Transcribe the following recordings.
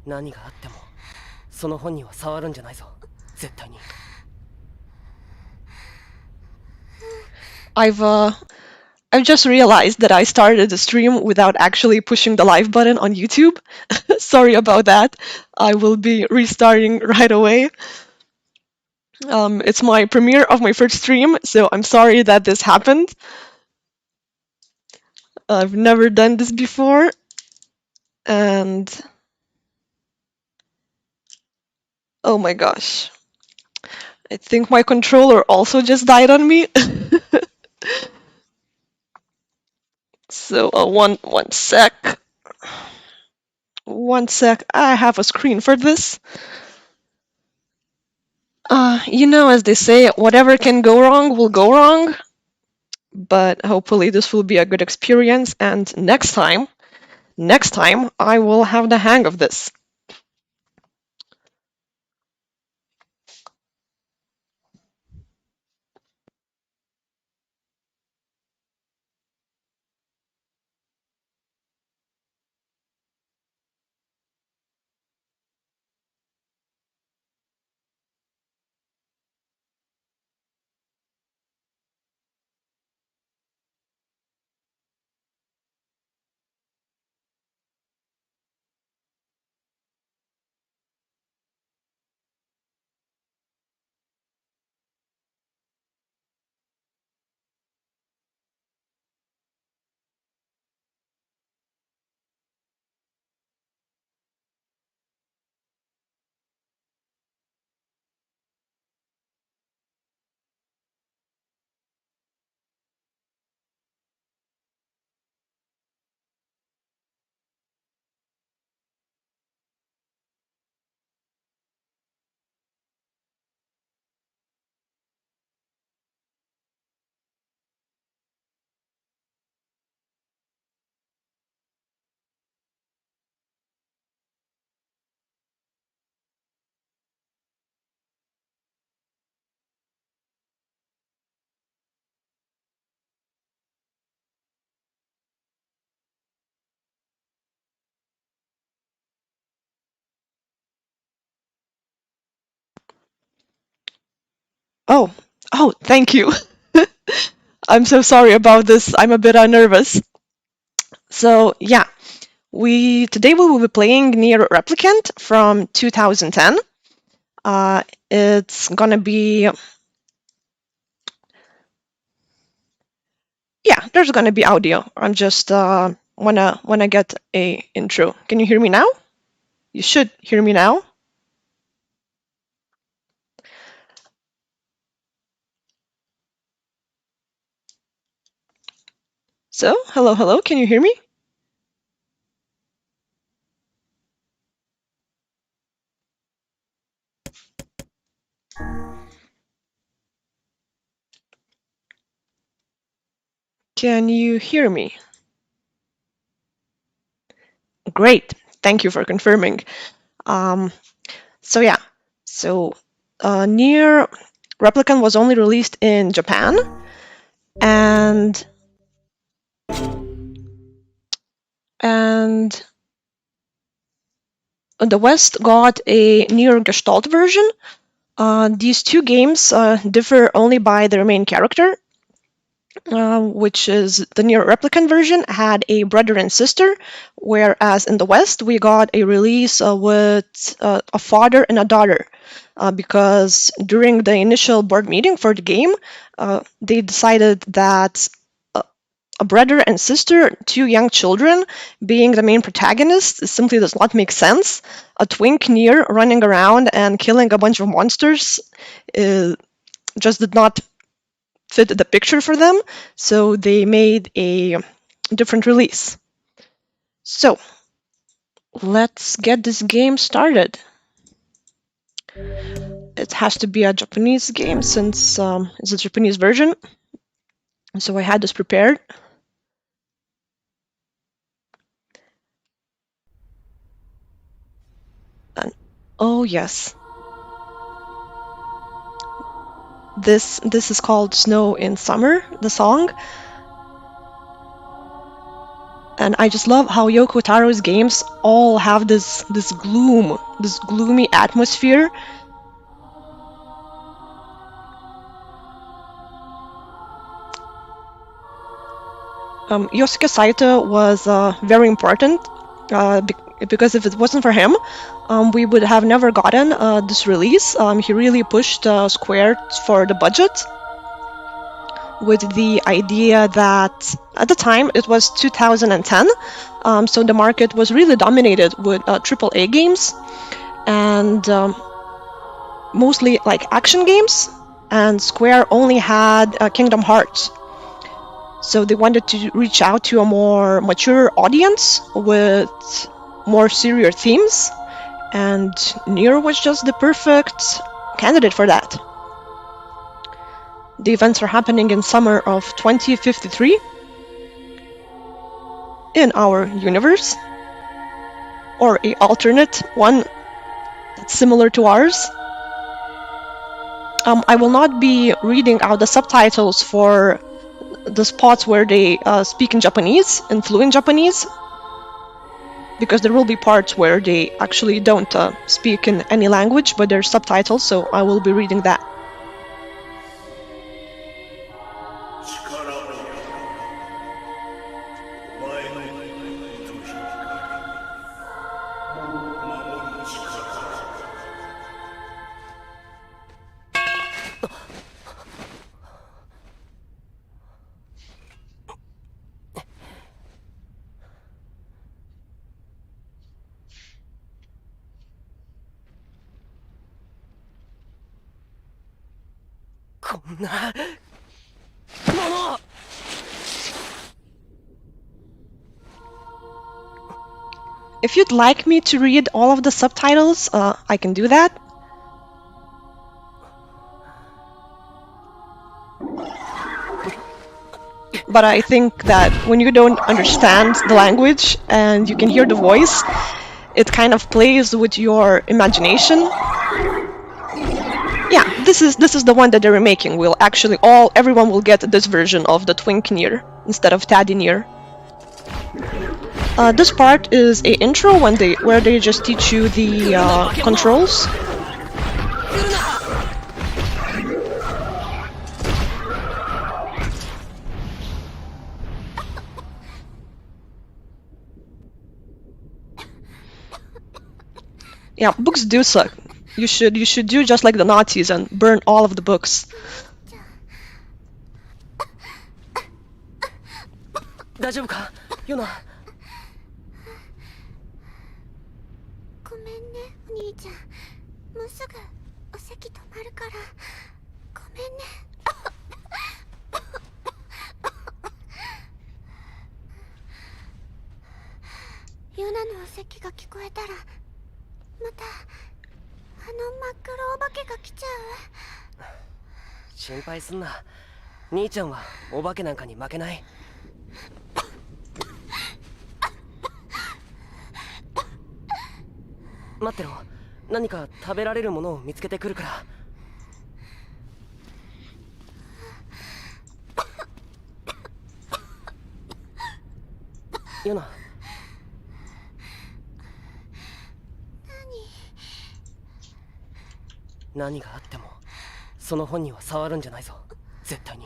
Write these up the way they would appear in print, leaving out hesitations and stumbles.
何があってもその本には触るんじゃないぞ、絶対に。I've just realized that I started the stream without actually pushing the live button on YouTube. Sorry about that. I will be restarting right away. It's my premiere of my first stream, so I'm sorry that this happened. I've never done this before, and oh my gosh. I think my controller also just died on me. So one sec. One sec. I have a screen for this. As they say, whatever can go wrong will go wrong. But hopefully this will be a good experience, and next time, I will have the hang of this. Oh, thank you. I'm so sorry about this. I'm a bit nervous. So yeah, today we will be playing NieR Replicant from 2010. It's gonna be there's gonna be audio. I'm just wanna get a intro. Can you hear me now? You should hear me now. So, hello, can you hear me? Can you hear me? Great, thank you for confirming. So yeah, NieR Replicant was only released in Japan, and the West got a NieR Gestalt version. These two games differ only by their main character, which is the NieR Replicant version had a brother and sister, whereas in the West we got a release with a father and a daughter, because during the initial board meeting for the game, they decided that a brother and sister, two young children, being the main protagonists simply does not make sense. A twink NieR running around and killing a bunch of monsters just did not fit the picture for them, so they made a different release. So let's get this game started. It has to be a Japanese game since it's a Japanese version, so I had this prepared. And oh yes, this is called Snow in Summer, the song. And I just love how Yoko Taro's games all have this gloom, this gloomy atmosphere. Yosuke Saito was very important because if it wasn't for him, we would have never gotten this release. He really pushed Square for the budget, with the idea that at the time it was 2010, so the market was really dominated with AAA games and mostly like action games, and Square only had Kingdom Hearts. So they wanted to reach out to a more mature audience with more serious themes, and NieR was just the perfect candidate for that. The events are happening in summer of 2053 in our universe, or a alternate one that's similar to ours. I will not be reading out the subtitles for the spots where they speak in Japanese, in fluent Japanese, because there will be parts where they actually don't speak in any language, but there's subtitles, so I will be reading that. If you'd like me to read all of the subtitles, I can do that. But I think that when you don't understand the language and you can hear the voice, it kind of plays with your imagination. Yeah, this is the one that they're remaking. We'll actually everyone will get this version of the Twink NieR instead of Taddy NieR. This part is a intro where they just teach you the controls. Yeah, books do suck. You should do just like the Nazis and burn all of the books. 大丈夫か、ヨナ。ごめんね、お兄ちゃん。もうすぐお席止まるから。ごめんね。ヨナのお席が聞こえたら、またあの真っ黒お化けが来ちゃう。心配すんな。兄ちゃんはお化けなんかに負けない。待ってろ。何か食べられるものを見つけてくるから。ヨナ。何があってもその本には触るんじゃないぞ、絶対に。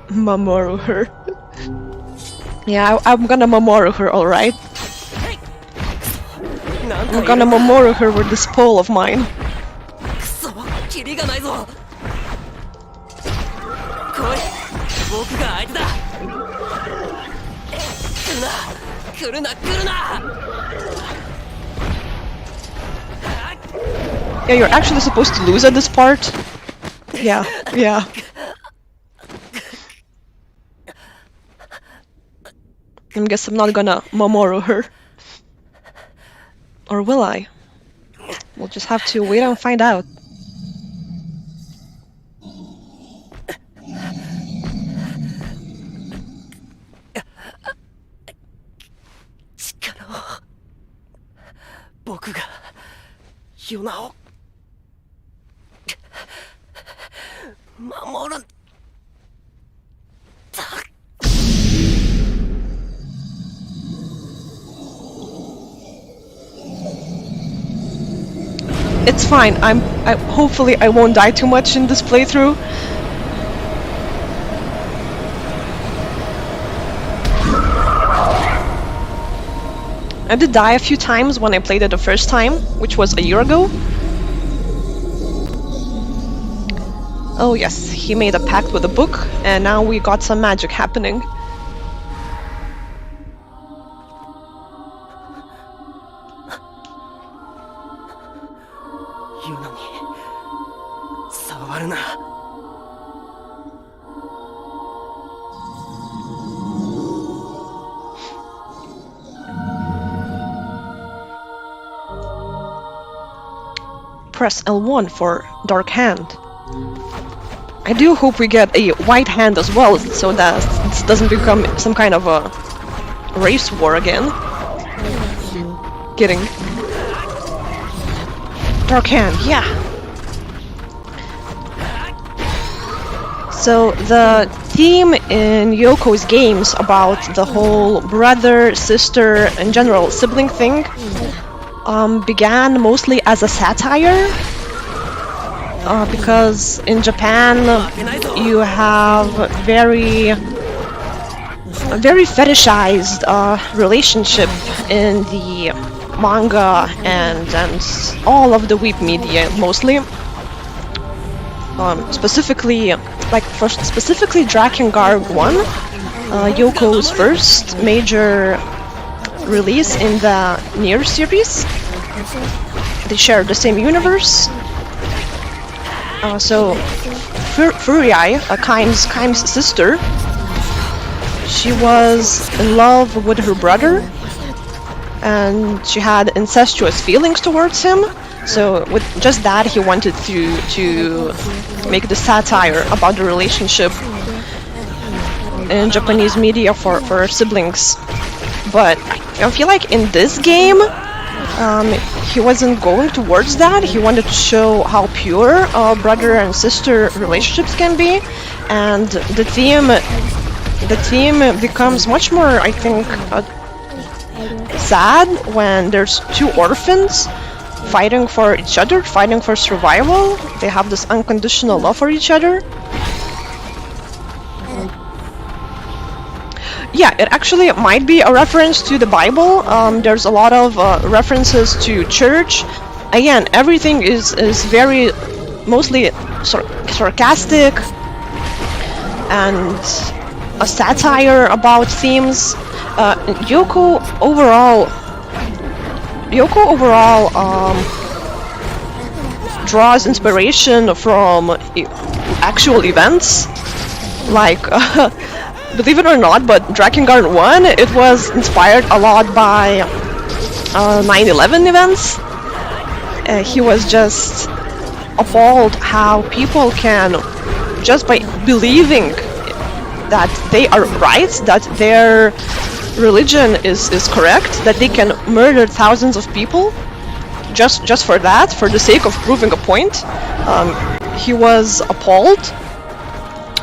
Mamoru her. Yeah, I'm gonna Mamoru her, alright. I'm gonna Mamoru her with this pole of mine. Yeah, you're actually supposed to lose at this part. Yeah. I guess I'm not gonna Mamoru her. Or will I? We'll just have to wait and find out. 僕がヨナを守るんだ。 It's fine. Hopefully I won't die too much in this playthrough. I did die a few times when I played it the first time, which was a year ago. Oh yes, he made a pact with a book, and now we got some magic happening. Yonah に触るな。 Press L1 for Dark Hand. I do hope we get a white hand as well, so that this doesn't become some kind of a race war again. Kidding. Dark Hand, yeah! So the theme in Yoko's games about the whole brother, sister, and general sibling thing began mostly as a satire, because in Japan you have a very fetishized relationship in the manga and all of the weep media mostly. Specifically Drakengard 1, Yoko's first major release in the NieR series. They share the same universe. So Furiai, Kaim's sister, she was in love with her brother, and she had incestuous feelings towards him. So with just that, he wanted to make the satire about the relationship in Japanese media for siblings. But I feel like in this game, he wasn't going towards that. He wanted to show how pure brother and sister relationships can be, and the theme becomes much more, I think, sad when there's two orphans fighting for each other, fighting for survival. They have this unconditional love for each other. Yeah, it actually might be a reference to the Bible. There's a lot of references to church. Again, everything is very mostly sarcastic and a satire about themes. Yoko overall draws inspiration from actual events, like believe it or not, but Drakengard 1, it was inspired a lot by 9/11 events. He was just appalled how people can, just by believing that they are right, that their religion is correct, that they can murder thousands of people just for that, for the sake of proving a point. He was appalled.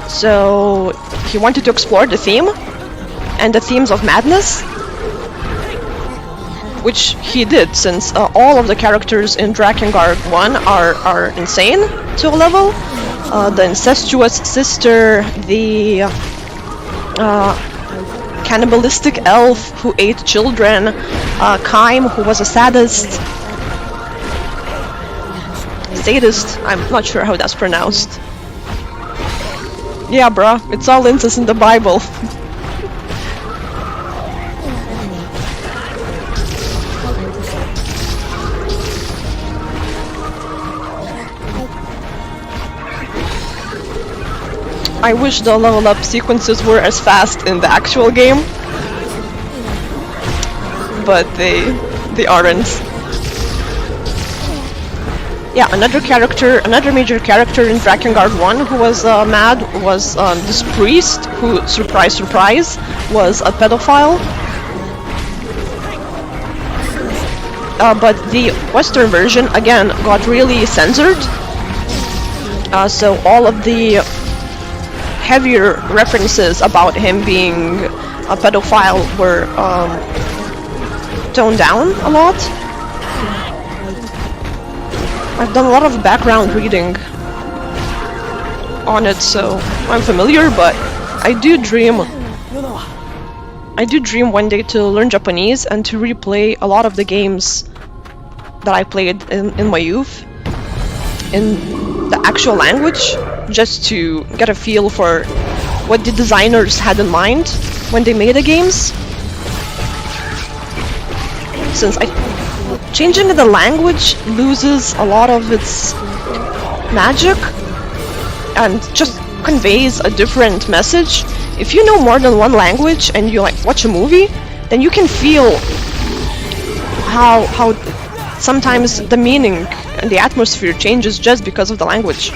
So he wanted to explore the theme and the themes of madness, which he did, since all of the characters in Drakengard 1 are insane to a level. The incestuous sister, the cannibalistic elf who ate children, Kaim, who was a sadist, I'm not sure how that's pronounced. Yeah, bruh, it's all incest in the Bible. I wish the level up sequences were as fast in the actual game, but they aren't. Yeah, another major character in Drakengard 1 who was mad was this priest who, surprise, surprise, was a pedophile. but the Western version again got really censored. So all of the heavier references about him being a pedophile were toned down a lot. I've done a lot of background reading on it, so I'm familiar, but I do dream one day to learn Japanese and to replay a lot of the games that I played in my youth in the actual language, just to get a feel for what the designers had in mind when they made the games. Since changing the language loses a lot of its magic and just conveys a different message. If you know more than one language and you like watch a movie, then you can feel how sometimes the meaning and the atmosphere changes just because of the language.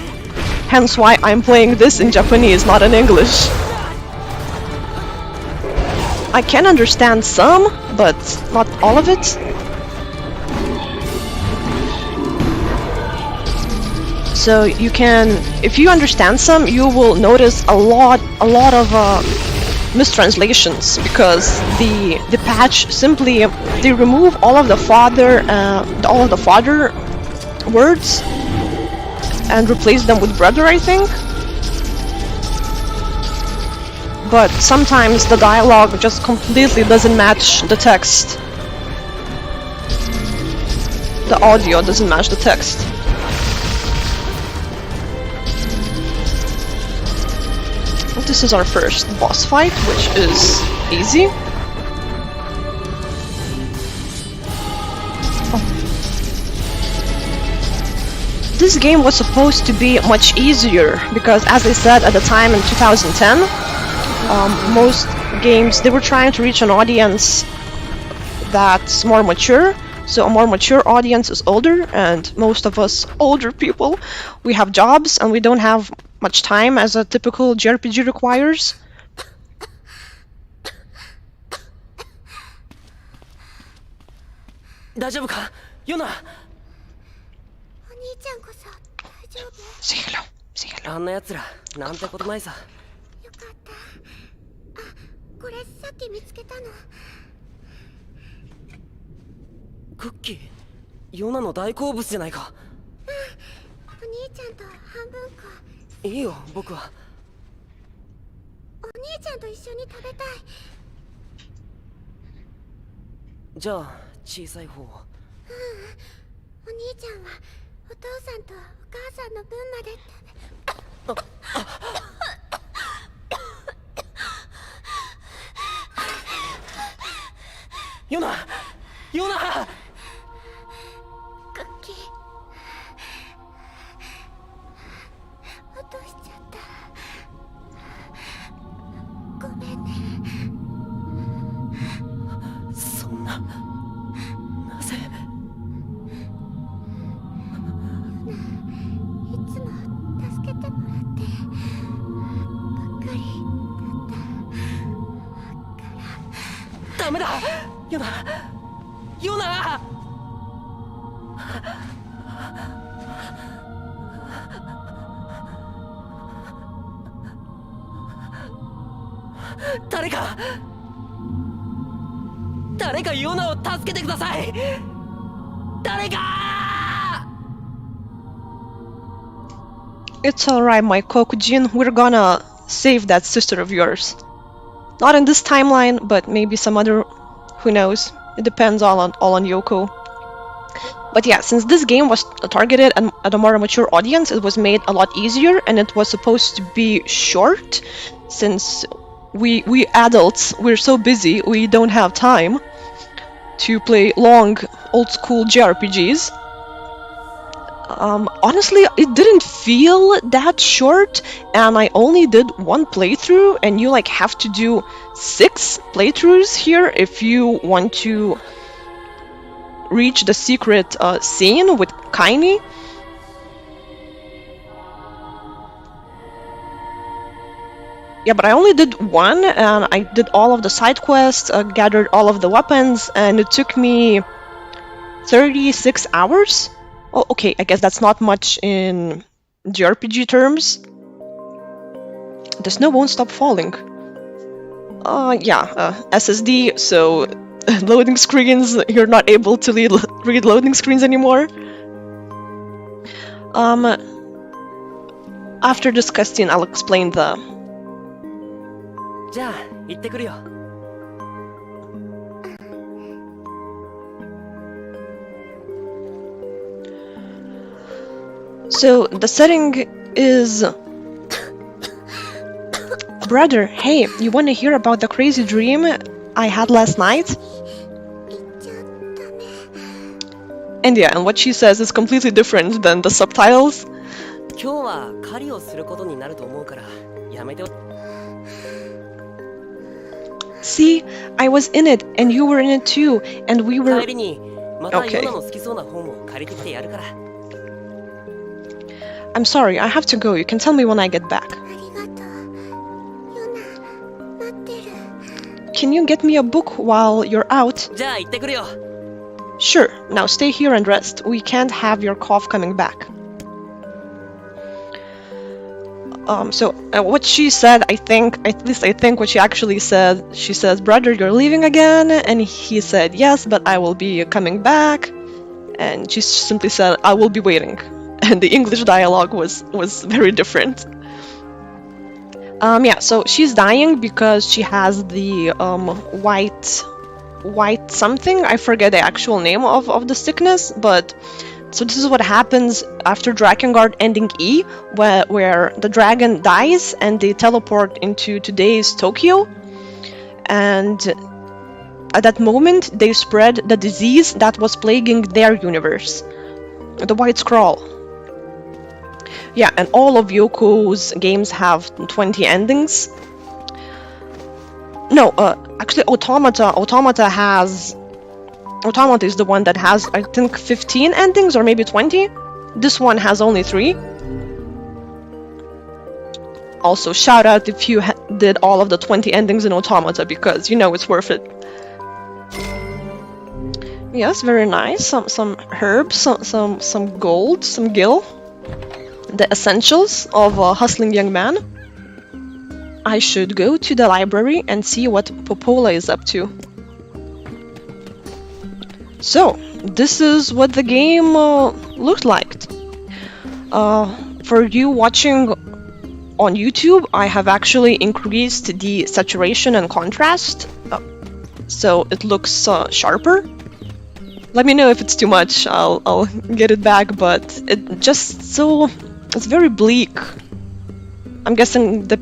Hence why I'm playing this in Japanese, not in English. I can understand some, but not all of it. So you can, if you understand some, you will notice a lot of mistranslations, because the patch simply they remove all of the father words and replace them with brother, I think. But sometimes the dialogue just completely doesn't match the text. The audio doesn't match the text. This is our first boss fight, which is easy. This game was supposed to be much easier because, as I said at the time in 2010, most games, they were trying to reach an audience that's more mature. So a more mature audience is older, and most of us older people, we have jobs and we don't have much time as a typical JRPG requires. Say hello. Say hello. あんな奴らなんてことないさ。よかった。あ、これさっき見つけたの。クッキー、ヨナの大好物じゃないか。お兄ちゃんと半分か。いいよ、僕は。お兄ちゃんと一緒に食べたい。じゃあ小さい方を。お兄ちゃんはお父さんとお母さんの分まで食べ。ヨナ、ヨナ。クッキー落としちゃった。ごめんね。そんな、なぜ。いつも助けてもらってばっかりだったから。ダメだ、ヨナ、ヨナ。誰かヨナを助けてください。誰か。 It's alright, my Kokujin. We're gonna save that sister of yours. Not in this timeline, but maybe some other. Who knows? It depends all on Yoko. But yeah, since this game was targeted at a more mature audience, it was made a lot easier, and it was supposed to be short, since we adults, we're so busy, we don't have time to play long, old-school JRPGs. Honestly, it didn't feel that short, and I only did one playthrough, and you like have to do 6 playthroughs here if you want to reach the secret scene with Kaini. Yeah, but I only did one, and I did all of the side quests, gathered all of the weapons, and it took me 36 hours? Oh, okay, I guess that's not much in JRPG terms. The snow won't stop falling. SSD, so loading screens, you're not able to read loading screens anymore. After this cutscene, I'll explain the... じゃあ行ってくるよ。 So, the setting is... Brother, hey, you wanna hear about the crazy dream I had last night? And yeah, and what she says is completely different than the subtitles. 今日は狩りをすることになると思うからやめて。 See, I was in it, and you were in it too, and we were... 帰りにまたヨナの好きそうな本を借りてきてやるから。 I'm sorry, I have to go. You can tell me when I get back. ありがとう。ヨナ、待ってる。 Can you get me a book while you're out? じゃあ行ってくるよ。 Sure, now stay here and rest. We can't have your cough coming back. What she said, I think what she actually said, she says, brother, you're leaving again? And he said, yes, but I will be coming back. And she simply said, I will be waiting. And the English dialogue was very different. So she's dying because she has the white something. I forget the actual name of the sickness, but so this is what happens after Drakengard ending E, where the dragon dies and they teleport into today's Tokyo, and at that moment they spread the disease that was plaguing their universe, the White Scroll. Yeah, and all of Yoko's games have 20 endings. No, actually Automata is the one that has, I think, 15 endings or maybe 20. This one has only 3. Also, shout out if you did all of the 20 endings in Automata, because you know it's worth it. Yes, very nice. Some herbs, some gold, some gil. The essentials of a hustling young man. I should go to the library and see what Popola is up to. So, this is what the game looked like. For you watching on YouTube, I have actually increased the saturation and contrast, so it looks sharper. Let me know if it's too much, I'll get it back, but it's very bleak. I'm guessing the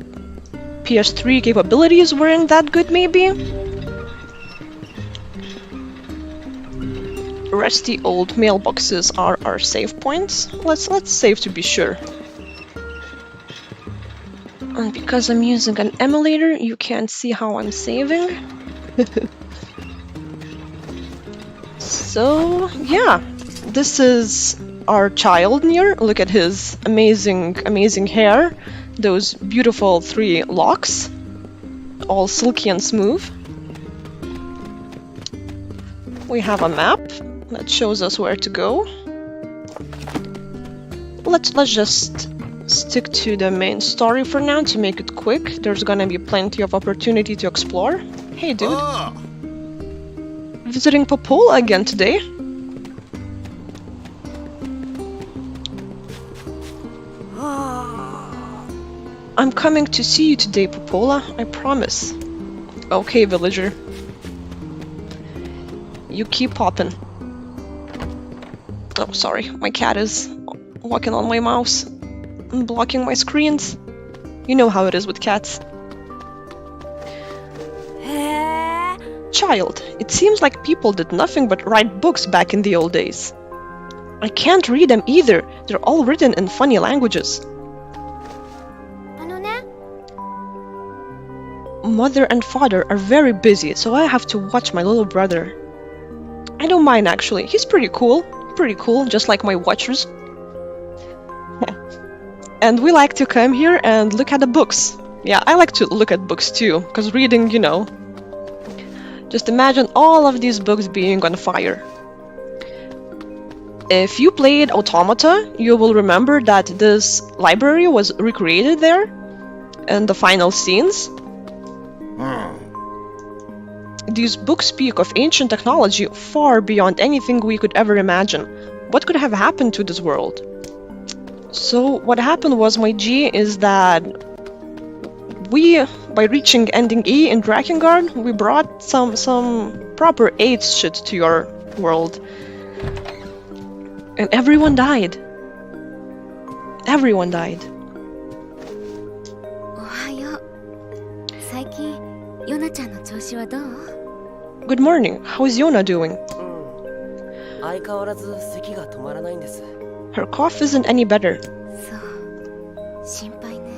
PS3 capabilities weren't that good, maybe? Rusty old mailboxes are our save points. Let's save to be sure. And because I'm using an emulator, you can't see how I'm saving. So, yeah, this is our child NieR. Look at his amazing hair. Those beautiful 3 locks. All silky and smooth. We have a map that shows us where to go. Let's just stick to the main story for now to make it quick. There's gonna be plenty of opportunity to explore. Hey, dude. Visiting Popola again today. I'm coming to see you today, Popola. I promise. Okay, villager. You keep popping. Oh, sorry. My cat is walking on my mouse and blocking my screens. You know how it is with cats. Child, it seems like people did nothing but write books back in the old days. I can't read them either. They're all written in funny languages. Mother and father are very busy, so I have to watch my little brother. I don't mind, actually. He's pretty cool, just like my watchers. And we like to come here and look at the books. Yeah, I like to look at books too, because reading, you know. Just imagine all of these books being on fire. If you played Automata, you will remember that this library was recreated there in the final scenes. These books speak of ancient technology far beyond anything we could ever imagine. What could have happened to this world? So what happened was, my G, is that by reaching ending E in Drakengard, we brought some proper 8 shit to your world. And everyone died. Everyone died. おはよう。最近、ヨナちゃんの調子はどう？ Good morning. How is Yonah doing? 相変わらず咳が止まらないんです。 Her cough isn't any better. そう、心配ね。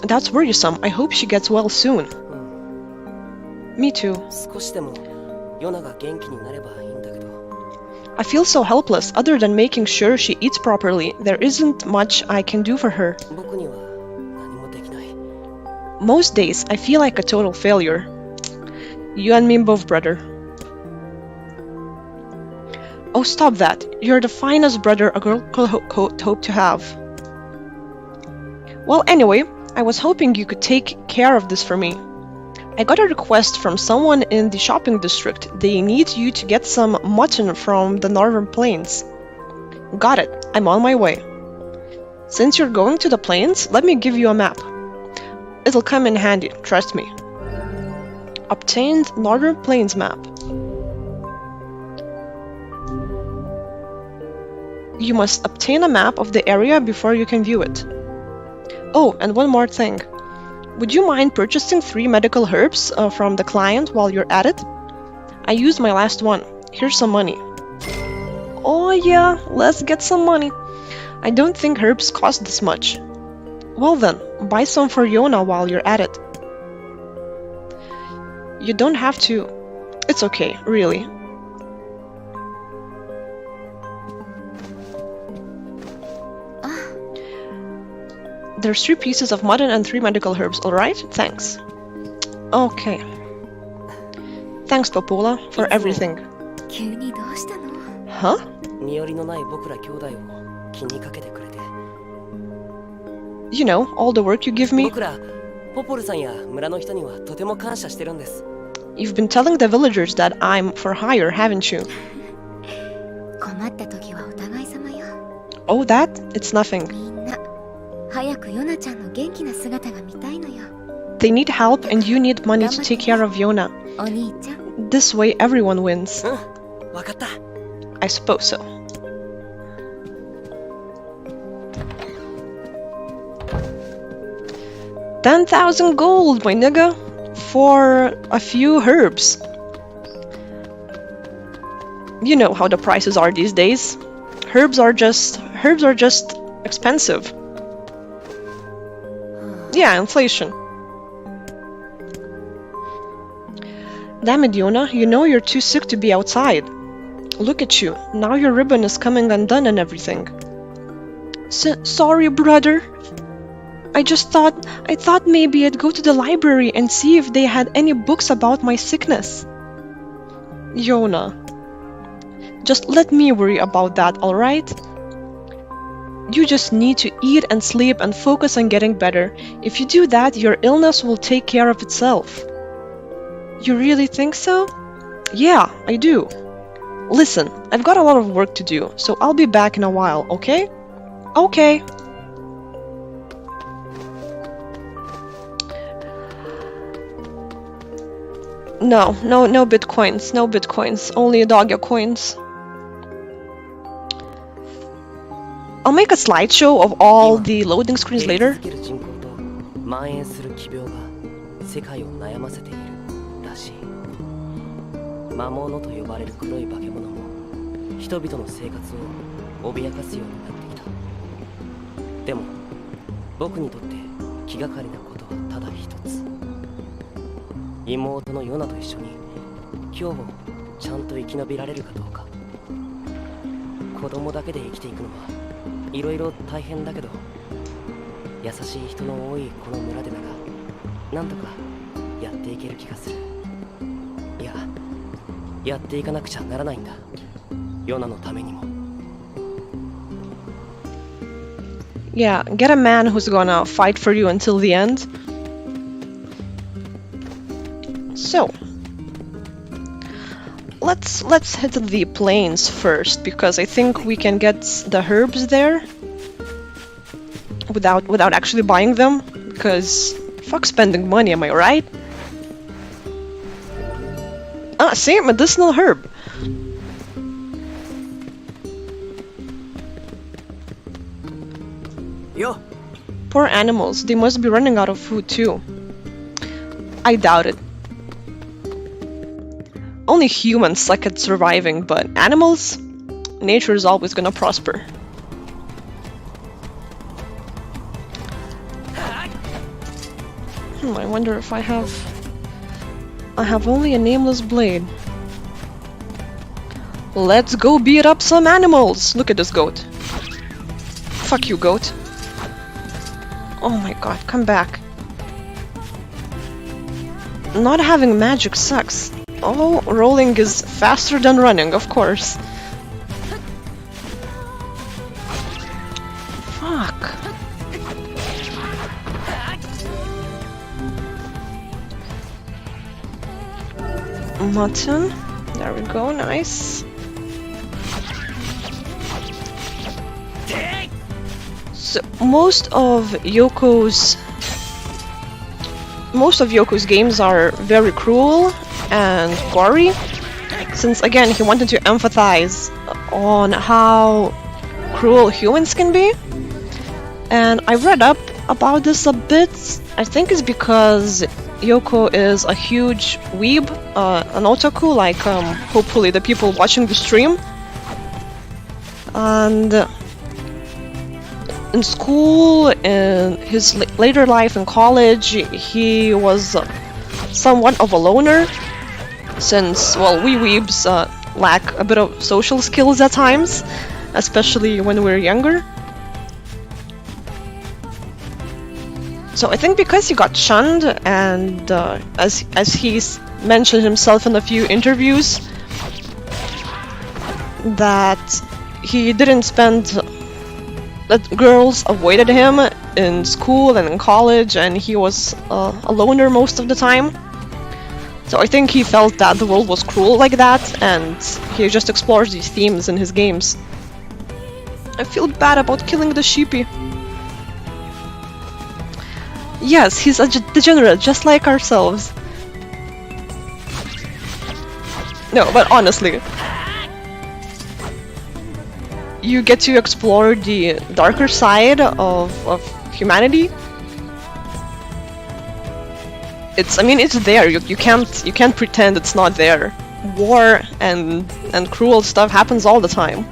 That's worrisome. I hope she gets well soon. Me too. 少しでもヨナが元気になればいいんだけど。 I feel so helpless. Other than making sure she eats properly, there isn't much I can do for her. 僕には何もできない。 Most days, I feel like a total failure. You and me both, brother. Oh, stop that. You're the finest brother a girl could hope to have. Well, anyway, I was hoping you could take care of this for me. I got a request from someone in the shopping district. They need you to get some mutton from the northern plains. Got it. I'm on my way. Since you're going to the plains, let me give you a map. It'll come in handy, trust me. Obtained Northern Plains map. You must obtain a map of the area before you can view it. Oh, and one more thing. Would you mind purchasing 3 medical herbs from the client while you're at it? I used my last one. Here's some money. Oh yeah, let's get some money. I don't think herbs cost this much. Well then, buy some for Yonah while you're at it. You don't have to. It's okay, really. There's 3 pieces of mutton and 3 medical herbs, alright? Thanks. Okay. Thanks, Popola, for everything. 急にどうしたの？ Huh? 身寄りのない僕ら兄弟を気にかけてくれて。 You know, all the work you give me. 僕らポポルさんや村の人にはとても感謝してるんです。 You've been telling the villagers that I'm for hire, haven't you? 困った時はお互い様よ。 Oh, that? It's nothing. みんな、早くヨナちゃんの元気な姿が見たいのよ。 They need help and you need money to take care of Yonah. お兄ちゃん。 This way everyone wins. わかった。 I suppose so. $10,000 gold, my nigga, for a few herbs. You know how the prices are these days. Herbs are just expensive. Yeah, inflation. Damn it, Yonah, you know you're too sick to be outside. Look at you, now your ribbon is coming undone and everything. Sorry, brother. I thought maybe I'd go to the library and see if they had any books about my sickness. Yonah. Just let me worry about that, alright? You just need to eat and sleep and focus on getting better. If you do that, your illness will take care of itself. You really think so? Yeah, I do. Listen, I've got a lot of work to do, so I'll be back in a while, okay? Okay. No bitcoins, no bitcoins, only Dogya coins. I'll make a slideshow of all the loading screens later. 蔓延する奇病が世界を悩ませているらしい。魔物と呼ばれる黒い化け物も人々の生活を脅かすようになってきた。でも僕にとって気がかりなことはただ一つ。妹のヨナと一緒に今日をちゃんと生き延びられるかどうか。子供だけで生きていくのはいろいろ大変だけど、優しい人の多いこの村でならなんとかやっていける気がする。いや、やっていかなくちゃならないんだ。ヨナのためにも。 Yeah, get a man who's gonna fight for you until the end. So, let's hit the plains first, because I think we can get the herbs there without actually buying them, because fuck spending money, am I right? Ah, see, medicinal herb. Yo. Poor animals, they must be running out of food too. I doubt it. Only humans suck at surviving, but animals? Nature is always gonna prosper. I wonder if I have only a nameless blade. Let's go beat up some animals! Look at this goat. Fuck you, goat. Oh my god, come back. Not having magic sucks. Oh, rolling is faster than running, of course. Fuck. Mutton. There we go, nice. So most of Yoko's games are very cruel and gory, since again he wanted to emphasize on how cruel humans can be. And I read up about this a bit. I think it's because Yoko is a huge weeb, an otaku, like hopefully the people watching the stream. And in school, in his later life in college, he was somewhat of a loner, since, well, we weebs lack a bit of social skills at times, especially when we're younger. So I think because he got shunned, and as he's mentioned himself in a few interviews, that he didn't spend, that girls avoided him in school and in college, and he was a loner most of the time. So I think he felt that the world was cruel like that, and he just explores these themes in his games. I feel bad about killing the sheepy. Yes, he's a degenerate, just like ourselves. No, but honestly, you get to explore the darker side of humanity. I mean, it's there. You can't pretend it's not there. War and cruel stuff happens all the time.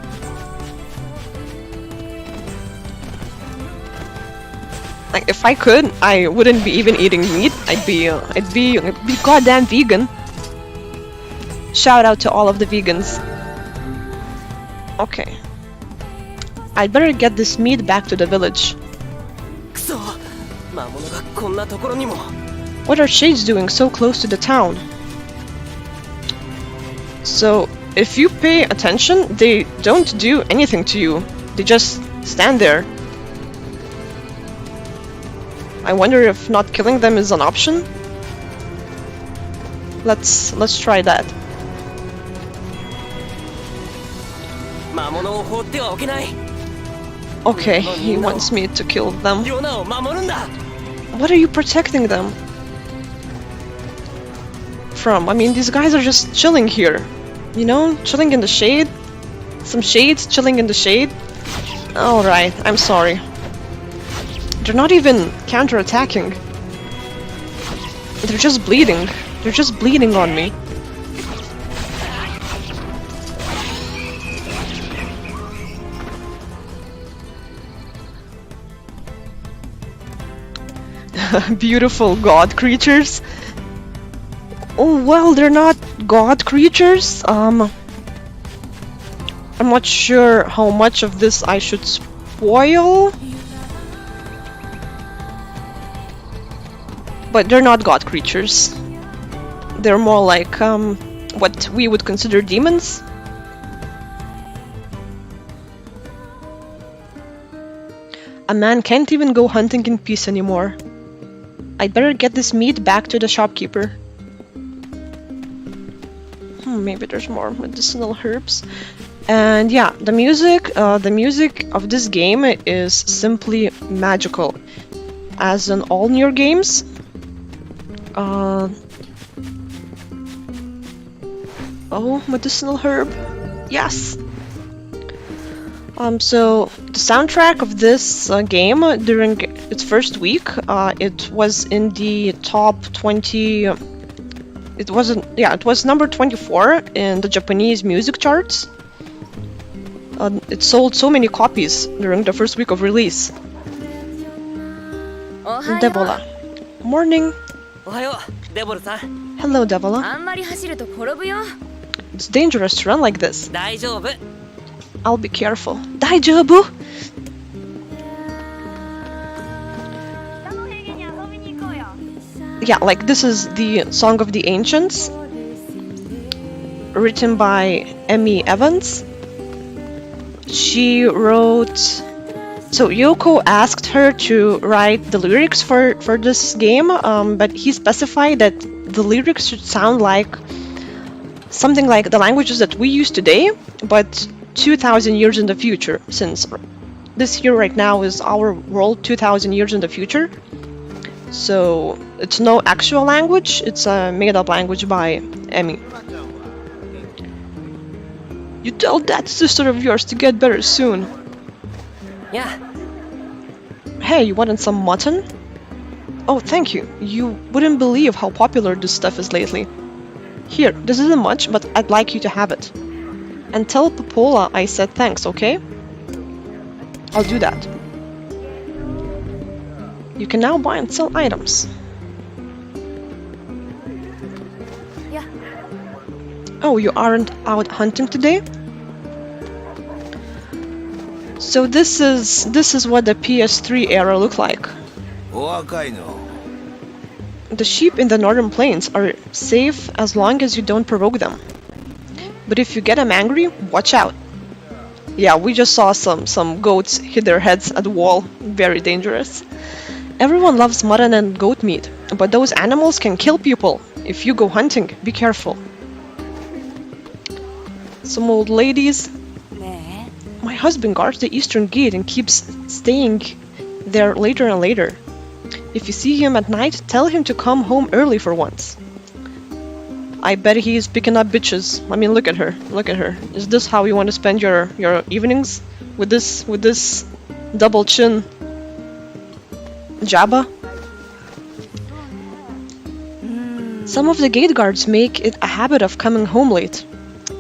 Like, if I could, I wouldn't be even eating meat. I'd be goddamn vegan. Shout out to all of the vegans. Okay. I'd better get this meat back to the village. What are shades doing so close to the town? So, if you pay attention, they don't do anything to you. They just stand there. I wonder if not killing them is an option. Let's try that. Okay, he wants me to kill them. What are you protecting them from? I mean, these guys are just chilling here. You know, chilling in the shade. Some shades chilling in the shade. Alright, I'm sorry. They're not even counter-attacking. They're just bleeding. They're just bleeding on me. Beautiful god creatures. Oh well, they're not god creatures. I'm not sure how much of this I should spoil. But they're not god creatures. They're more like what we would consider demons. A man can't even go hunting in peace anymore. I'd better get this meat back to the shopkeeper. Maybe there's more medicinal herbs. And yeah, the music of this game is simply magical. As in all NieR games. Oh, medicinal herb. Yes! So the soundtrack of this game during its first week, it was in the top 20. It was number 24 in the Japanese music charts. It sold so many copies during the first week of release. Devola. Morning. Hello, Devola. It's dangerous to run like this. I'll be careful. Daijoubu? Yeah, like this is the Song of the Ancients, written by Emmy Evans. She wrote... So Yoko asked her to write the lyrics for this game, but he specified that the lyrics should sound like something like the languages that we use today, but 2,000 years in the future, since this year right now is our world 2,000 years in the future. So it's no actual language, it's a made-up language by Emmy. You tell that sister of yours to get better soon. Yeah. Hey, you wanted some mutton? Oh, thank you. You wouldn't believe how popular this stuff is lately. Here, this isn't much, but I'd like you to have it. And tell Popola I said thanks, okay? I'll do that. You can now buy and sell items. Yeah. Oh, you aren't out hunting today? So this is what the PS3 era looked like. The sheep in the northern plains are safe as long as you don't provoke them. But if you get them angry, watch out. Yeah, we just saw some goats hit their heads at the wall. Very dangerous. Everyone loves mutton and goat meat, but those animals can kill people. If you go hunting, be careful. Some old ladies. My husband guards the eastern gate and keeps staying there later and later. If you see him at night, tell him to come home early for once. I bet he's picking up bitches. I mean, look at her. Look at her. Is this how you want to spend your evenings? With this double chin? Jarba? Some of the gate guards make it a habit of coming home late.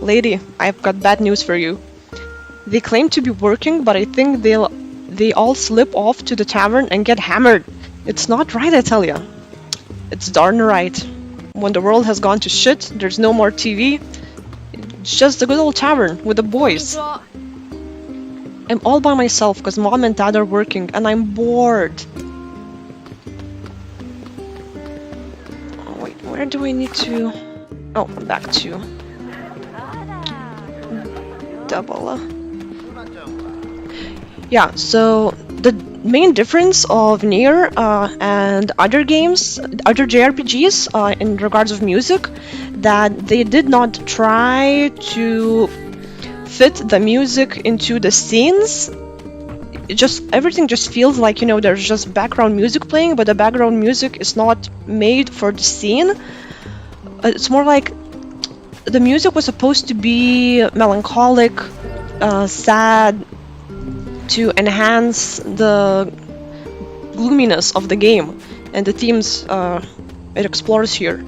Lady, I've got bad news for you. They claim to be working, but I think they all slip off to the tavern and get hammered. It's not right, I tell ya. It's darn right. When the world has gone to shit, there's no more TV. It's just a good old tavern with the boys. I'm all by myself because mom and dad are working and I'm bored. Oh, wait, where do I need to... Oh, I'm back to... Double. Yeah, so the main difference of NieR and other games, other JRPGs in regards of music, that they did not try to fit the music into the scenes. Everything just feels like, you know, there's just background music playing, but the background music is not made for the scene. It's more like the music was supposed to be melancholic, sad, to enhance the gloominess of the game and the themes it explores here.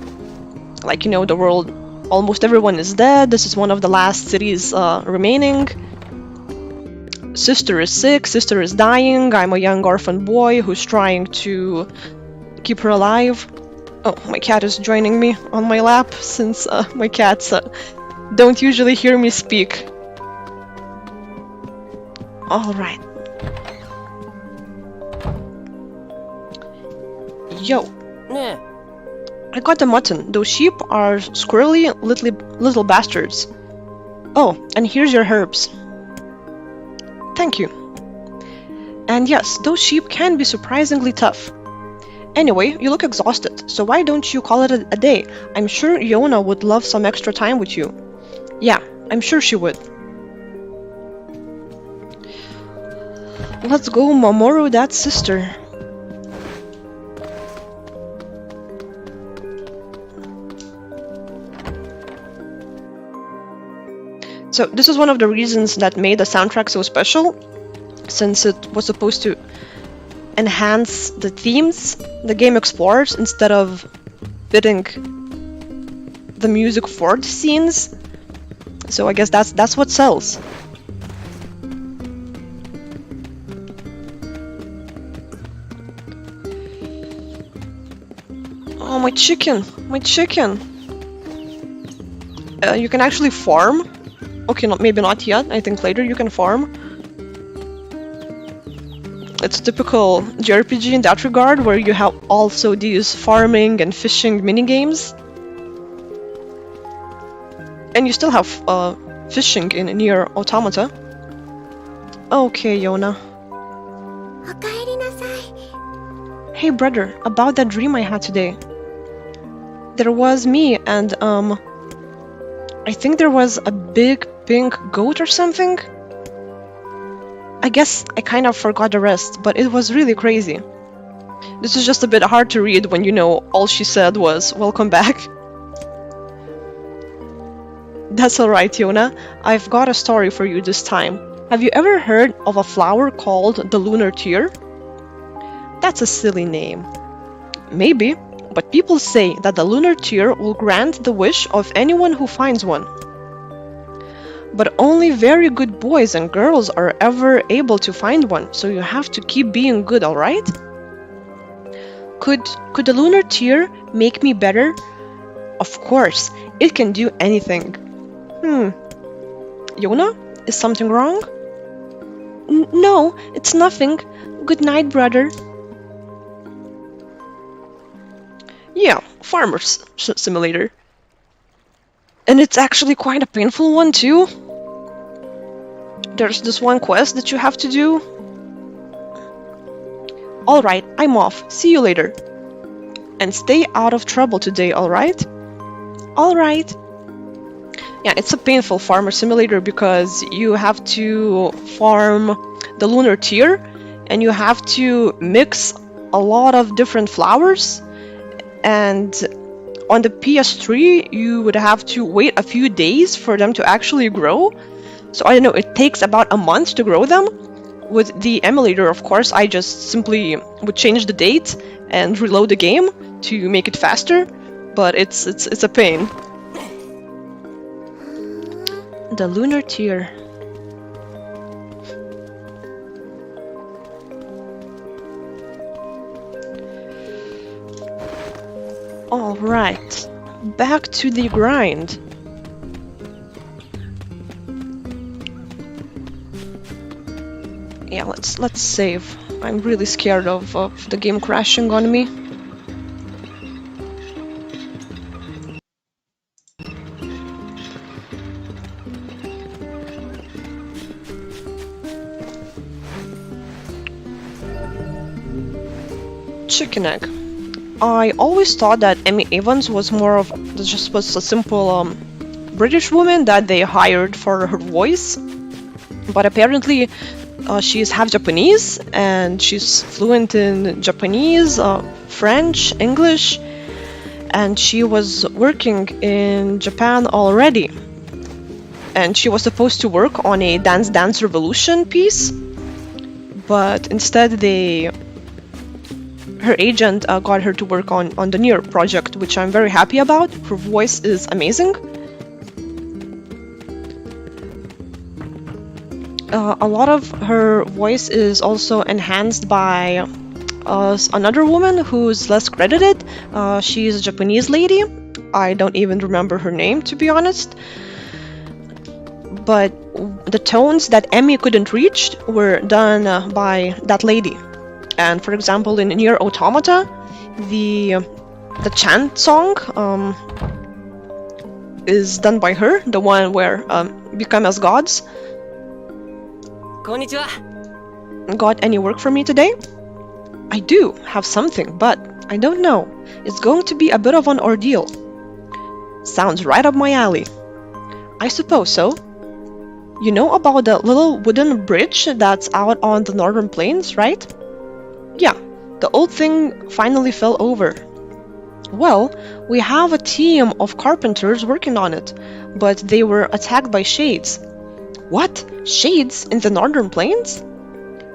Like, you know, the world, almost everyone is dead, this is one of the last cities remaining. Sister is sick, sister is dying, I'm a young orphan boy who's trying to keep her alive. Oh, my cat is joining me on my lap, since my cats don't usually hear me speak. Alright. Yo. Yeah. I got the mutton. Those sheep are squirrely little bastards. Oh, and here's your herbs. Thank you. And yes, those sheep can be surprisingly tough. Anyway, you look exhausted, so why don't you call it a day? I'm sure Yonah would love some extra time with you. Yeah, I'm sure she would. Let's go, Mamoru, that's sister. So this is one of the reasons that made the soundtrack so special, since it was supposed to enhance the themes the game explores instead of fitting the music for the scenes. So I guess that's what sells. Oh, my chicken! My chicken! You can actually farm. Okay, maybe not yet. I think later you can farm. It's typical JRPG in that regard, where you have also these farming and fishing minigames. And you still have fishing in NieR Automata. Okay, Yonah. Hey brother, about that dream I had today. There was me and I think there was a big pink goat or something. I guess I kind of forgot the rest, but it was really crazy. This is just a bit hard to read when you know all she said was "welcome back." That's alright, Yonah. I've got a story for you this time. Have you ever heard of a flower called the lunar tear? That's a silly name. Maybe, but people say that the lunar tear will grant the wish of anyone who finds one. But only very good boys and girls are ever able to find one, so you have to keep being good, alright? Could the lunar tear make me better? Of course, it can do anything. Yonah? Is something wrong? No, it's nothing. Good night, brother. Yeah, Farmer's Simulator. And it's actually quite a painful one too. There's this one quest that you have to do. Alright, I'm off. See you later. And stay out of trouble today, alright? Alright. Yeah, it's a painful farmer simulator because you have to farm the lunar tear and you have to mix a lot of different flowers. And on the PS3, you would have to wait a few days for them to actually grow. So I don't know, it takes about a month to grow them. With the emulator, of course, I just simply would change the date and reload the game to make it faster. But it's a pain. The lunar tear. Alright, back to the grind. Yeah, let's save. I'm really scared of the game crashing on me. Chicken egg. I always thought that Emmy Evans was more of just was a simple British woman that they hired for her voice, but apparently she's half Japanese and she's fluent in Japanese, French, English, and she was working in Japan already. And she was supposed to work on a Dance Dance Revolution piece, but instead her agent got her to work on the NieR project, which I'm very happy about. Her voice is amazing. A lot of her voice is also enhanced by another woman who's less credited. She's a Japanese lady. I don't even remember her name, to be honest. But the tones that Emmy couldn't reach were done by that lady. And for example, in NieR Automata, the chant song is done by her, the one where become as gods. Konnichiwa. Got any work for me today? I do have something, but I don't know. It's going to be a bit of an ordeal. Sounds right up my alley. I suppose so. You know about the little wooden bridge that's out on the northern plains, right? Yeah, the old thing finally fell over. Well, we have a team of carpenters working on it, but they were attacked by shades. What? Shades in the northern plains?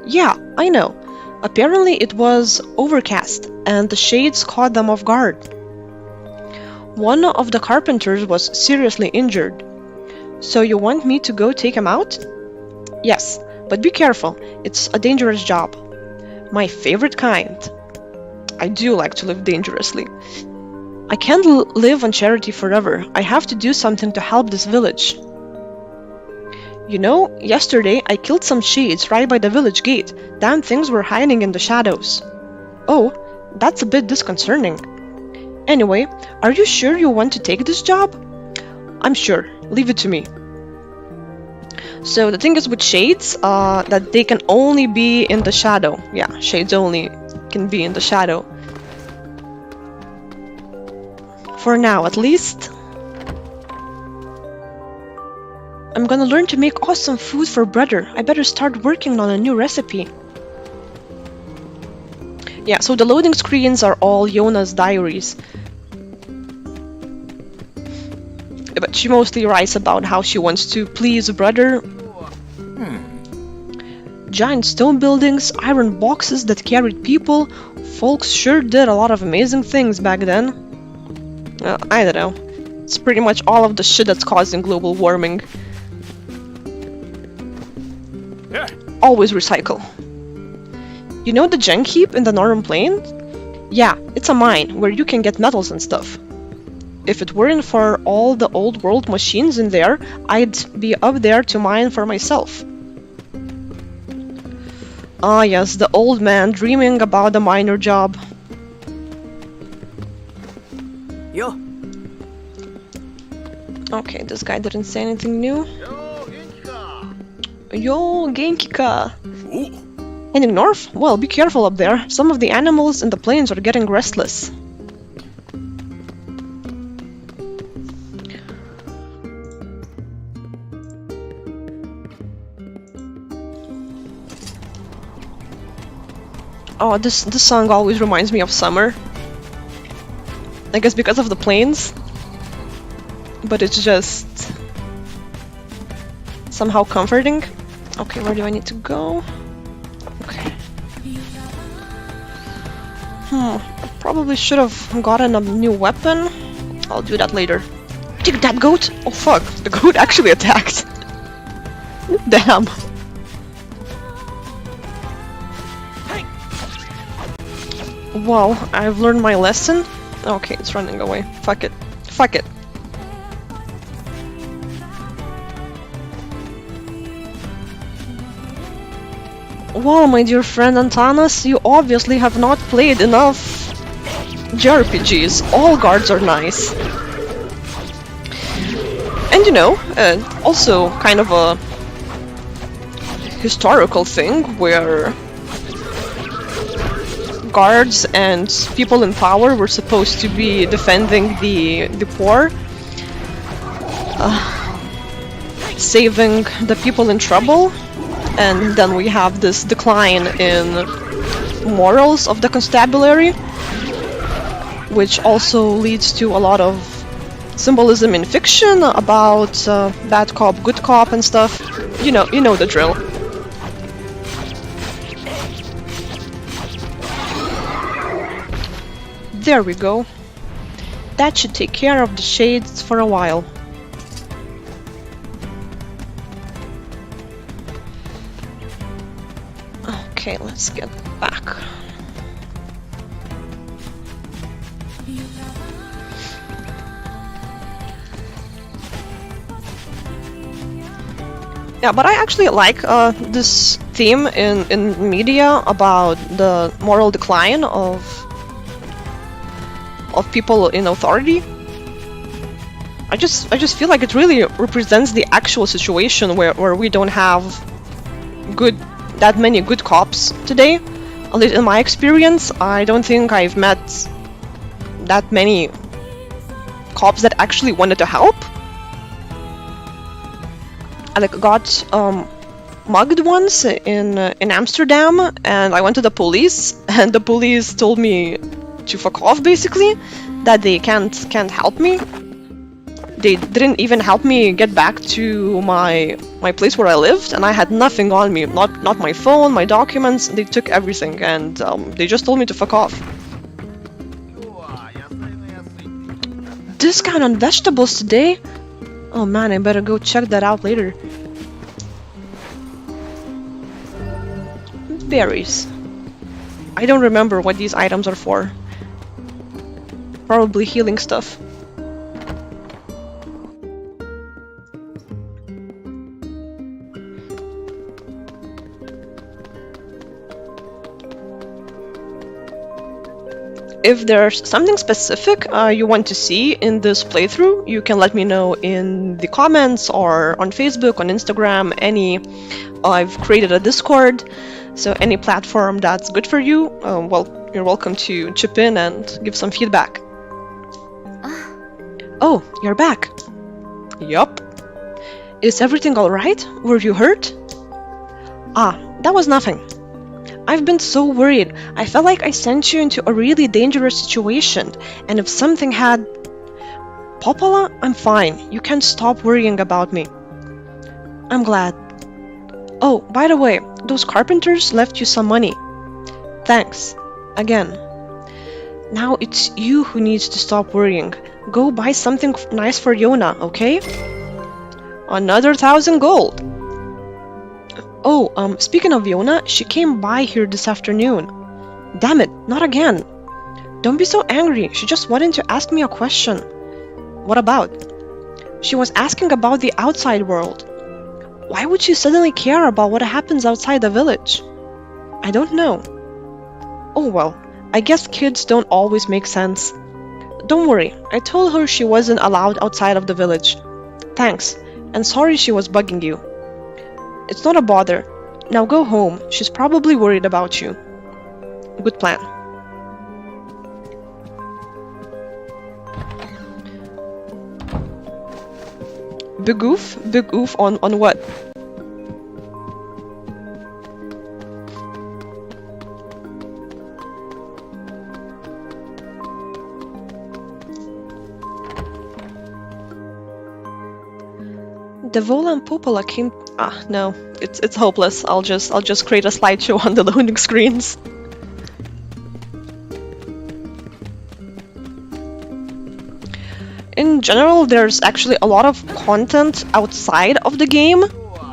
Yeah, I know. Apparently it was overcast, and the shades caught them off guard. One of the carpenters was seriously injured. So you want me to go take him out? Yes, but be careful. It's a dangerous job. My favorite kind. I do like to live dangerously. I can't live on charity forever. I have to do something to help this village. You know, yesterday I killed some shades right by the village gate. Damn things were hiding in the shadows. Oh, that's a bit disconcerting. Anyway, are you sure you want to take this job? I'm sure. Leave it to me. So the thing is with shades, that they can only be in the shadow. Yeah, shades only can be in the shadow. For now, at least. I'm gonna learn to make awesome food for brother. I better start working on a new recipe. Yeah, so the loading screens are all Yonah's diaries. But she mostly writes about how she wants to please brother. Giant stone buildings, iron boxes that carried people. Folks sure did a lot of amazing things back then. I don't know. It's pretty much all of the shit that's causing global warming. Always recycle. You know the junk heap in the northern plains? Yeah, it's a mine where you can get metals and stuff. If it weren't for all the old world machines in there, I'd be up there to mine for myself. Ah yes, the old man dreaming about a miner job. Yo. Okay, this guy didn't say anything new. Yo, Genki-ka! Heading north? Well, be careful up there. Some of the animals in the plains are getting restless. Oh, this song always reminds me of summer. I guess because of the plains. But it's just somehow comforting. Okay, where do I need to go? Okay. I probably should have gotten a new weapon. I'll do that later. Take that goat! Oh fuck, the goat actually attacked. Damn. Wow, I've learned my lesson. Okay, it's running away. Fuck it. Fuck it. Wow, my dear friend Antanas, you obviously have not played enough JRPGs. All guards are nice. And you know, also kind of a historical thing where guards and people in power were supposed to be defending the poor, saving the people in trouble, and then we have this decline in morals of the constabulary, which also leads to a lot of symbolism in fiction about bad cop, good cop and stuff. You know the drill. There we go. That should take care of the shades for a while. Okay, let's get back. Yeah, but I actually like this theme in media about the moral decline of people in authority. I just feel like it really represents the actual situation where we don't have good that many good cops today. At least in my experience, I don't think I've met that many cops that actually wanted to help. I like got mugged once in Amsterdam, and I went to the police, and the police told me to fuck off, basically, that they can't help me. They didn't even help me get back to my place where I lived, and I had nothing on me, not my phone, my documents. They took everything, and they just told me to fuck off. Discount on vegetables today? Oh man, I better go check that out later. Berries. I don't remember what these items are for. Probably healing stuff. If there's something specific you want to see in this playthrough, you can let me know in the comments or on Facebook, on Instagram, I've created a Discord, so any platform that's good for you, well, you're welcome to chip in and give some feedback. Oh, you're back. Yup. Is everything alright? Were you hurt? Ah, that was nothing. I've been so worried. I felt like I sent you into a really dangerous situation, and if something had... Popola, I'm fine. You can't stop worrying about me. I'm glad. Oh, by the way, those carpenters left you some money. Thanks. Again. Now it's you who needs to stop worrying. Go buy something nice for Yonah, okay? Another 1,000 gold. Oh, speaking of Yonah, she came by here this afternoon. Damn it, not again. Don't be so angry, she just wanted to ask me a question. What about? She was asking about the outside world. Why would she suddenly care about what happens outside the village? I don't know. Oh well, I guess kids don't always make sense. Don't worry, I told her she wasn't allowed outside of the village. Thanks, and sorry she was bugging you. It's not a bother. Now go home. She's probably worried about you. Good plan. Big oof? Big oof on what? Devola and Popola came... Ah, no. It's hopeless. I'll just create a slideshow on the loading screens. In general, there's actually a lot of content outside of the game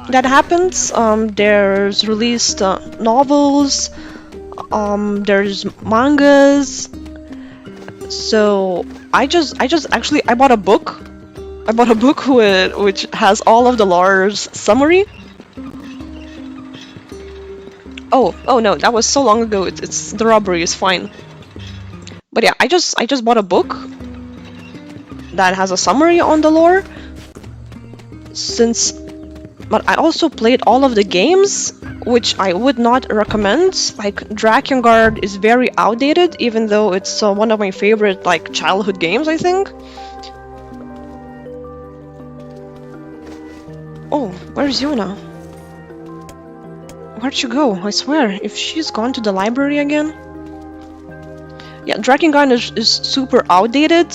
that happens. There's released novels, there's mangas. So I bought a book. I bought a book which has all of the lore's summary. Oh no, that was so long ago. It's the robbery is fine. But yeah, I just bought a book that has a summary on the lore. But I also played all of the games, which I would not recommend. Like Drakengard is very outdated, even though it's one of my favorite like childhood games, I think. Oh, where's Yonah? Where'd she go? I swear, if she's gone to the library again... Yeah, Drakengard is super outdated.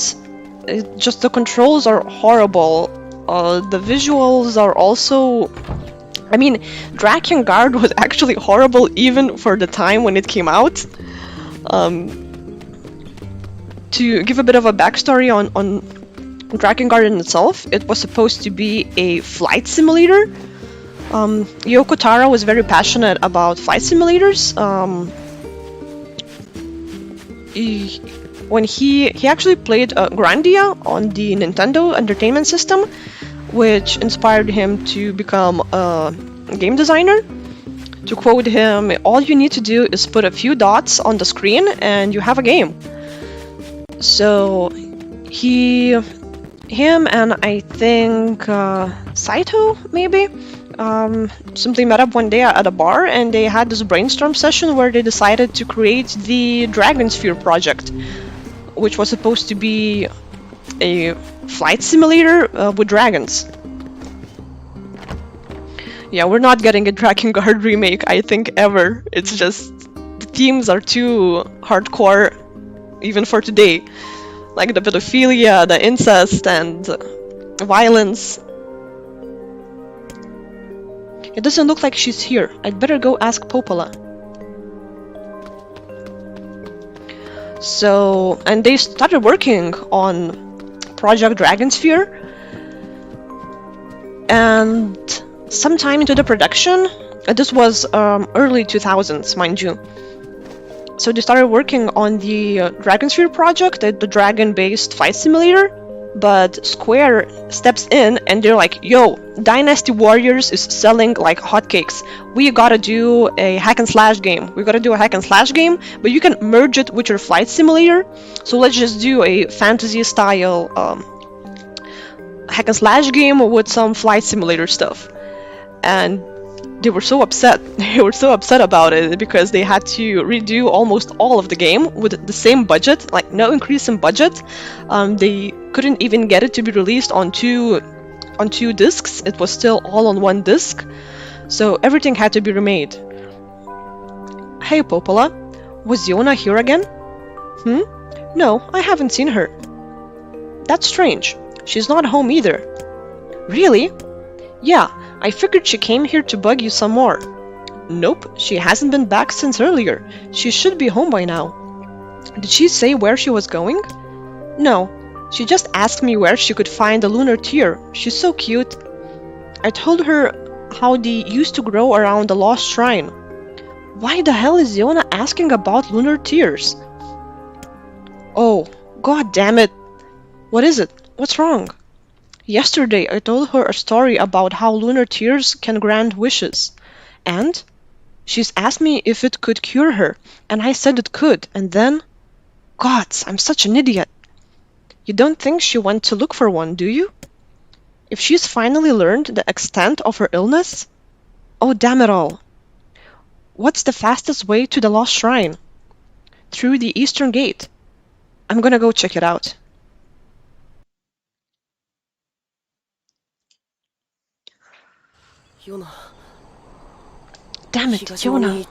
Just the controls are horrible. The visuals are also... I mean, Drakengard was actually horrible even for the time when it came out. To give a bit of a backstory on Drakengard in itself, it was supposed to be a flight simulator. Yoko Taro was very passionate about flight simulators. When he actually played Grandia on the Nintendo Entertainment System, which inspired him to become a game designer. To quote him, all you need to do is put a few dots on the screen and you have a game. So him and I think Saito maybe simply met up one day at a bar and they had this brainstorm session where they decided to create the Dragon Sphere project, which was supposed to be a flight simulator with dragons. Yeah, we're not getting a Drakengard remake, I think, ever. It's just the themes are too hardcore, even for today. Like the pedophilia, the incest, and violence. It doesn't look like she's here. I'd better go ask Popola. So, and they started working on Project Dragon Sphere, and sometime into the production, this was early 2000s, mind you. So they started working on the Dragon Sphere project, the dragon-based fight simulator, but Square steps in and they're like, yo, Dynasty Warriors is selling like hotcakes. We gotta do a hack and slash game. We gotta do a hack and slash game, but you can merge it with your flight simulator. So let's just do a fantasy style hack and slash game with some flight simulator stuff. And they were so upset. They were so upset about it because they had to redo almost all of the game with the same budget, like no increase in budget. They couldn't even get it to be released on two discs. It was still all on one disc, so everything had to be remade. Hey Popola, was Yonah here again? No, I haven't seen her. That's strange. She's not home either. Really? Yeah, I figured she came here to bug you some more. Nope, she hasn't been back since earlier. She should be home by now. Did she say where she was going? No, she just asked me where she could find a lunar tear. She's so cute. I told her how they used to grow around the lost shrine. Why the hell is Yonah asking about lunar tears? Oh, god damn it. What is it? What's wrong? Yesterday I told her a story about how lunar tears can grant wishes. And? She's asked me if it could cure her, and I said it could, and then... Gods, I'm such an idiot. You don't think she went to look for one, do you? If she's finally learned the extent of her illness? Oh, damn it all. What's the fastest way to the lost shrine? Through the eastern gate. I'm gonna go check it out. Yonah. Damn it, Yonah.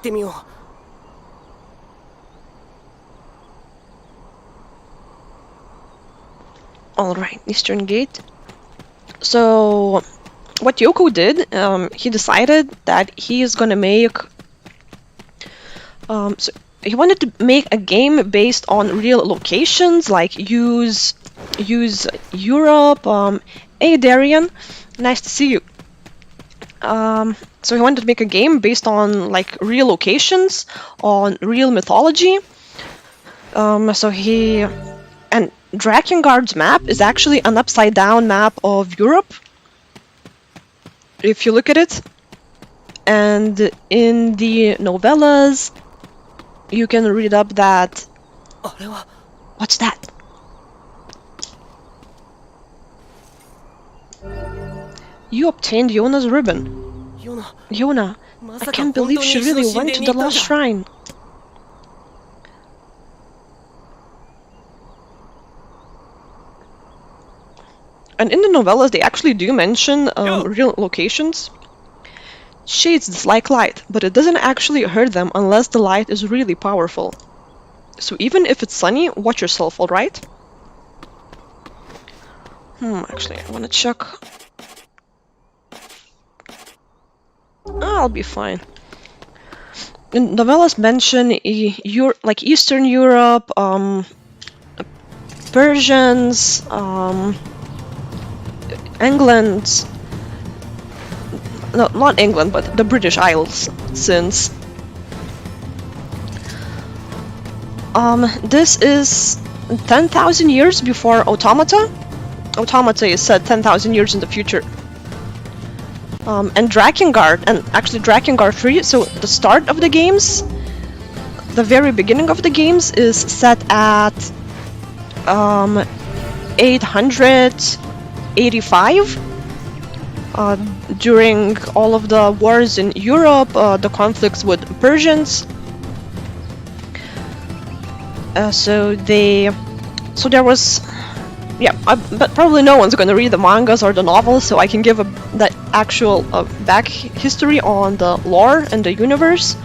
Alright, Eastern Gate. So, what Yoko did, he decided that he is gonna make... so he wanted to make a game based on real locations, like use Europe. Hey Darian, nice to see you. So he wanted to make a game based on like real locations, on real mythology. And Drakengard's map is actually an upside down map of Europe, if you look at it. And in the novellas, you can read up that... What's that? You obtained Yonah's ribbon. Yonah, I can't believe she really went to the lost shrine. And in the novellas, they actually do mention real locations. Shades dislike light, but it doesn't actually hurt them unless the light is really powerful. So even if it's sunny, watch yourself, alright? Actually, I wanna check. I'll be fine. And novellas mention like Eastern Europe, Persians, England. No, not England, but the British Isles, since this is 10,000 years before Automata. Automata is set 10,000 years in the future. And Drakengard, and actually Drakengard 3, so the start of the games, the very beginning of the games is set at 885. during all of the wars in Europe, the conflicts with Persians. So there was, yeah, but probably no one's gonna read the mangas or the novels, so I can give that actual back history on the lore and the universe.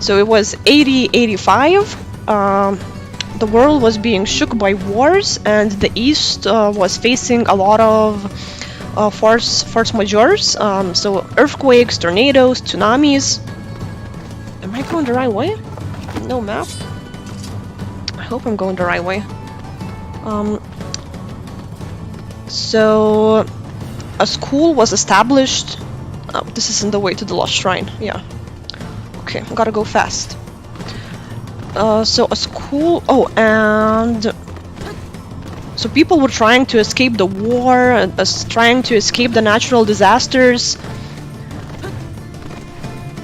So it was 8085. The world was being shook by wars, and the East was facing a lot of force majeures. So earthquakes, tornadoes, tsunamis. Am I going the right way? No map. I hope I'm going the right way. So a school was established. Oh, this isn't the way to the Lost Shrine. Yeah. Okay, gotta go fast. So a school. Oh, and so people were trying to escape the war, trying to escape the natural disasters.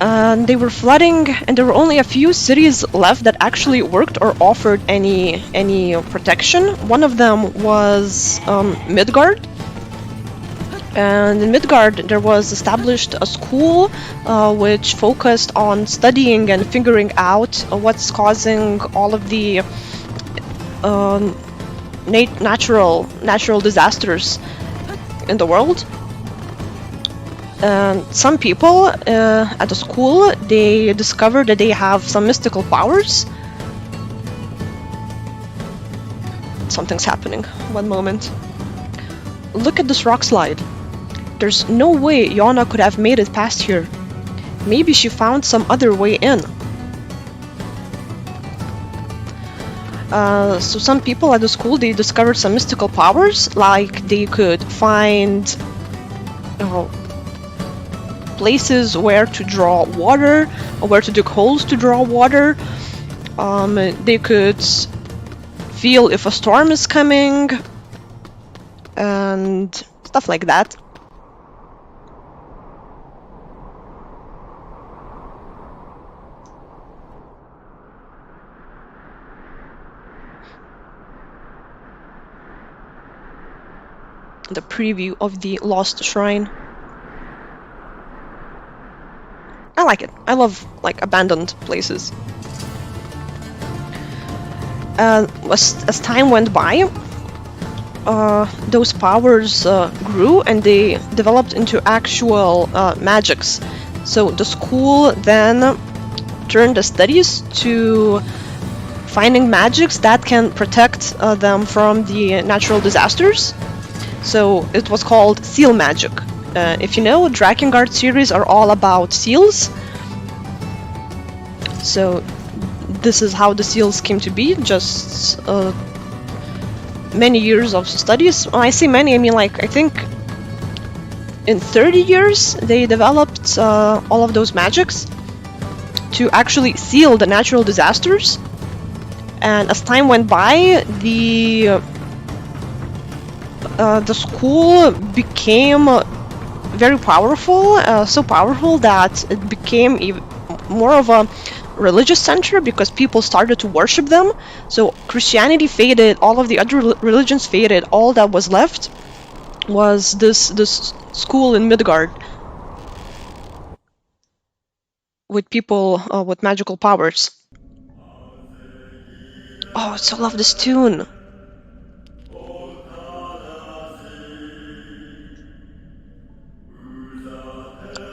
And they were flooding, and there were only a few cities left that actually worked or offered any protection. One of them was Midgard. And in Midgard there was established a school which focused on studying and figuring out what's causing all of the natural disasters in the world. And some people at the school, they discovered that they have some mystical powers. Something's happening. One moment. Look at this rock slide. There's no way Yonah could have made it past here. Maybe she found some other way in. So some people at the school, they discovered some mystical powers, like they could find places where to draw water, or where to dig holes to draw water. They could feel if a storm is coming, and stuff like that. The preview of the Lost Shrine. I like it. I love abandoned places. As time went by, those powers grew and they developed into actual magics. So the school then turned the studies to finding magics that can protect them from the natural disasters. So it was called seal magic. If you know, Drakengard series are all about seals. So this is how the seals came to be, just many years of studies. When I say many, I mean I think in 30 years they developed all of those magics to actually seal the natural disasters. And as time went by, the school became very powerful, so powerful that it became even more of a religious center because people started to worship them. So Christianity faded, all of the other religions faded. All that was left was this school in Midgard with people with magical powers. Oh, I so love this tune.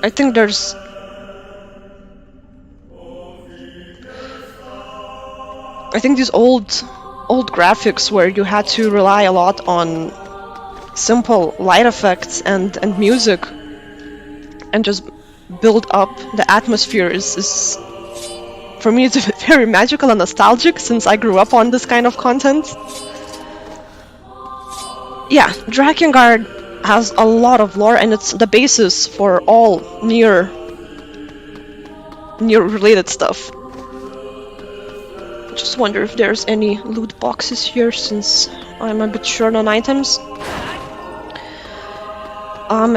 I think there's these old graphics where you had to rely a lot on simple light effects and music and just build up the atmosphere is for me it's very magical and nostalgic since I grew up on this kind of content. Yeah, Drakengard has a lot of lore and it's the basis for all NieR related stuff. Just wonder if there's any loot boxes here since I'm a bit short on items.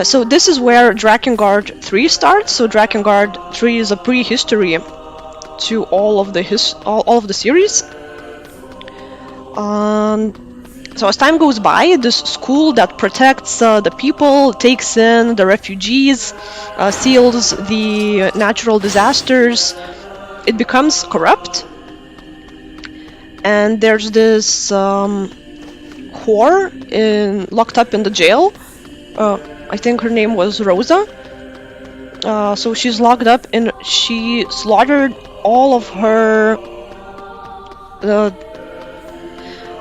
So this is where Drakengard 3 starts. So Drakengard 3 is a prehistory to all of the series. So as time goes by, this school that protects the people, takes in the refugees, seals the natural disasters, it becomes corrupt. And there's this whore locked up in the jail. I think her name was Rosa. So she's locked up and she slaughtered all of her...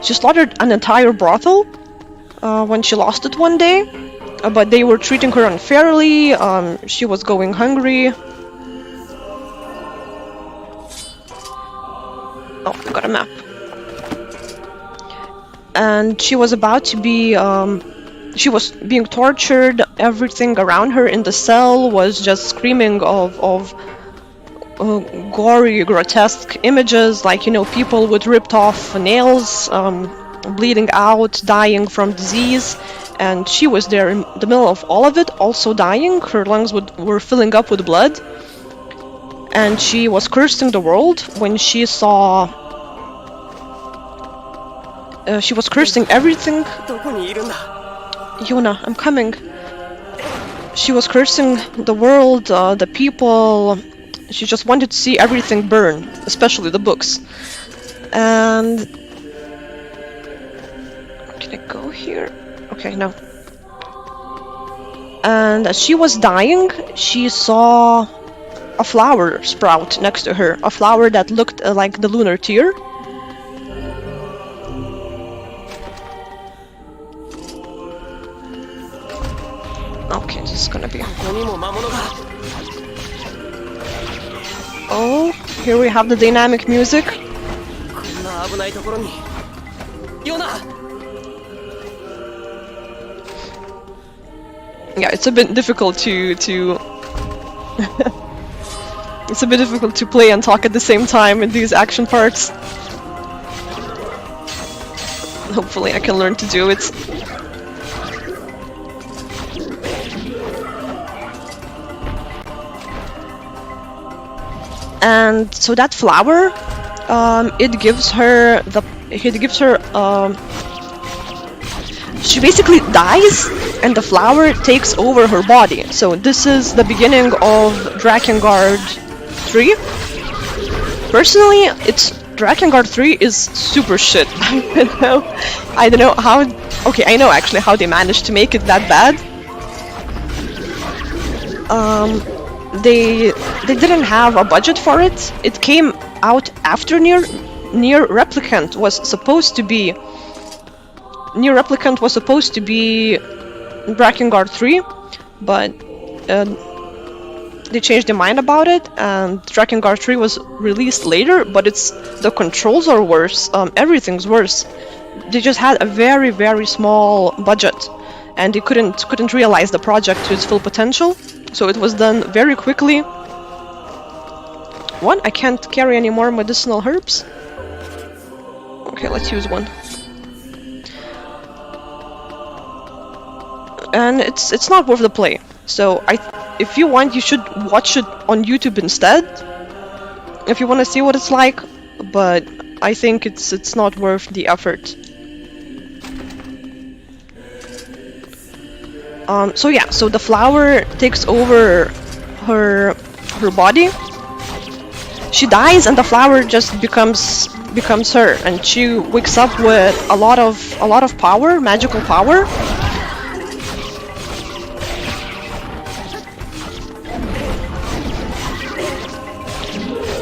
she slaughtered an entire brothel when she lost it one day. But they were treating her unfairly. She was going hungry. Oh, I got a map. And she was about to be... she was being tortured. Everything around her in the cell was just screaming of gory, grotesque images, like, you know, people with ripped off nails, bleeding out, dying from disease. And she was there in the middle of all of it, also dying. Her lungs were filling up with blood. And she was cursing the world when she saw... she was cursing everything. Yonah, I'm coming. She was cursing the world, the people. She just wanted to see everything burn, especially the books. And... can I go here? Okay, no. And as she was dying, she saw a flower sprout next to her. A flower that looked like the lunar tear. Okay, this is gonna be... Oh, here we have the dynamic music. Yeah, it's a bit difficult to it's a bit difficult to play and talk at the same time in these action parts. Hopefully I can learn to do it. And so that flower, it gives her she basically dies and the flower takes over her body. So this is the beginning of Drakengard 3. Personally, Drakengard 3 is super shit. I don't know how... Okay, I know actually how they managed to make it that bad. They didn't have a budget for it. It came out after NieR Replicant was supposed to be... NieR Replicant was supposed to be Drakengard 3, but they changed their mind about it, and Drakengard 3 was released later, but the controls are worse, everything's worse. They just had a very, very small budget, and they couldn't realize the project to its full potential, so it was done very quickly. What? I can't carry any more medicinal herbs? Okay, let's use one. And it's not worth the play. So if you want, you should watch it on YouTube instead, if you want to see what it's like. But I think it's not worth the effort. So yeah, so the flower takes over her body. She dies, and the flower just becomes her, and she wakes up with a lot of power, magical power.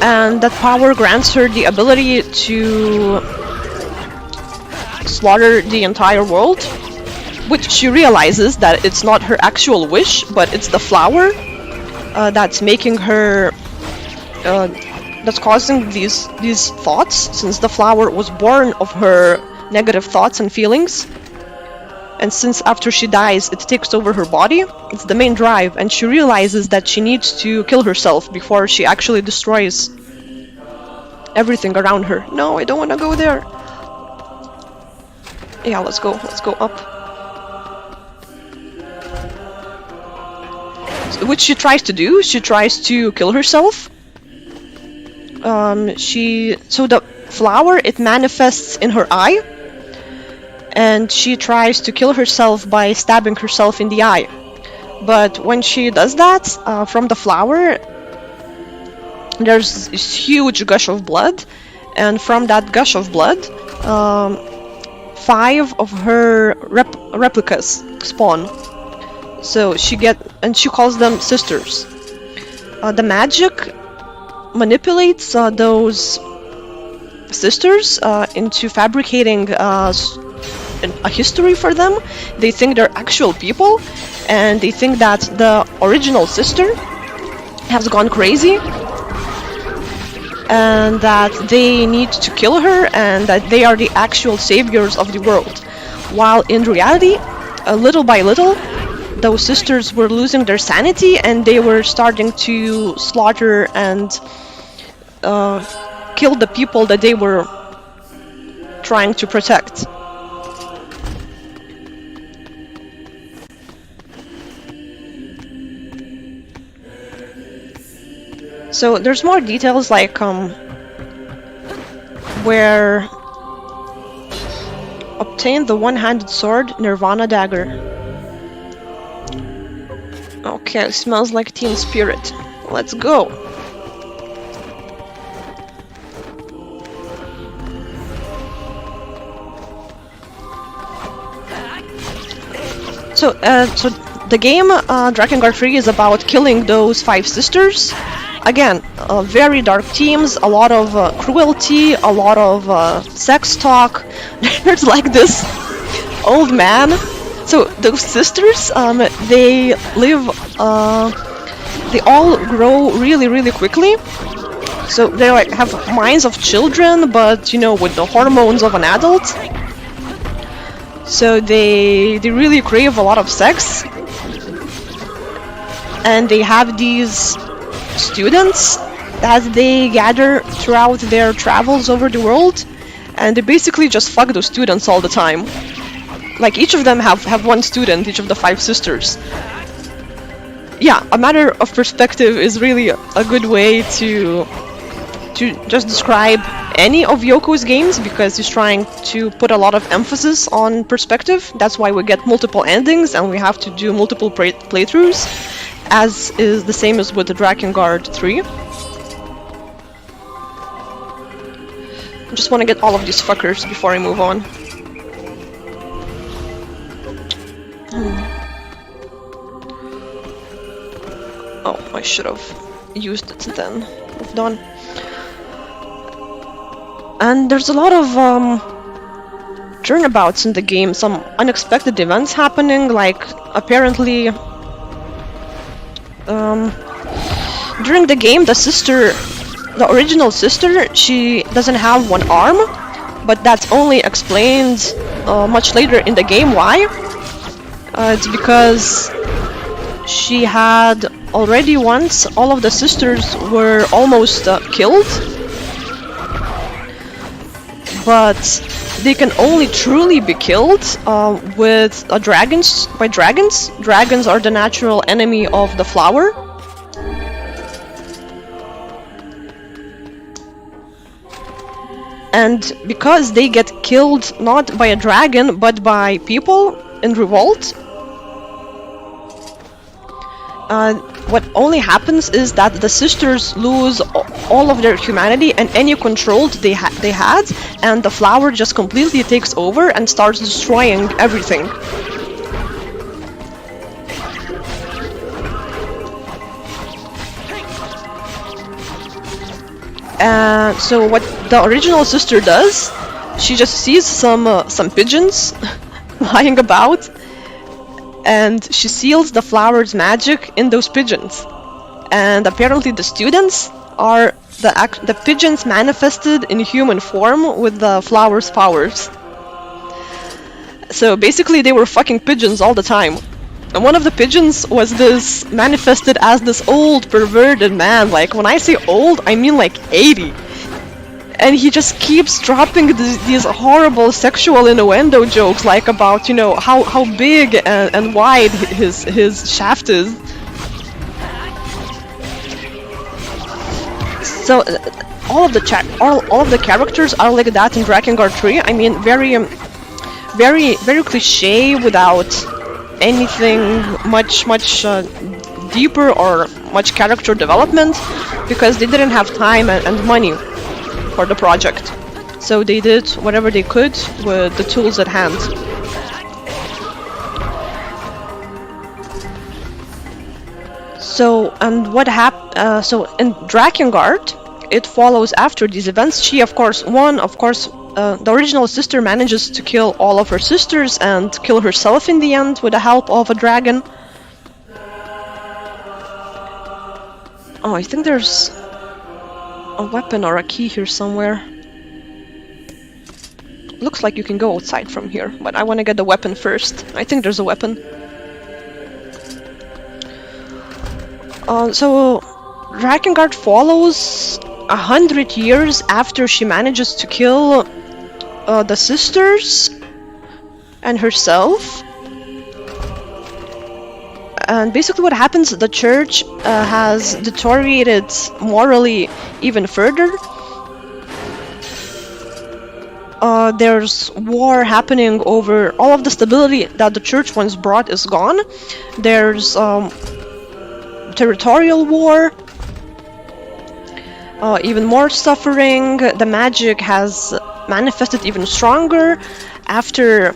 And that power grants her the ability to slaughter the entire world, which she realizes that it's not her actual wish, but it's the flower that's making her, that's causing these thoughts, since the flower was born of her negative thoughts and feelings. And since after she dies, it takes over her body, it's the main drive, and she realizes that she needs to kill herself before she actually destroys everything around her. No, I don't want to go there. Yeah, let's go up. So, which she tries to do, she tries to kill herself. So the flower, it manifests in her eye. and she tries to kill herself by stabbing herself in the eye. But when she does that, from the flower, there's this huge gush of blood, and from that gush of blood, 5 of her replicas spawn. So she calls them sisters. The magic manipulates those sisters into fabricating a history for them. They think they're actual people, and they think that the original sister has gone crazy, and that they need to kill her, and that they are the actual saviors of the world. While in reality, little by little, those sisters were losing their sanity, and they were starting to slaughter and kill the people that they were trying to protect. So there's more details, like where obtain the one-handed sword Nirvana dagger. Okay, smells like Teen Spirit. Let's go. So the game Drakengard 3 is about killing those 5 sisters. Again, very dark themes, a lot of cruelty, a lot of sex talk. There's like this old man. So those sisters, they live, they all grow really, really quickly. So they like have minds of children, but you know, with the hormones of an adult. So they really crave a lot of sex, and they have these students that they gather throughout their travels over the world, and they basically just fuck those students all the time. Like, each of them have one student, each of the 5 sisters. Yeah, a matter of perspective is really a good way to just describe any of Yoko's games, because he's trying to put a lot of emphasis on perspective. That's why we get multiple endings and we have to do multiple playthroughs, as is the same as with the Drakengard 3. I just want to get all of these fuckers before I move on. Oh, I should have used it then. Moved on. And there's a lot of turnabouts in the game, some unexpected events happening, like apparently during the game the original sister, she doesn't have one arm, but that's only explained much later in the game why. It's because she had already once, all of the sisters were almost killed, but they can only truly be killed with dragons. By dragons. Dragons are the natural enemy of the flower. And because they get killed not by a dragon but by people in revolt, what only happens is that the sisters lose all of their humanity and any control they had, and the flower just completely takes over and starts destroying everything. So what the original sister does, she just sees some pigeons lying about, and she seals the flower's magic in those pigeons. And apparently the students are the pigeons manifested in human form with the flower's powers. So basically they were fucking pigeons all the time. And one of the pigeons was this manifested as this old perverted man. Like, when I say old, I mean like 80. And he just keeps dropping these horrible sexual innuendo jokes, like about, you know, how big and wide his shaft is. So all of the characters are like that in Drakengard 3. I mean, very very cliche without anything much deeper or much character development, because they didn't have time and money for the project. So they did whatever they could with the tools at hand. So, and what happened? So in Drakengard, it follows after these events. She, of course, the original sister manages to kill all of her sisters and kill herself in the end with the help of a dragon. Oh, I think there's a weapon or a key here somewhere. Looks like you can go outside from here, but I want to get the weapon first. I think there's a weapon. So Drakengard follows 100 years after she manages to kill the sisters and herself. And basically what happens, the church has deteriorated morally even further. There's war happening over all of the stability that the church once brought is gone. There's territorial war, even more suffering. The magic has manifested even stronger after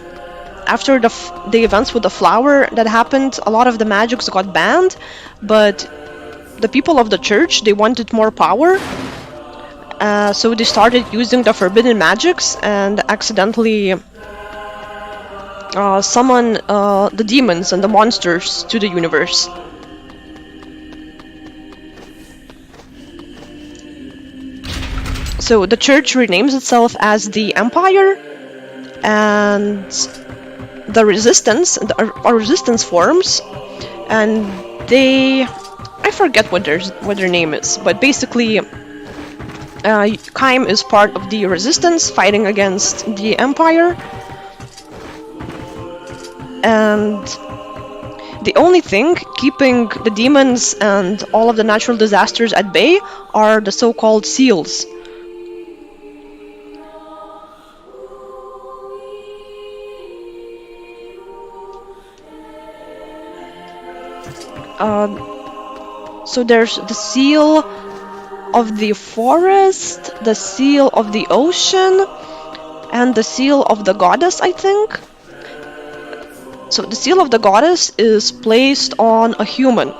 the events with the flower that happened. A lot of the magics got banned, but the people of the church, they wanted more power, so they started using the forbidden magics and accidentally summon the demons and the monsters to the universe. So the church renames itself as the Empire, and the resistance, a resistance forms, and I forget what their name is, but basically Kaim is part of the resistance fighting against the Empire, and the only thing keeping the demons and all of the natural disasters at bay are the so-called seals. So there's the seal of the forest, the seal of the ocean, and the seal of the goddess, I think. So the seal of the goddess is placed on a human.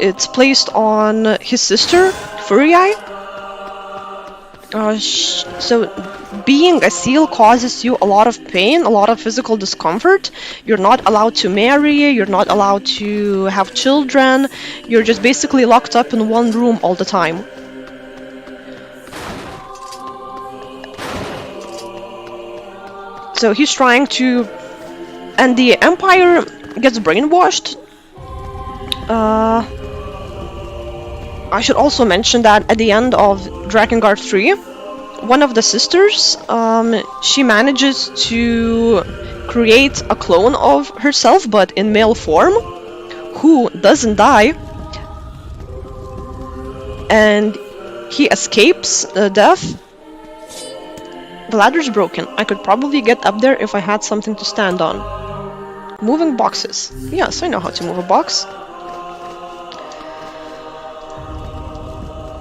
It's placed on his sister, Furiai. So being a seal causes you a lot of pain, a lot of physical discomfort. You're not allowed to marry, you're not allowed to have children, you're just basically locked up in one room all the time. So he's trying to... And the Empire gets brainwashed. I should also mention that at the end of Drakengard 3, one of the sisters, she manages to create a clone of herself, but in male form, who doesn't die, and he escapes death. The ladder's broken. I could probably get up there if I had something to stand on. Moving boxes. Yes, I know how to move a box.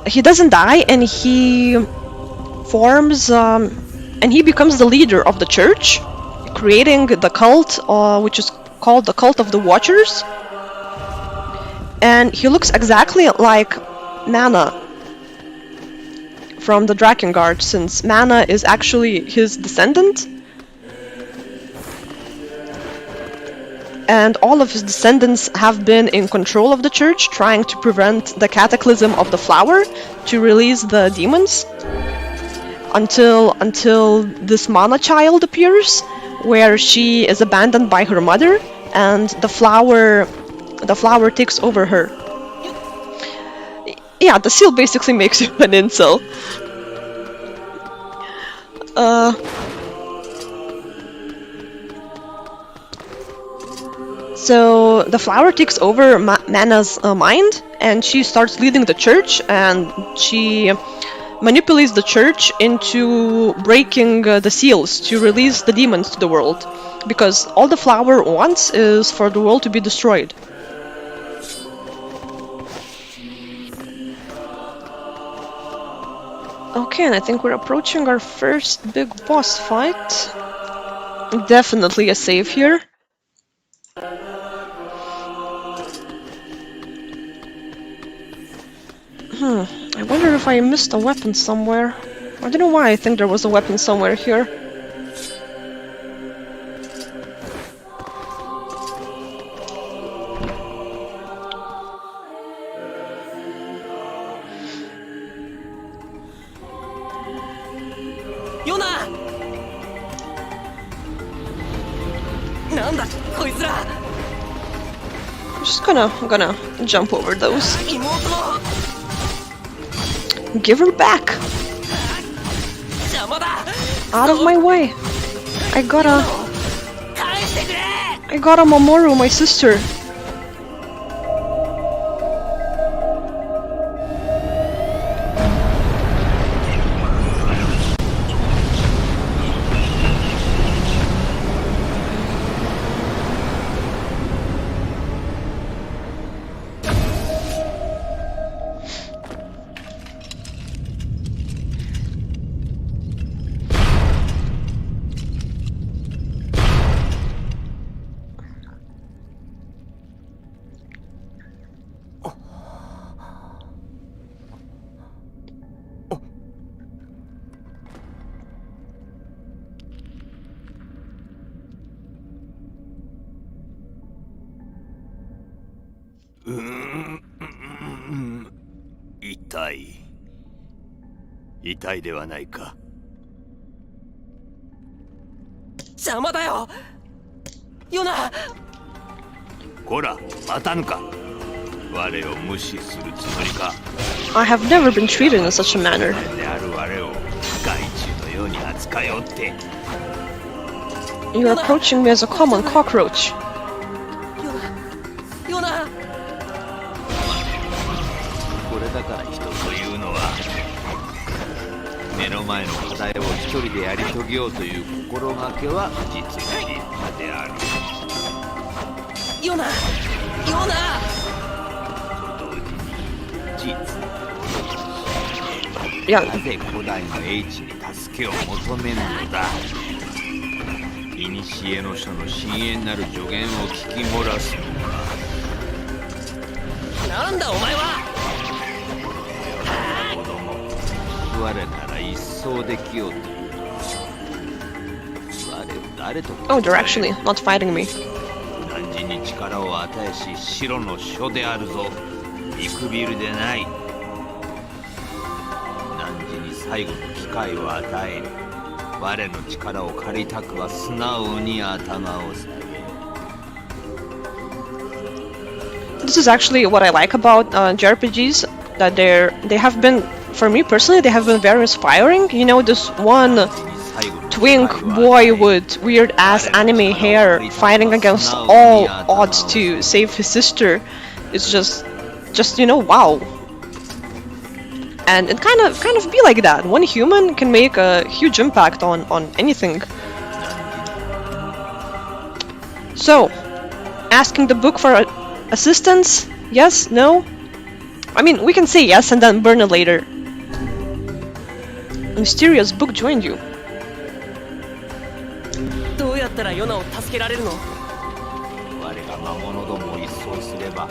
He doesn't die, and he forms, and he becomes the leader of the church, creating the cult, which is called the Cult of the Watchers. And he looks exactly like Mana from the Drakengard, since Mana is actually his descendant. And all of his descendants have been in control of the church, trying to prevent the cataclysm of the flower to release the demons, until this Mana child appears, where she is abandoned by her mother, and the flower takes over her. Yeah, the seal basically makes you an incel. So the flower takes over Mana's mind, and she starts leading the church, and she manipulates the church into breaking the seals to release the demons to the world. Because all the flower wants is for the world to be destroyed. Okay, and I think we're approaching our first big boss fight. Definitely a save here. I wonder if I missed a weapon somewhere. I don't know why I think there was a weapon somewhere here. Yonah! なんだこいつら I'm just gonna jump over those. 妹の Give her back! 邪魔だ Out of my way! I got 返してくれ a Mamoru, my sister. Mm. 痛い。痛いではないか。邪魔だよヨナこら、待たぬか。我を無視するつもりか。I have never been treated in such a manner. である我を害虫のように扱いおって。You're approaching me as a common cockroach. ヨナこれだから人というのは目の前の課題を一人でやり遂げようという心がけは実に立派である。ヨナヨナと同時に実Yeah, なぜ古代の英知に助けを求めるのだ。古の書の深遠なる助言を聞き漏らすのか。なんだお前は子供我なら一掃できようという我誰と oh, they're actually not fighting me. 汝に力を与えし白の書であるぞ。見くびるでない。汝に最後の機会を与え我の力を借りたくは素直に頭を下げ。 This is actually what I like about JRPGs, that they have been, for me personally, they have been very inspiring. You know, this one twink boy with weird ass anime hair fighting against all odds to save his sister. It's just you know, wow. And it kind of be like that. One human can make a huge impact on anything. So, asking the book for assistance? Yes? No? I mean, we can say yes and then burn it later. Mysterious book joined you. どうやったらヨナを助けられるの 我が魔物どもを一掃すれば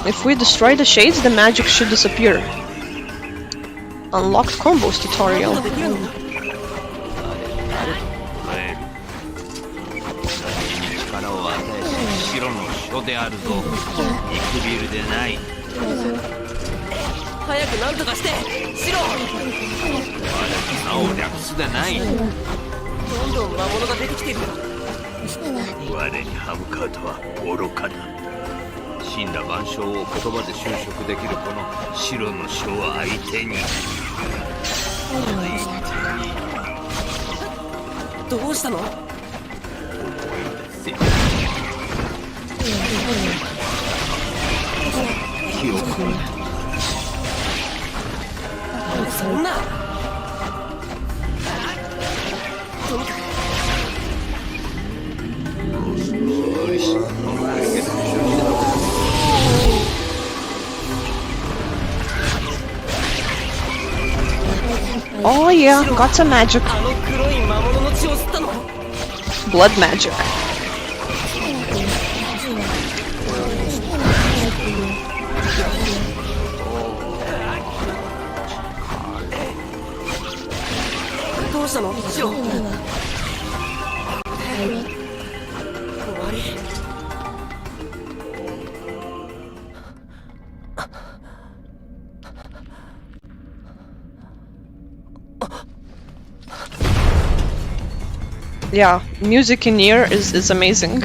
If we destroy the shades, the magic should disappear. Unlocked combos tutorial. できるの力を与えし白の書であるぞ。見くびるでない。早くなんとかしてしろ名を略すでない。どんどん魔物が出てきてる我に歯向かうとは愚かだ。神羅万象を言葉で修飾できるこの白の書を相手にどうしたの記憶そんな Oh yeah, got some magic. あの黒い魔物の血を吸ったの Blood magic. どうしたのシロ終わり Yeah, music in NieR is amazing.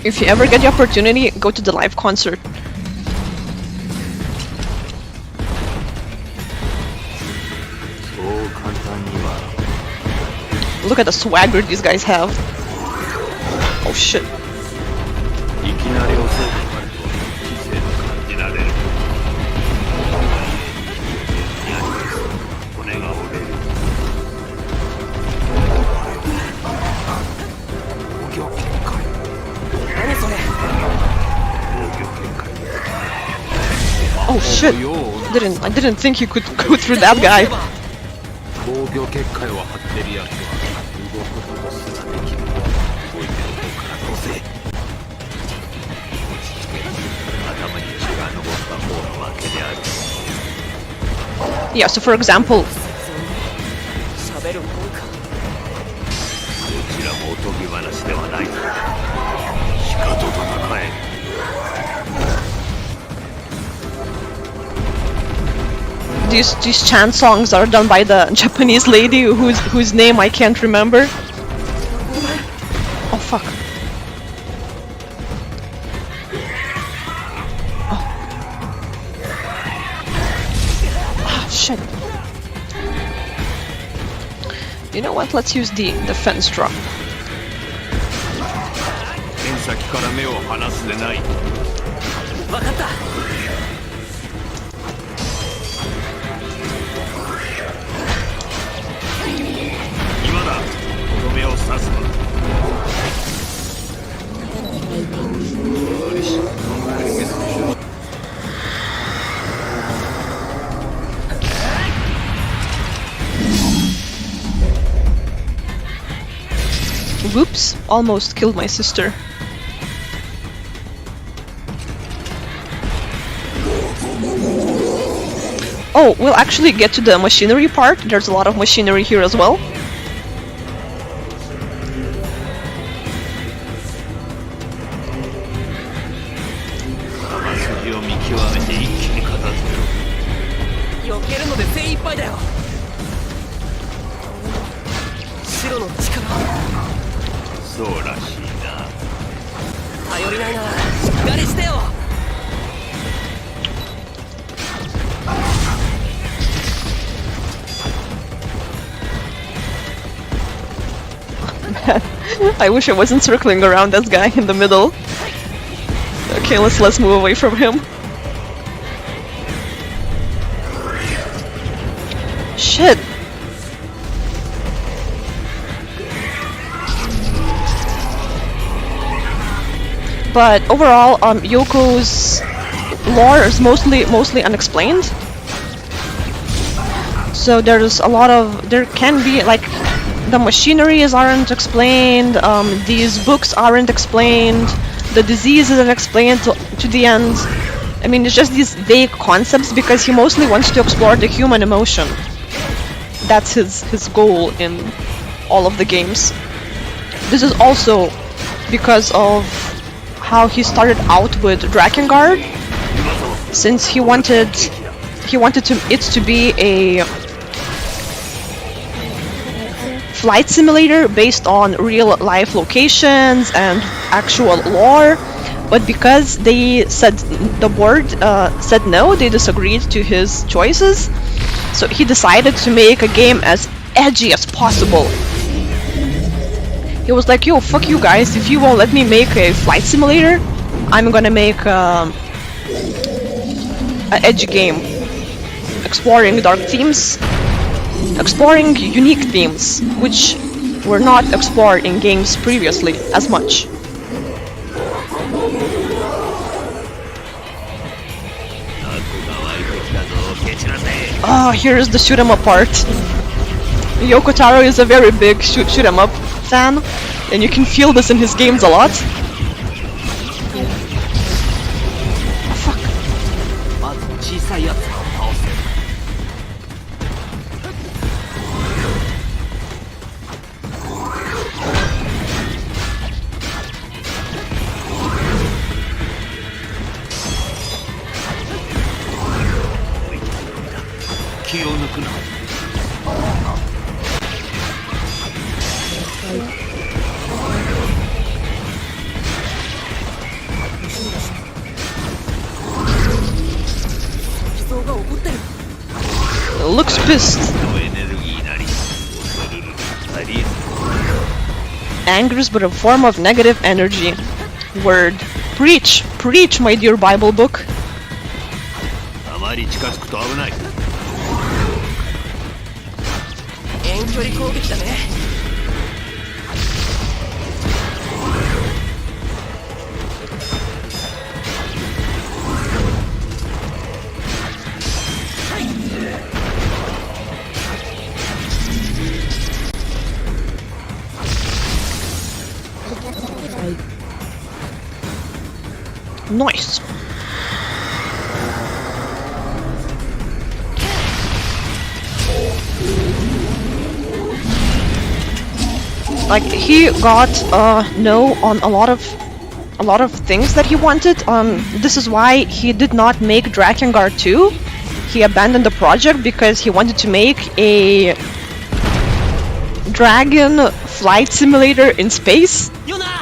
If you ever get the opportunity, go to the live concert. Look at the swagger these guys have. Oh shit. いきなり遅いとなると知性を感じられる。やります骨が折れる。防御結界。何それ 防御結界。 Oh shit. I didn't think you could go through that guy. 防御結界を張ってるやつは動くことすらできる。動いてる方からどうせ。頭に血が上った方のわけである。 Yeah, so for example, 喋るもんか どちらもおとぎ話ではない。鹿と戦え。 these chant songs are done by the Japanese lady whose name I can't remember. Oh fuck. Oh shit. You know what? Let's use the defense drop. 剣先から目を離すでない。分かった 今だ。とどめを刺すのだ。よし、解決でしょう。 Whoops, almost killed my sister. Oh, we'll actually get to the machinery part. There's a lot of machinery here as well. I wish I wasn't circling around that guy in the middle. Okay, let's move away from him. Shit. But overall, Yoko's lore is mostly unexplained. So there's a lot of, there can be like, the machineries aren't explained, these books aren't explained, the disease isn't explained to the end. I mean, it's just these vague concepts because he mostly wants to explore the human emotion. That's his goal in all of the games. This is also because of how he started out with Drakengard, since he wanted it to be a flight simulator based on real life locations and actual lore, but because they said, the board said no, they disagreed to his choices, so he decided to make a game as edgy as possible. He was like, yo, fuck you guys, if you won't let me make a flight simulator, I'm gonna make an edgy game, exploring dark themes, exploring unique themes, which were not explored in games previously as much. Oh, here's the shoot 'em up part. Yoko Taro is a very big shoot 'em up fan, and you can feel this in his games a lot. Oh, fuck. まず小さいやつを倒す。 気を抜くな。Looks pissed. のエネルギーなり恐るるありえん。 Anger is but a form of negative energy. Word. Preach! Preach, my dear Bible book. あまり近づくと危ない。遠距離攻撃だね。 Nice. Like he got no on a lot of things that he wanted. This is why he did not make Drakengard 2. He abandoned the project because he wanted to make a dragon flight simulator in space. Yonah!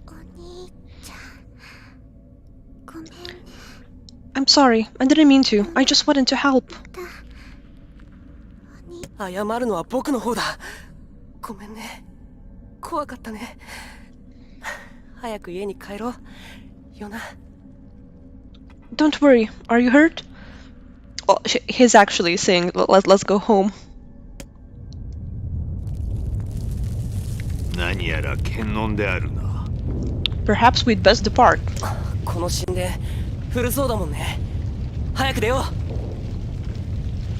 お兄ちゃん、ごめんね。 I'm sorry, I didn't mean to. I just wanted to help. 謝るのは僕の方だ。ごめんね。怖かったね。早く家に帰ろう。ヨナ。 Don't worry. Are you hurt? Oh, he's actually saying, let's go home. 何やら検問であるな。 Perhaps we'd best depart. この神殿古そうだもんね。早く出よ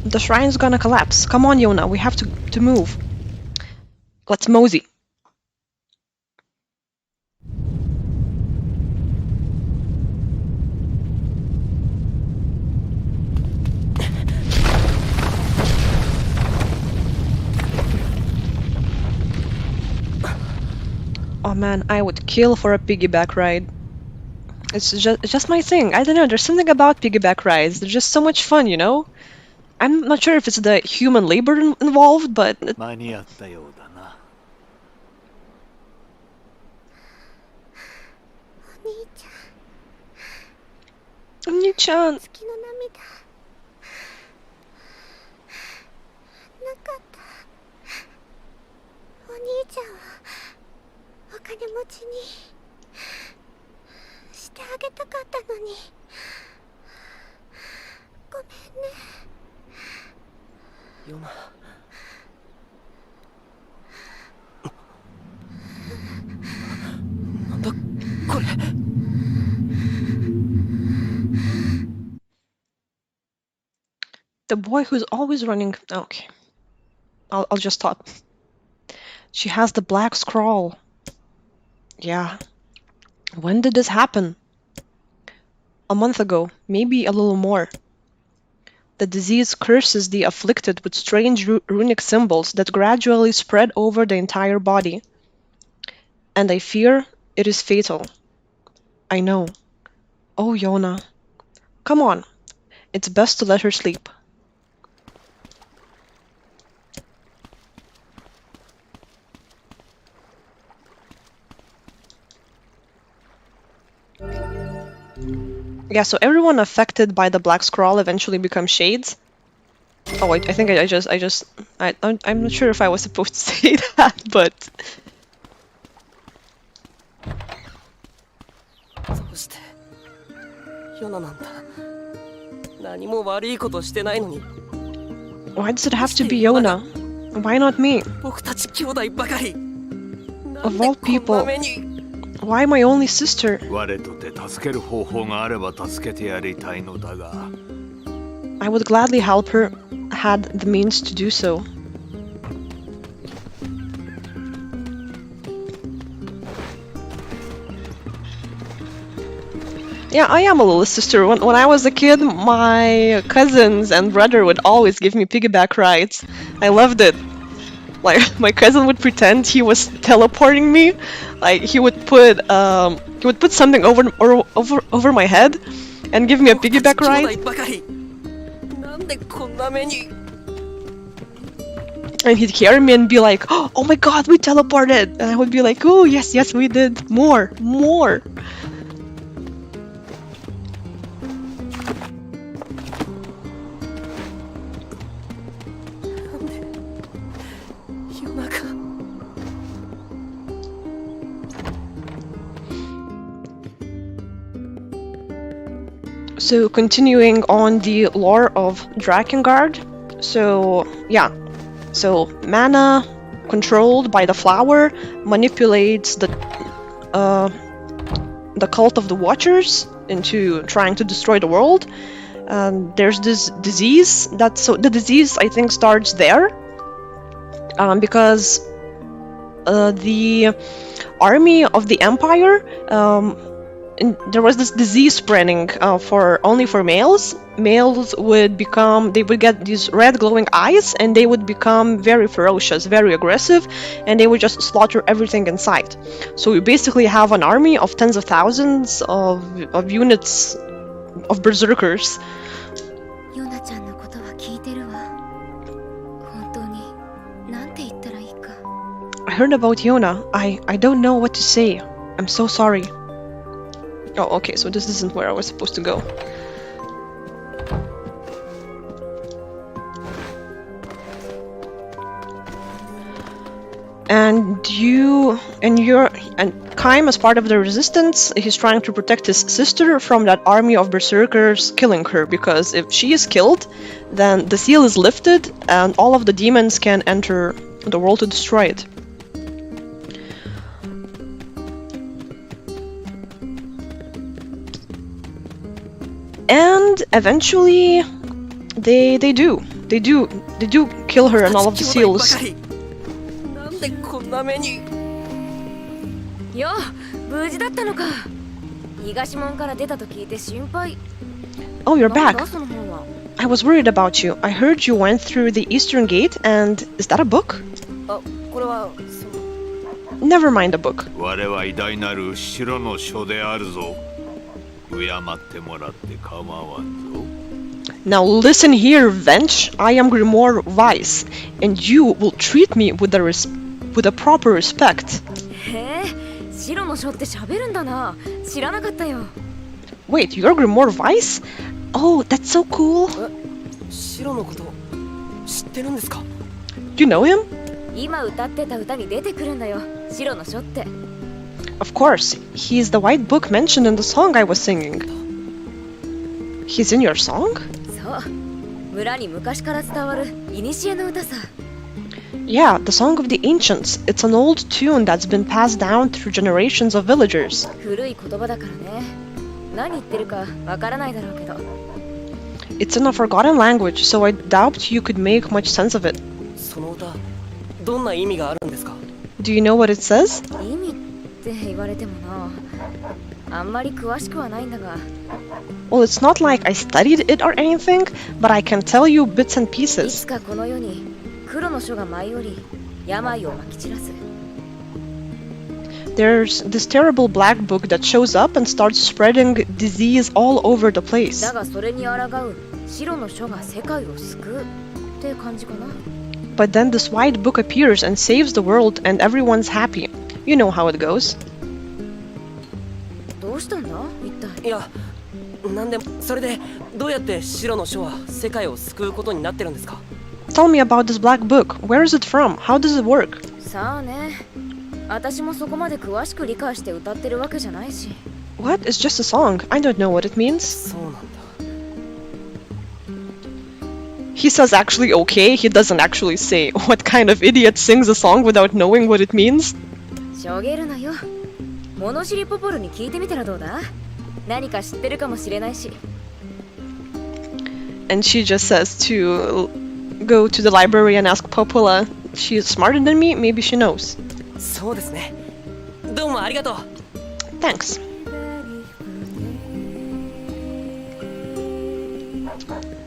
う。 The shrine's gonna collapse. Come on, Yonah. We have to move. Let's mosey. Oh man, I would kill for a piggyback ride. It's just my thing. I don't know, there's something about piggyback rides. They're just so much fun, you know? I'm not sure if it's the human labor involved, but... 間に合ったようだな。お兄ちゃん、 Oni-chan! 月の涙なかった。お兄ちゃんはお金持ちにしてあげたかったのに。ごめんね。ヨナ。なんだこれ。 The boy who's always running... Okay. I'll just stop. She has the black scrawl. Yeah. When did this happen? A month ago, maybe a little more. The disease curses the afflicted with strange runic symbols that gradually spread over the entire body. And I fear it is fatal. I know. Oh, Yonah. Come on. It's best to let her sleep. Yeah, so everyone affected by the black scrawl eventually becomes shades. Oh wait, I think I'm not sure if I was supposed to say that, but... どうしてヨナなんだ。何も悪いことしてないのに。 Why does it have to be Yonah? Why not me? 僕たち兄弟ばかり。 Of all people, why my only sister? 我とて助ける方法があれば助けてやりたいのだが。 I would gladly help her, had the means to do so. Yeah, I am a little sister. When I was a kid, my cousins and brother would always give me piggyback rides. I loved it. Like, my cousin would pretend he was teleporting me. Like, he would put something over my head and give me a piggyback ride. And he'd carry me and be like, "Oh my god, we teleported!" And I would be like, "Oh yes, yes, we did. More, more." So continuing on the lore of Drakengard, so yeah, so mana controlled by the flower manipulates the cult of the Watchers into trying to destroy the world. There's this disease the disease I think starts there, because the army of the Empire. And there was this disease spreading only for males. Males would get these red glowing eyes, and they would become very ferocious, very aggressive, and they would just slaughter everything in sight. So we basically have an army of tens of thousands of units of berserkers. ヨナちゃんのことは聞いてるわ。本当になんて言ったらいいか。 I heard about Yonah. I don't know what to say. I'm so sorry. Oh, okay, so this isn't where I was supposed to go. And Kaim, as part of the resistance, he's trying to protect his sister from that army of berserkers killing her, because if she is killed, then the seal is lifted and all of the demons can enter the world to destroy it. And eventually, they do kill her and all of the seals. なんでこんな目に。よ、無事だったのか。東門から出たと聞いて心配。 Oh, you're なん back. だその本は。I was worried about you. I heard you went through the Eastern Gate, and is that a book? あ、これは Never mind the book. 我は偉大なる白の書であるぞ。敬ってもらって構わんぞ。 Now listen here, Vench. I am Grimoire Weiss, and you will treat me with a proper respect. へえ、白の書って喋るんだな。知らなかったよ。 Wait, you're Grimoire Weiss? Oh, that's so cool. 白のこと知ってるんですか？ Do you know him? 今歌ってた歌に出てくるんだよ。白の書って。 Of course, he's the white book mentioned in the song I was singing. He's in your song? そう。村に昔から伝わる古の歌さ。 Yeah, the Song of the Ancients. It's an old tune that's been passed down through generations of villagers. 古い言葉だからね。何言ってるかわからないだろうけど。 It's in a forgotten language, so I doubt you could make much sense of it. その歌、どんな意味があるんですか？ Do you know what it says? 意味って言われてもな。あんまり詳しくはないんだが。 Well, it's not like I studied it or anything, but I can tell you bits and い pieces. つかこの世に黒の書が舞い降り、病をまき散らす。 There's this terrible black book that shows up and starts spreading disease all over the place. だがそれに抗う白の書が世界を救うって感じかな。 But then this white book appears and saves the world and everyone's happy. You know how it goes. どうしたんだ一体。いや、なんでもそれでどうやって白の書は世界を救うことになってるんですか？ Tell me about this black book. Where is it from? How does it work? さあね。私もそこまで詳しく理解して歌ってるわけじゃないし。 What? It's just a song. I don't know what it means. そうなんだ。He says actually okay, he doesn't actually say what kind of idiot sings a song without knowing what it means. しょげるなよ。物知りポポルに聞いてみたらどうだ？何か知ってるかもしれないし。And she just says to go to the library and ask Popola. She's smarter than me, maybe she knows. そうですね。どうもありがとう。 Thanks.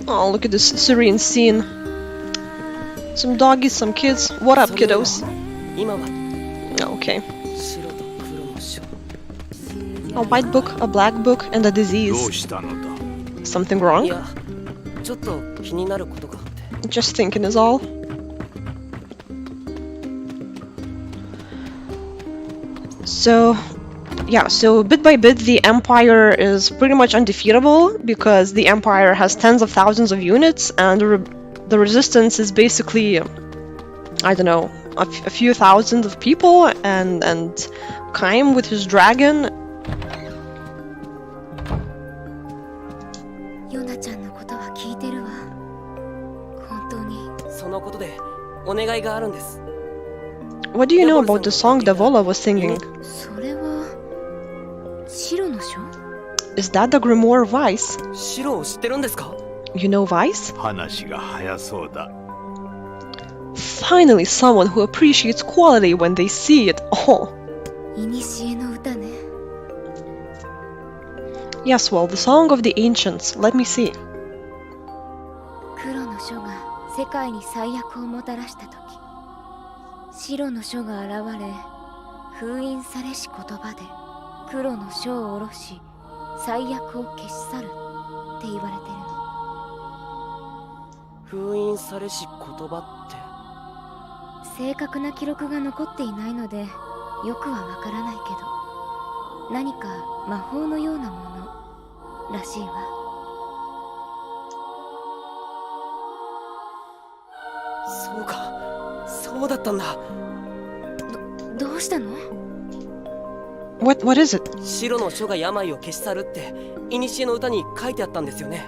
Oh, look at this serene scene. Some doggies, some kids. What up, それでも kiddos? 今は Okay. 白と黒の白。 A white book, a black book, and a ど disease. うしたのだ？ Something い wrong? や、ちょっと気になることがあって。 Just thinking is all. So, yeah, so bit by bit the Empire is pretty much undefeatable because the Empire has tens of thousands of units and the Resistance is basically, I don't know, a few thousand of people and Kaim with his dragon. ヨナちゃんのことは聞いてるわ。本当に。そのことでお願いがあるんです。 What do you know about the song Davola was singing? それは白の書？ Is that the Grimoire of Vice? 白を知ってるんですか？ You know Vice? 話が早そうだ。 Finally, someone who appreciates quality when they see it. Oh. 古の歌ね。 Yes, well, the song of the ancients. Let me see. 黒の書が世界に最悪をもたらした時、白の書が現れ、封印されし言葉で黒の書を下ろし、最悪を消し去るって言われてるの。封印されし言葉って。正確な記録が残っていないのでよくはわからないけど、何か魔法のようなものらしいわ。そうか、そうだったんだ。どうしたの？ What is it? 白の書が病を消し去るって古の歌に書いてあったんですよね。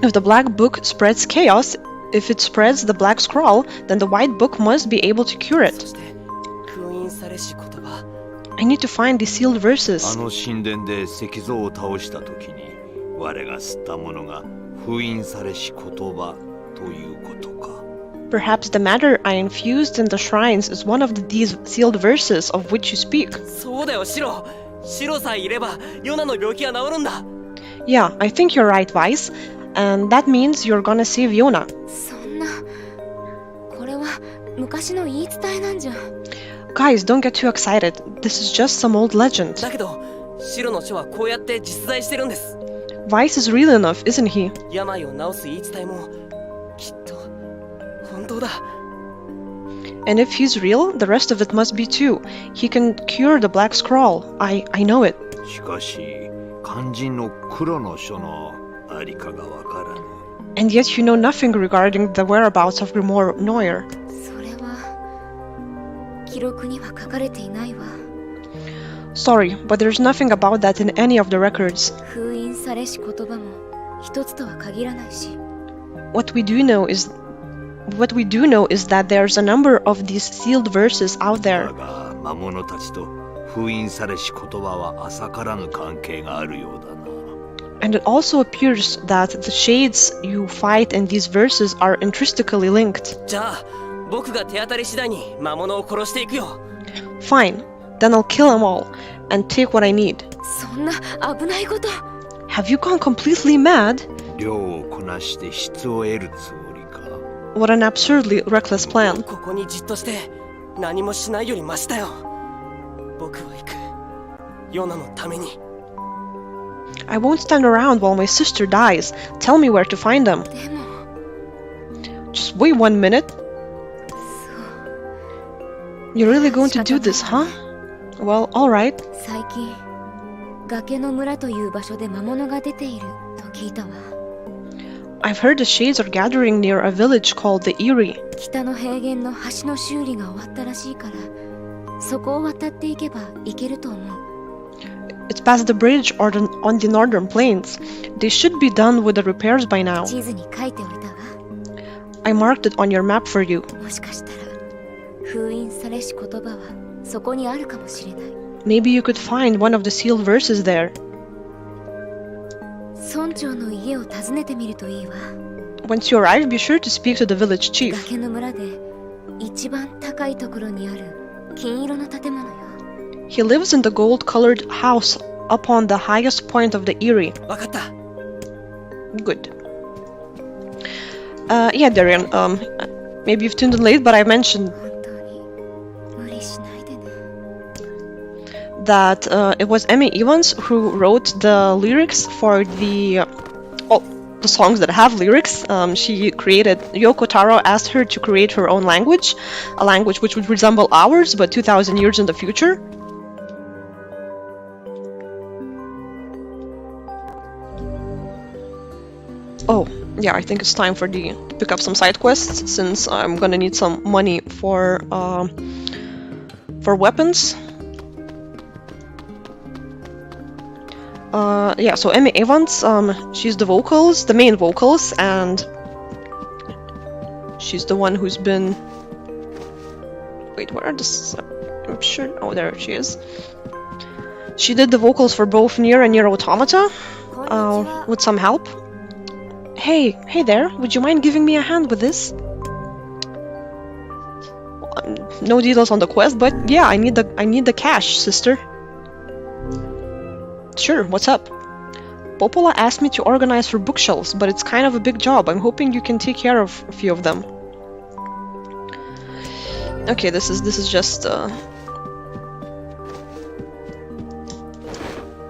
If the black book spreads chaos, if it spreads the black scroll, then the white book must be able to cure そ it. して封印されし言葉。 I need to find these sealed あ verses. の神殿で石像を倒した時に我が吸ったものが封印されし言葉ということか。 Perhaps the matter I infused in the shrines is one of these sealed verses of which you speak. そうだよ、白。白さえいればヨナの病気が治るんだ。 Yeah, I think you're right, Vice. And that means you're gonna save Yonah. そんな、これは昔の言い伝えなんじゃ。 Guys, don't get too excited. This is just some old legend. だけど白の書はこうやって実在してるんです。 Vice is real enough, isn't he? 病を治す言い伝えもきっと本当だ。 And if he's real, the rest of it must be too. He can cure the black scroll. I know it. しかし肝心の黒の書のありかがわからぬ。 And yet you know nothing regarding the whereabouts of Grimoire NieR. それは記録には書かれていないわ。 Sorry, but there's nothing about that in any of the records. 封印されし言葉も一つとは限らないし。 What we do know is that there's a number of these sealed verses out だ there. が魔物たちと封印されし言葉は浅からぬ関係があるようだな。 And it also appears that the shades you fight in these verses are intrinsically linked. じゃあ僕が手当たり次第に魔物を殺していくよ。 Fine, then I'll kill them all and take what I need. そんな危ないこと。 Have you gone completely mad? 量をこなして質を得るつもりか。 What an absurdly reckless plan. ここにじっとして何もしないよりマシだよ。僕は行く。ヨナのために。 I won't stand around while my sister dies. Tell me where to find them. でも、 Just wait 1 minute. そう。 You're really going to do this, huh? Well, alright. 最近、崖の村という場所で魔物が出ていると聞いたわ。 I've heard the shades are gathering near a village called the Eerie. 北の平原の橋の修理が終わったらしいから、そこを渡っていけば行けると思う。 It's past the bridge on the northern plains. They should be done with the repairs by now. 地図に書いておいたわ。I marked it on your map for you. もしかしたら封印されし言葉はそこにあるかもしれない。 Maybe you could find one of the sealed verses there. 村長の家を訪ねてみるといいわ。 Once you arrive, be sure to speak to the village chief. 崖の村で一番高いところにある金色の建物よ。 He lives in the gold-colored house up on the highest point of the Eyrie. わかった。 Good. Yeah, Darian, maybe you've tuned in late, but I mentioned 本当に無理しないでね。 that it was Emmy Evans who wrote the lyrics for the songs that have lyrics. She created, Yoko Taro asked her to create her own language, a language which would resemble ours, but 2,000 years in the future. Oh, yeah, I think it's time to pick up some side quests, since I'm gonna need some money for weapons. Yeah, so Emmy Evans, she's the main vocals, and she's the one who's been... Wait, where are the... I'm sure... Oh, there she is. She did the vocals for both NieR and NieR Automata, with some help. Hey there, would you mind giving me a hand with this? No details on the quest, but yeah, I need the cash, sister. Sure, what's up? Popola asked me to organize for bookshelves, but it's kind of a big job. I'm hoping you can take care of a few of them. Okay, this is just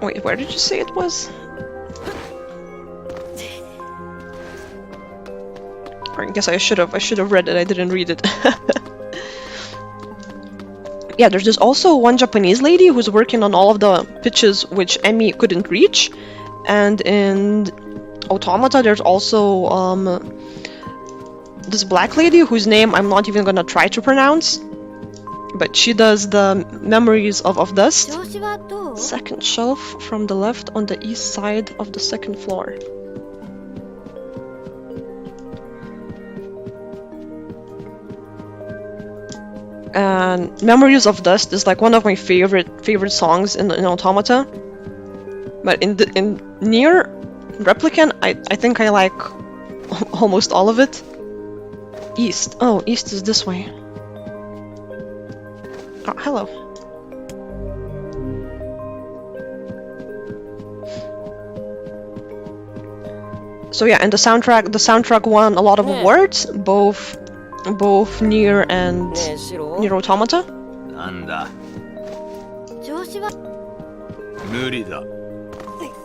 Wait, where did you say it was? I guess I should have read it. I didn't read it. Yeah, there's also one Japanese lady who's working on all of the pitches which Emmy couldn't reach, and in Automata there's also this black lady whose name I'm not even gonna try to pronounce, but she does the Memories of Dust. 調子はどう？ Second shelf from the left on the east side of the second floor. And Memories of Dust is like one of my favorite songs in Automata. But in NieR Replicant, I think I like almost all of it. East. Oh, east is this way. Oh, hello. So yeah, and the soundtrack won a lot of awards, both NieR and ねえシロ NieR Automata. なんだ、調子は無理だ。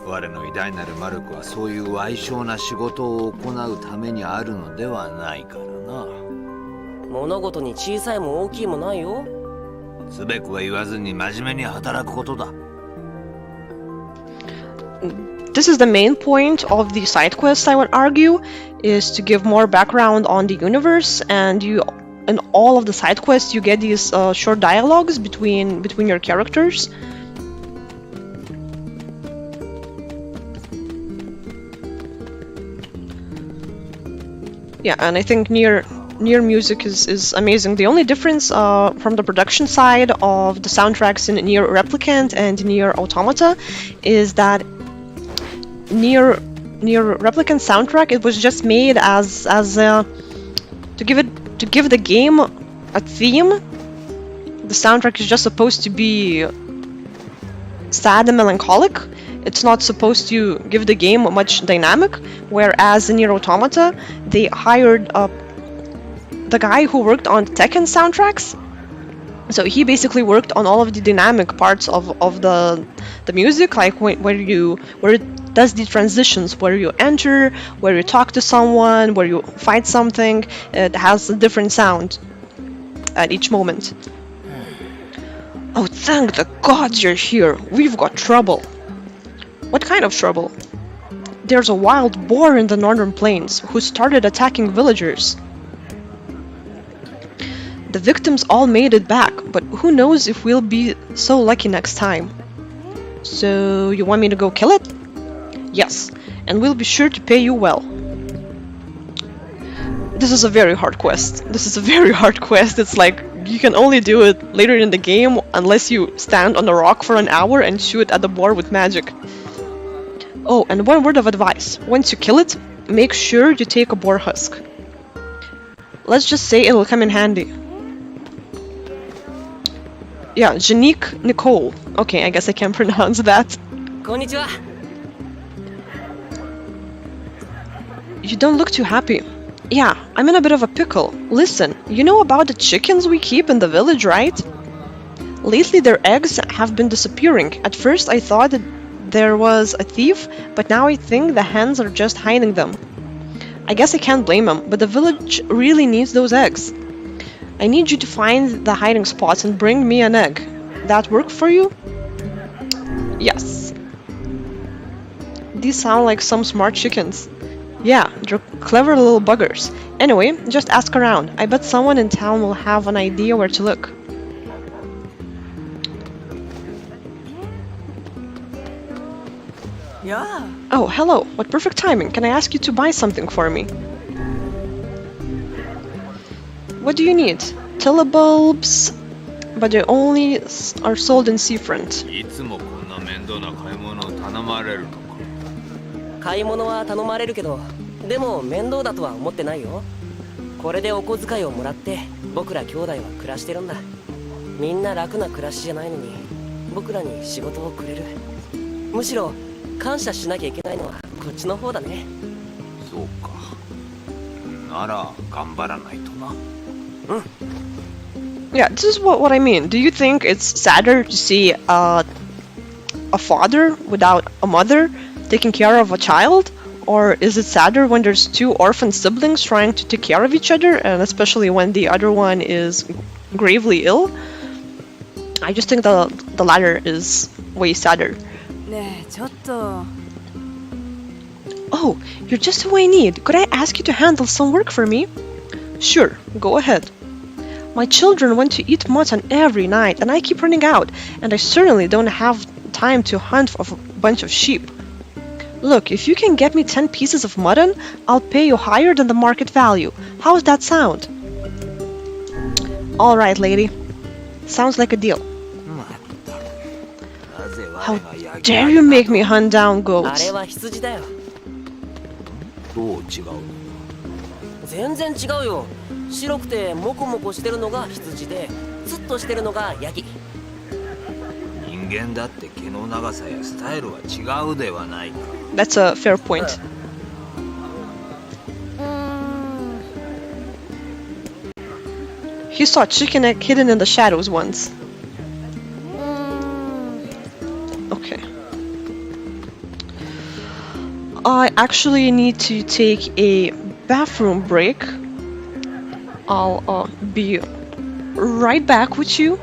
我の偉大なるマルコはそういう矮小な仕事を行うためにあるのではないからな。物事に小さいも大きいもないよ。つべこは言わずに真面目に働くことだ。This is the main point of the side quest, I would argue, is to give more background on the universe, and in all of the side quests you get these short dialogues between your characters. Yeah, and I think NieR music is amazing. The only difference from the production side of the soundtracks in NieR Replicant and NieR Automata is that NieR Replicant soundtrack, it was just made as to give the game a theme. The soundtrack is just supposed to be sad and melancholic. It's not supposed to give the game much dynamic, whereas in NieR Automata, they hired the guy who worked on the Tekken soundtracks. So he basically worked on all of the dynamic parts of the music, like where it does the transitions, where you enter, where you talk to someone, where you fight something. It has a different sound at each moment. Oh, thank the gods you're here. We've got trouble. What kind of trouble? There's a wild boar in the northern plains who started attacking villagers. The victims all made it back, but who knows if we'll be so lucky next time. So, you want me to go kill it? Yes, and we'll be sure to pay you well. This is a very hard quest. This is a very hard quest. It's like you can only do it later in the game unless you stand on a rock for an hour and shoot at the boar with magic. Oh, and one word of advice. Once you kill it, make sure you take a boar husk. Let's just say it'll come in handy. Yeah, Janique Nicole. Okay, I guess I can't pronounce that. Konnichiwa. You don't look too happy. Yeah, I'm in a bit of a pickle. Listen, you know about the chickens we keep in the village, right? Lately their eggs have been disappearing. At first I thought that there was a thief, but now I think the hens are just hiding them. I guess I can't blame them, but the village really needs those eggs. I need you to find the hiding spots and bring me an egg. That work for you? Yes. These sound like some smart chickens. Yeah, they're clever little buggers. Anyway, just ask around. I bet someone in town will have an idea where to look. Yeah. Oh, hello. What perfect timing. Can I ask you to buy something for me? What do you need? Telebulbs, but they only are sold in Seafront. いつもこんな面倒な買い物を頼まれるとか。買い物は頼まれるけど、でも面倒だとは思ってないよ。これでお小遣いをもらって僕ら兄弟は暮らしてるんだ。みんな楽な暮らしじゃないのに僕らに仕事をくれる。むしろ感謝しなきゃいけないのはこっちの方だね。そうか。なら頑張らないとな。Yeah, this is what I mean. Do you think it's sadder to see a father without a mother taking care of a child? Or is it sadder when there's two orphan siblings trying to take care of each other, and especially when the other one is gravely ill? I just think the latter is way sadder. Oh, you're just who I need. Could I ask you to handle some work for me? Sure, go ahead. My children want to eat mutton every night, and I keep running out, and I certainly don't have time to hunt for a bunch of sheep. Look, if you can get me 10 pieces of mutton, I'll pay you higher than the market value. How does that sound? All right, lady. Sounds like a deal. How dare you make me hunt down あ goats? れは羊だよ。どう違うの？全然違うよ。白くてモコモコしてるのが羊で、ツッとしてるのがヤギ。人間だって毛の長さやスタイルは違うではないか。 That's a fair point. He saw a chicken egg hidden in the shadows once. Okay. I actually need to take a bathroom break. I'll be right back with you.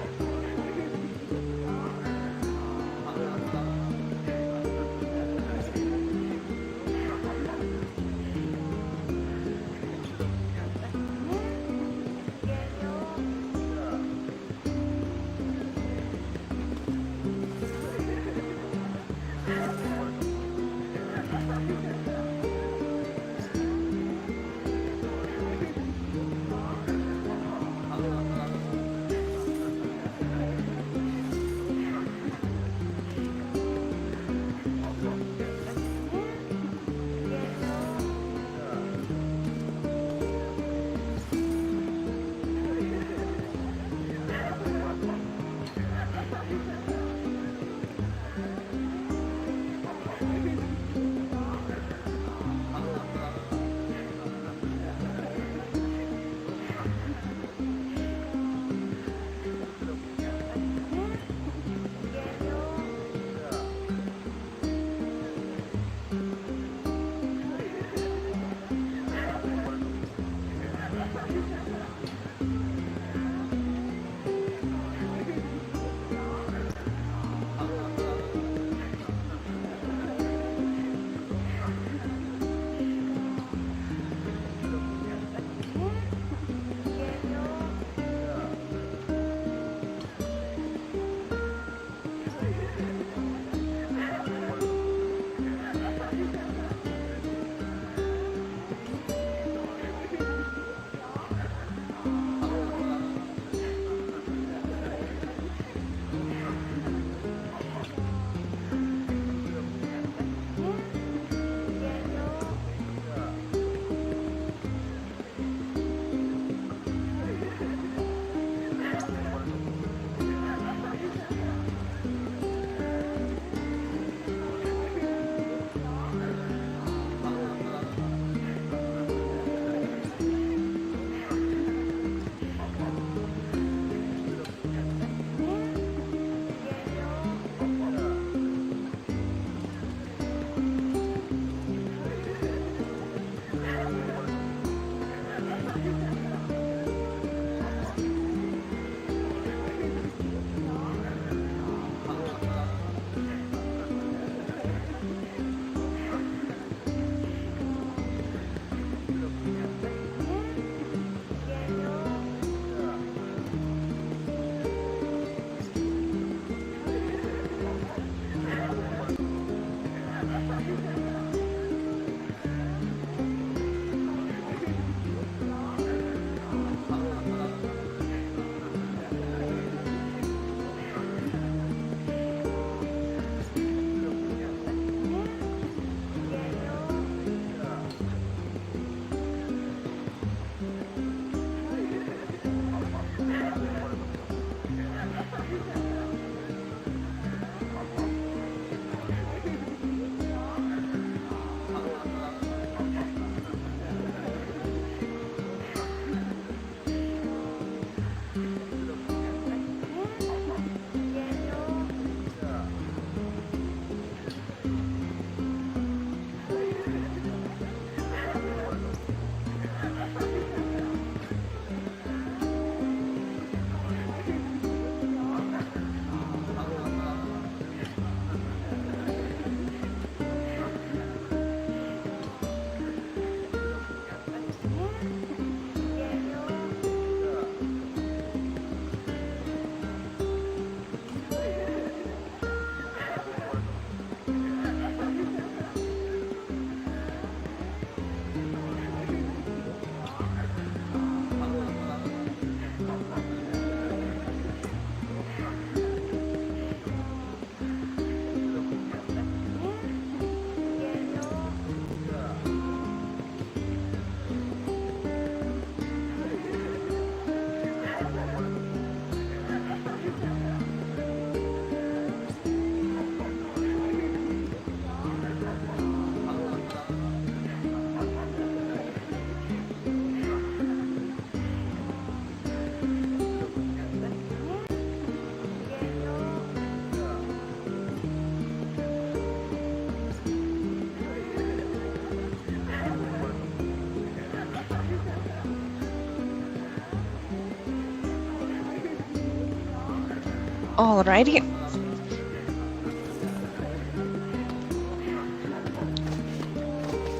Alrighty.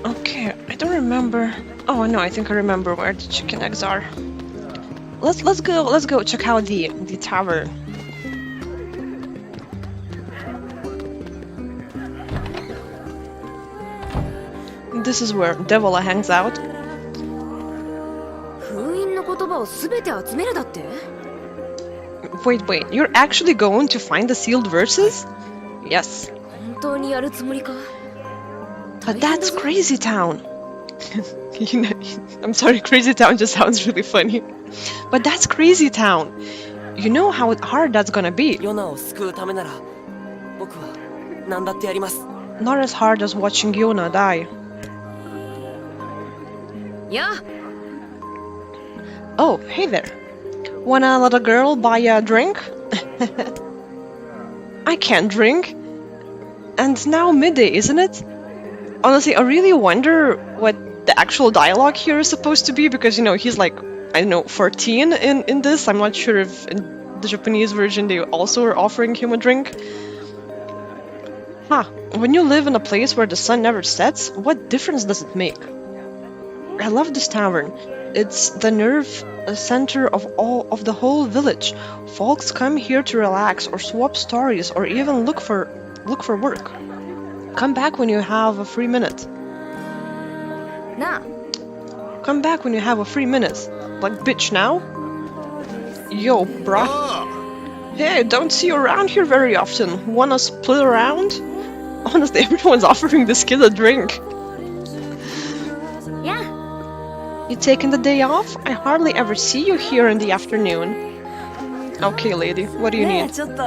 Okay, I don't remember. Oh no, I think I remember where the chicken eggs are. Let's go check out the tavern. This is where Devola hangs out. 封印の言葉を全て集めるだって Wait, you're actually going to find the sealed verses? Yes. 本当にやるつもりか But that's Crazy Town. You know, I'm sorry, Crazy Town just sounds really funny. But that's Crazy Town. You know how hard that's gonna be. ヨナを救うためなら僕は何だってやります。 Not as hard as watching Yonah die. や Oh, hey there. Wanna let a girl buy a drink? I can't drink. And now midday, isn't it? Honestly, I really wonder what the actual dialogue here is supposed to be, because, you know, he's like, I don't know, 14 in this. I'm not sure if in the Japanese version they also are offering him a drink. Huh. When you live in a place where the sun never sets, what difference does it make? I love this tavern. It's the nerve center of the whole village. Folks come here to relax or swap stories or even look for work. Come back when you have a free minute. なあ Come back when you have a free minute. Like, bitch, now? Yo, bruh. Hey, don't see you around here very often. Wanna split around? Honestly, everyone's offering this kid a drink. や You taking the day off? I hardly ever see you here in the afternoon. Okay, lady, what do you ねえ need? ちょっと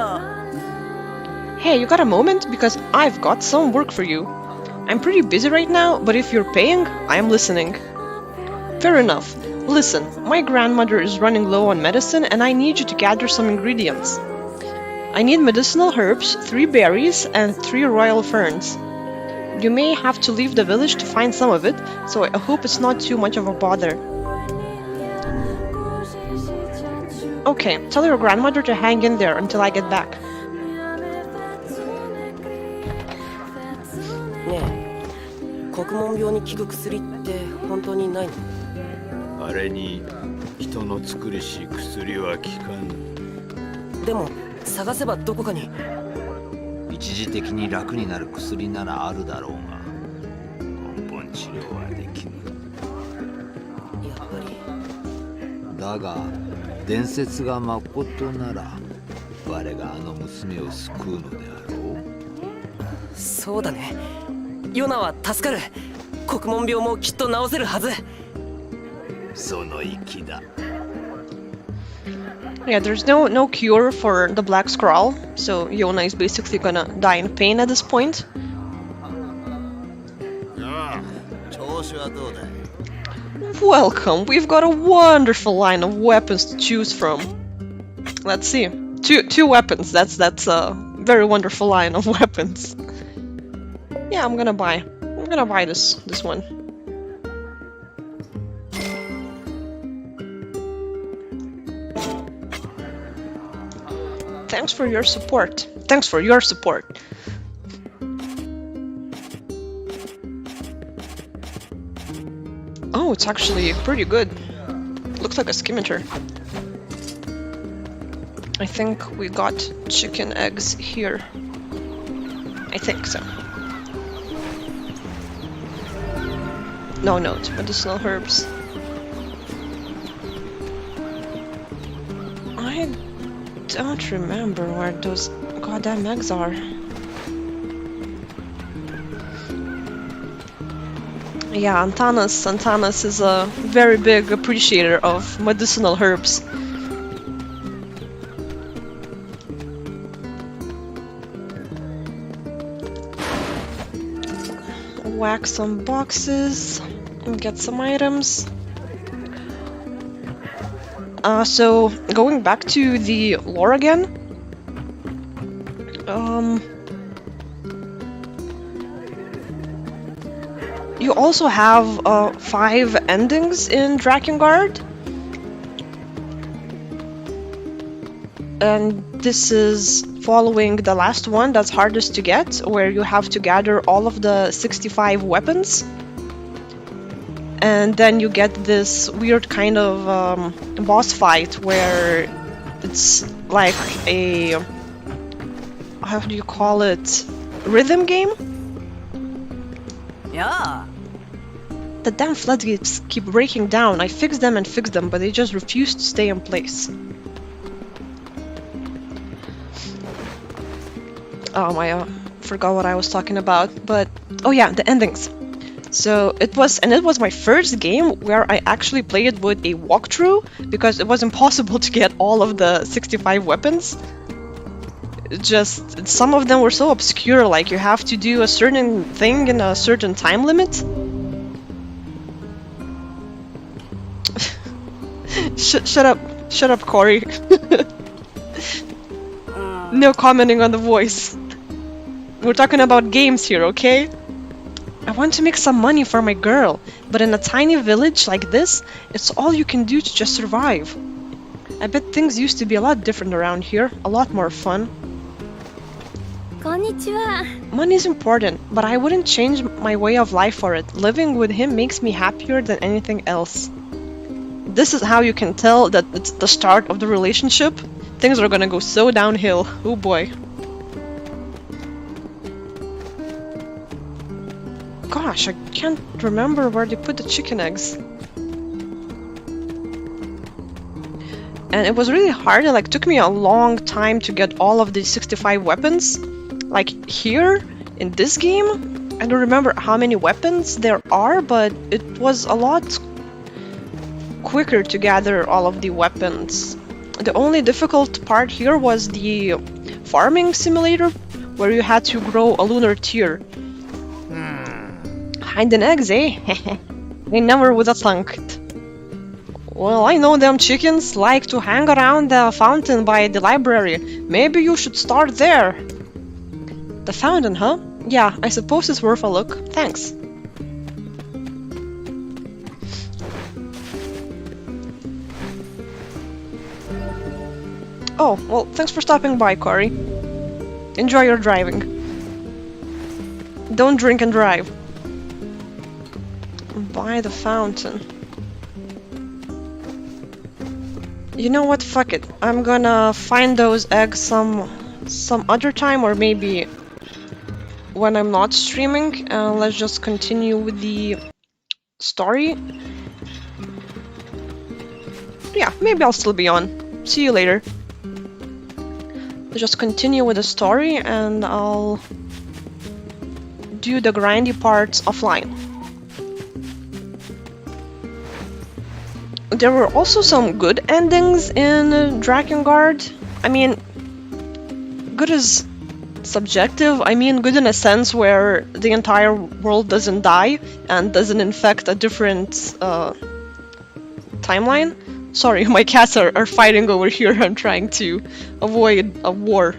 Hey, you got a moment? Because I've got some work for you. I'm pretty busy right now, but if you're paying, I'm listening. Fair enough. Listen, my grandmother is running low on medicine and I need you to gather some ingredients. I need medicinal herbs, 3 berries, and 3 royal ferns. You may have to leave the village to find some of it, so I hope it's not too much of a bother. Okay, tell your grandmother to hang in there until I get back. ねえ国門病に効く薬って本当にないの？あれに人の作るし薬は効かん。でも探せばどこかに。一時的に楽になる薬ならあるだろうが、根本治療はできぬ。やっぱり。だが伝説がまことなら、我があの娘を救うのであろう。そうだね。ヨナは助かる。国門病もきっと治せるはず。その息だ。Yeah, there's no cure for the black scrawl, so Yonah is basically gonna die in pain at this point. Welcome, we've got a wonderful line of weapons to choose from. Let's see, two weapons. That's a very wonderful line of weapons. Yeah, I'm gonna buy this one. Thanks for your support. Thanks for your support. Oh, it's actually pretty good. Looks like a scimitar. I think we got chicken eggs here. I think so. No, it's medicinal herbs. I don't remember where those goddamn eggs are. Yeah, Antanas is a very big appreciator of medicinal herbs. Whack some boxes and get some items. So going back to the lore again. You also have 5 endings in Drakengard. and this is following the last one that's hardest to get, where you have to gather all of the 65 weapons. And then you get this weird kind of boss fight where it's like a, how do you call it, rhythm game? Yeah. The damn floodgates keep breaking down. I fix them and fix them, but they just refuse to stay in place. I forgot what I was talking about, but oh yeah, the endings. So it was my first game where I actually played with a walkthrough, because it was impossible to get all of the 65 weapons. Just some of them were so obscure, like you have to do a certain thing in a certain time limit. Shut up, Corey. No commenting on the voice. We're talking about games here, okay? I want to make some money for my girl, but in a tiny village like this, it's all you can do to just survive. I bet things used to be a lot different around here, a lot more fun. Konnichiwa. Money's important, but I wouldn't change my way of life for it. Living with him makes me happier than anything else. This is how you can tell that it's the start of the relationship. Things are gonna go so downhill. Oh boy. Gosh, I can't remember where they put the chicken eggs. And it was really hard, and took me a long time to get all of the 65 weapons. Like here, in this game, I don't remember how many weapons there are, but it was a lot quicker to gather all of the weapons. The only difficult part here was the farming simulator, where you had to grow a lunar tier. Hiding eggs, eh? They never would have thunk. Well, I know them chickens like to hang around the fountain by the library. Maybe you should start there. The fountain, huh? Yeah, I suppose it's worth a look. Thanks. Oh, well, thanks for stopping by, Corey. Enjoy your driving. Don't drink and drive. By the fountain. You know what? Fuck it. I'm gonna find those eggs some other time, or maybe when I'm not streaming. Let's just continue with the story. Yeah, maybe I'll still be on. See you later. Let's just continue with the story, and I'll do the grindy parts offline. There were also some good endings in Drakengard. I mean, good is subjective. I mean, good in a sense where the entire world doesn't die and doesn't infect a different timeline. Sorry, my cats are fighting over here. I'm trying to avoid a war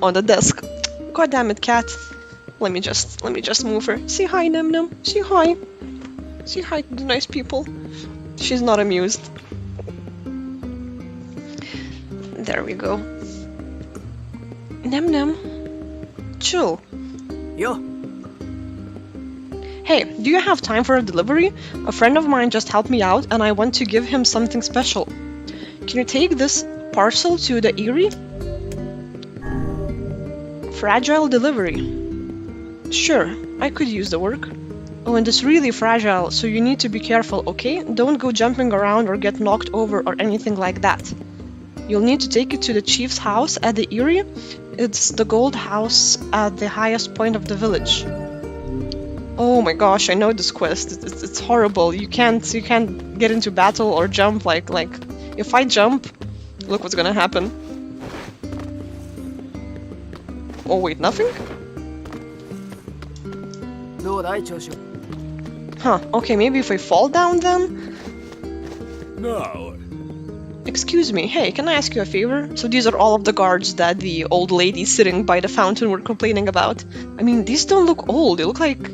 on the desk. God damn it, cat. Let me just move her. Say hi, Num Num. Say hi. Say hi to the nice people. She's not amused. There we go. Num Num. Chill. Yo. Hey, do you have time for a delivery? A friend of mine just helped me out and I want to give him something special. Can you take this parcel to the Eyrie? Fragile delivery. Sure, I could use the work. Oh, and it's really fragile, so you need to be careful, okay? Don't go jumping around or get knocked over or anything like that. You'll need to take it to the chief's house at the Eyrie. It's the gold house at the highest point of the village. Oh my gosh, I know this quest. It's horrible. You can't get into battle or jump like if I jump, look what's gonna happen. Oh wait, nothing? Huh, okay, maybe if I fall down then? No. Excuse me, hey, can I ask you a favor? So these are all of the guards that the old lady sitting by the fountain were complaining about. I mean, these don't look old, they look like...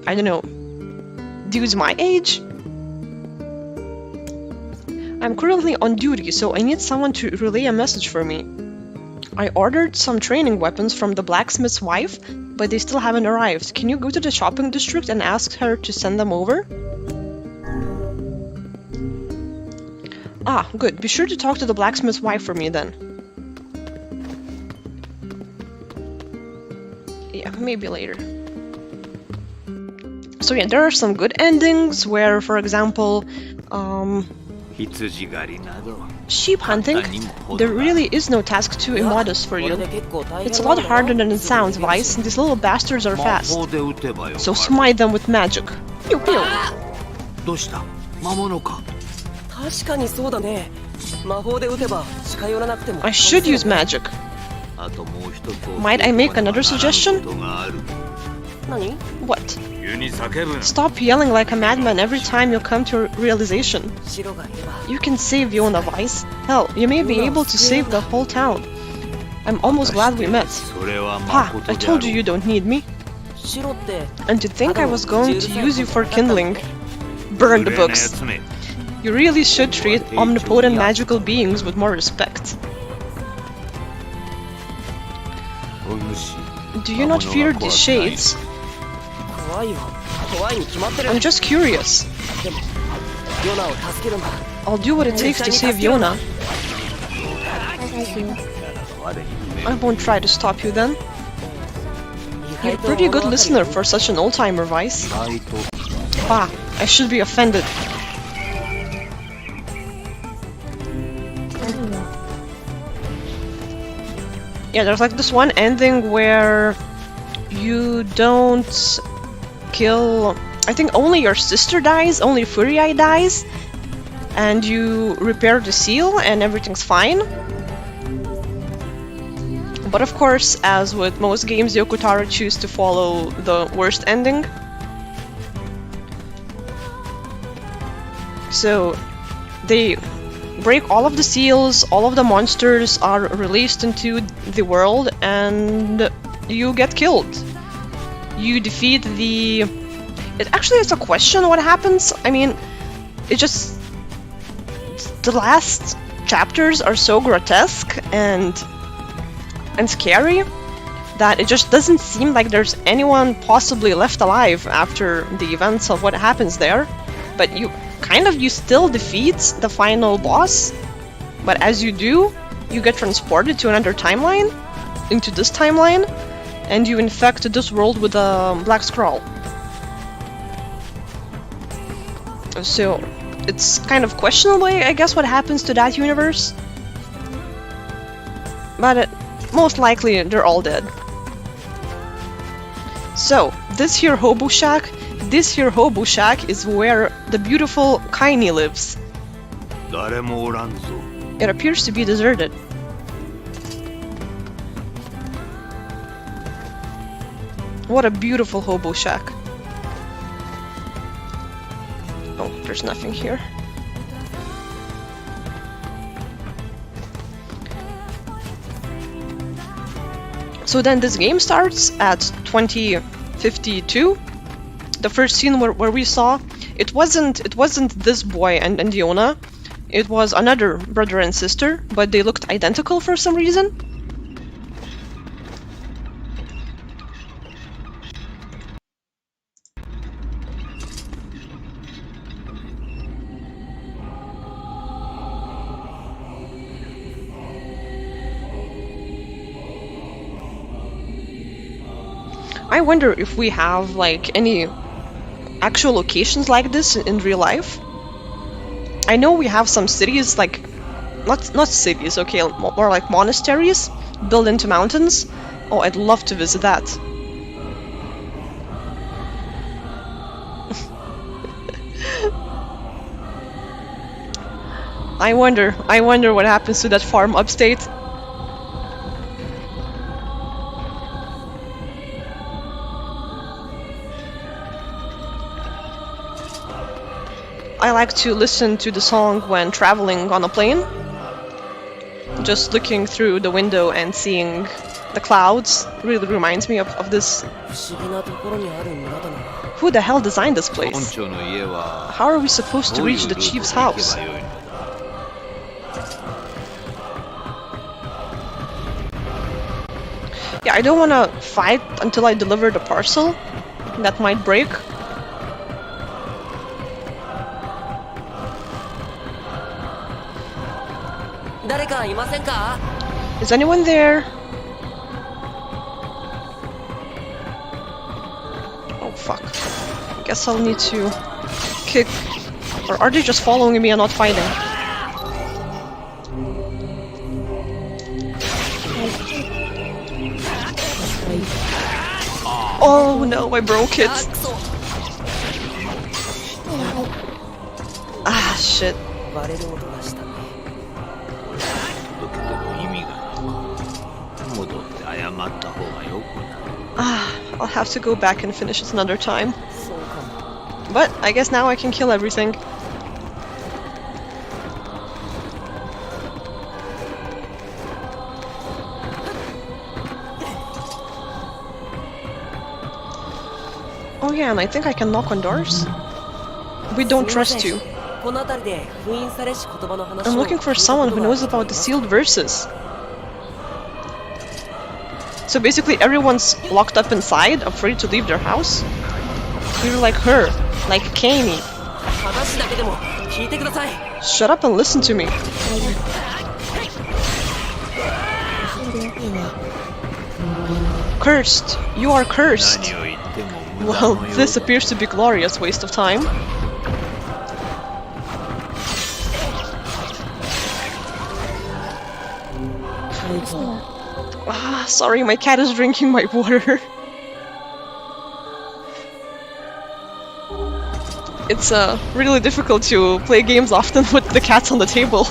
I don't know, dudes my age? I'm currently on duty, so I need someone to relay a message for me. I ordered some training weapons from the blacksmith's wife, but they still haven't arrived. Can you go to the shopping district and ask her to send them over? Ah, good. Be sure to talk to the blacksmith's wife for me then. Yeah, maybe later. So yeah, there are some good endings where, for example, sheep hunting, there really is no task too immodest for you. It's a lot harder than it sounds, Vice. These little bastards are fast. So smite them with magic. Pew pew. I should use magic. Might I make another suggestion? What? Stop yelling like a madman every time you come to a realization. You can save Yonah, Vice. Hell, you may be able to save the whole town. I'm almost glad we met. Ha! I told you you don't need me. And to think I was going to use you for kindling. Burn the books. You really should treat omnipotent magical beings with more respect. Do you not fear these shades? I'm just curious. I'll do what it takes to save Yonah. I won't try to stop you then. You're a pretty good listener for such an old-timer, Vice. Ah, I should be offended. Yeah, there's like this one ending where you don't kill... I think only your sister dies, only Furii dies, and you repair the seal and everything's fine. But of course, as with most games, Yokotaro choose to follow the worst ending. So they break all of the seals, all of the monsters are released into the world, and you get killed. You defeat the... It's a question what happens. I mean, it just... The last chapters are so grotesque and scary that it just doesn't seem like there's anyone possibly left alive after the events of what happens there. But you still defeat the final boss, but as you do, you get transported to another timeline, into this timeline, and you infect this world with a black scroll. So, it's kind of questionable, I guess, what happens to that universe. But most likely, they're all dead. So, this here hobo shack is where the beautiful Kaini lives. It appears to be deserted. What a beautiful hobo shack. Oh, there's nothing here. So then this game starts at 2052. The first scene where we saw, it wasn't this boy and Yonah. It was another brother and sister, but they looked identical for some reason. I wonder if we have like any actual locations like this in real life. I know we have some cities, like not cities, okay, more like monasteries built into mountains. Oh, I'd love to visit that. I wonder what happens to that farm upstate. I like to listen to the song when traveling on a plane. Just looking through the window and seeing the clouds really reminds me of this. Who the hell designed this place? How are we supposed to reach the chief's house? Yeah, I don't want to fight until I deliver the parcel. That might break. Is anyone there? Oh fuck. Guess I'll need to kick. Or are they just following me and not fighting? Oh no, I broke it. Ah, shit. 届けても意味がなく、戻って謝った方がよくなる。 Ah, I'll have to go back and finish it another time. But I guess now I can kill everything. Oh yeah, and I think I can knock on doors. We don't trust you. I'm looking for someone who knows about the sealed verses. So basically everyone's locked up inside, afraid to leave their house? You're like her, like Kami. Shut up and listen to me. Cursed. You are cursed. 何を言っても無駄 Well, のよう this appears to be glorious waste of time. Ah, sorry, my cat is drinking my water. It's really difficult to play games often with the cats on the table.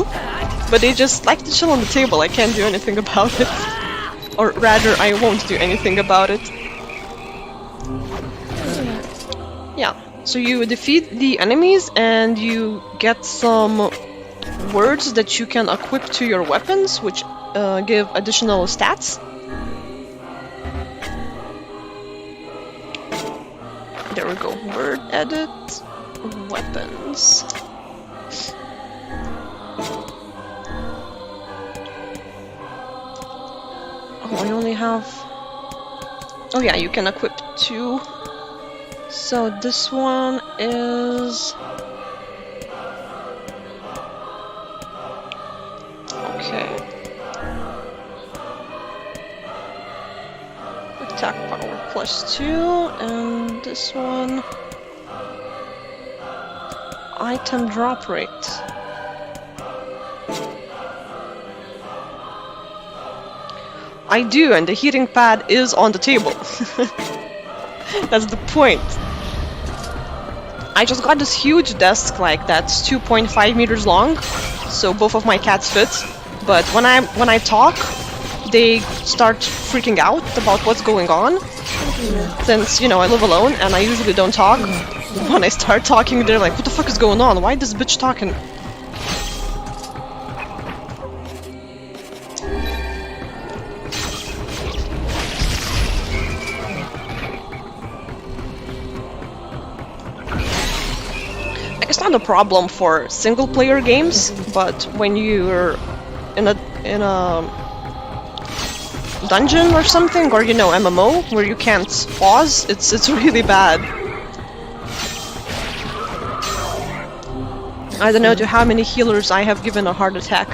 But they just like to chill on the table, I can't do anything about it. Or rather, I won't do anything about it. Yeah, so you defeat the enemies and you get some words that you can equip to your weapons, which give additional stats. There we go. Word edit. Weapons. Oh, I only have... Oh yeah, you can equip 2. So this one is... Okay. Attack power +2, and this one... Item drop rate. I do, and the heating pad is on the table. That's the point. I just got this huge desk like that's 2.5 meters long, so both of my cats fit. But when I talk, they start freaking out about what's going on. Since, you know, I live alone and I usually don't talk. When I start talking, they're like, what the fuck is going on? Why is this bitch talking? It's not a problem for single-player games, but when you're in a dungeon or something, or, you know, MMO, where you can't pause, it's really bad. I don't know to how many healers I have given a heart attack.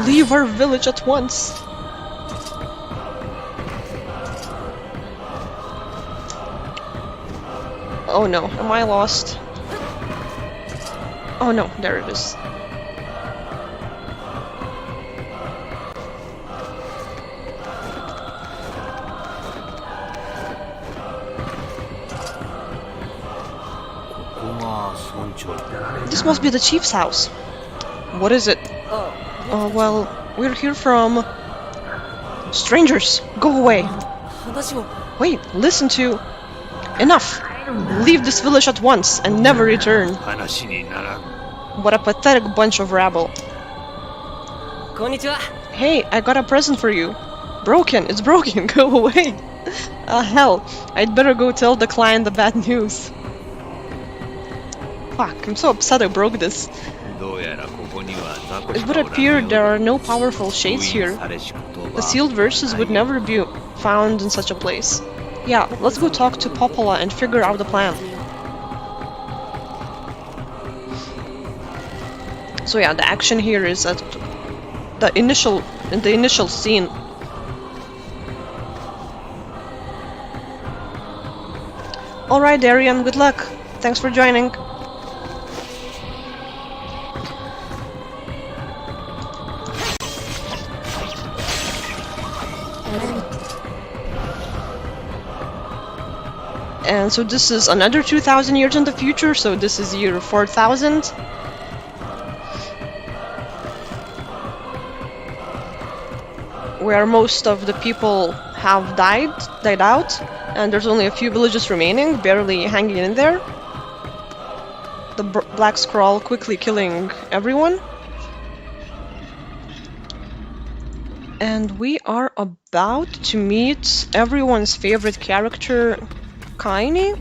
Leave our village at once! Oh no, am I lost? Oh no, there it is. This must be the chief's house. What is it? Well, we're here from... Strangers, go away. Wait, listen to... Enough! Leave this village at once and never return. 話にならん。 What a pathetic bunch of rabble. Hey, I got a present for you. Broken, it's broken, go away. Hell, I'd better go tell the client the bad news. Fuck, I'm so upset I broke this. どうやらここには雑魚 It し would かおらん appear よう there だ are no powerful shades 封印 here. されし言葉 The sealed verses would never be found in such a place. Yeah, let's go talk to Popola and figure out the plan. So yeah, the action here is at the initial scene. Alright, Darian, good luck. Thanks for joining. And so this is another 2,000 years in the future, so this is year 4,000. Where most of the people have died out, and there's only a few villages remaining, barely hanging in there. The Black Scroll quickly killing everyone. And we are about to meet everyone's favorite character, Kaini?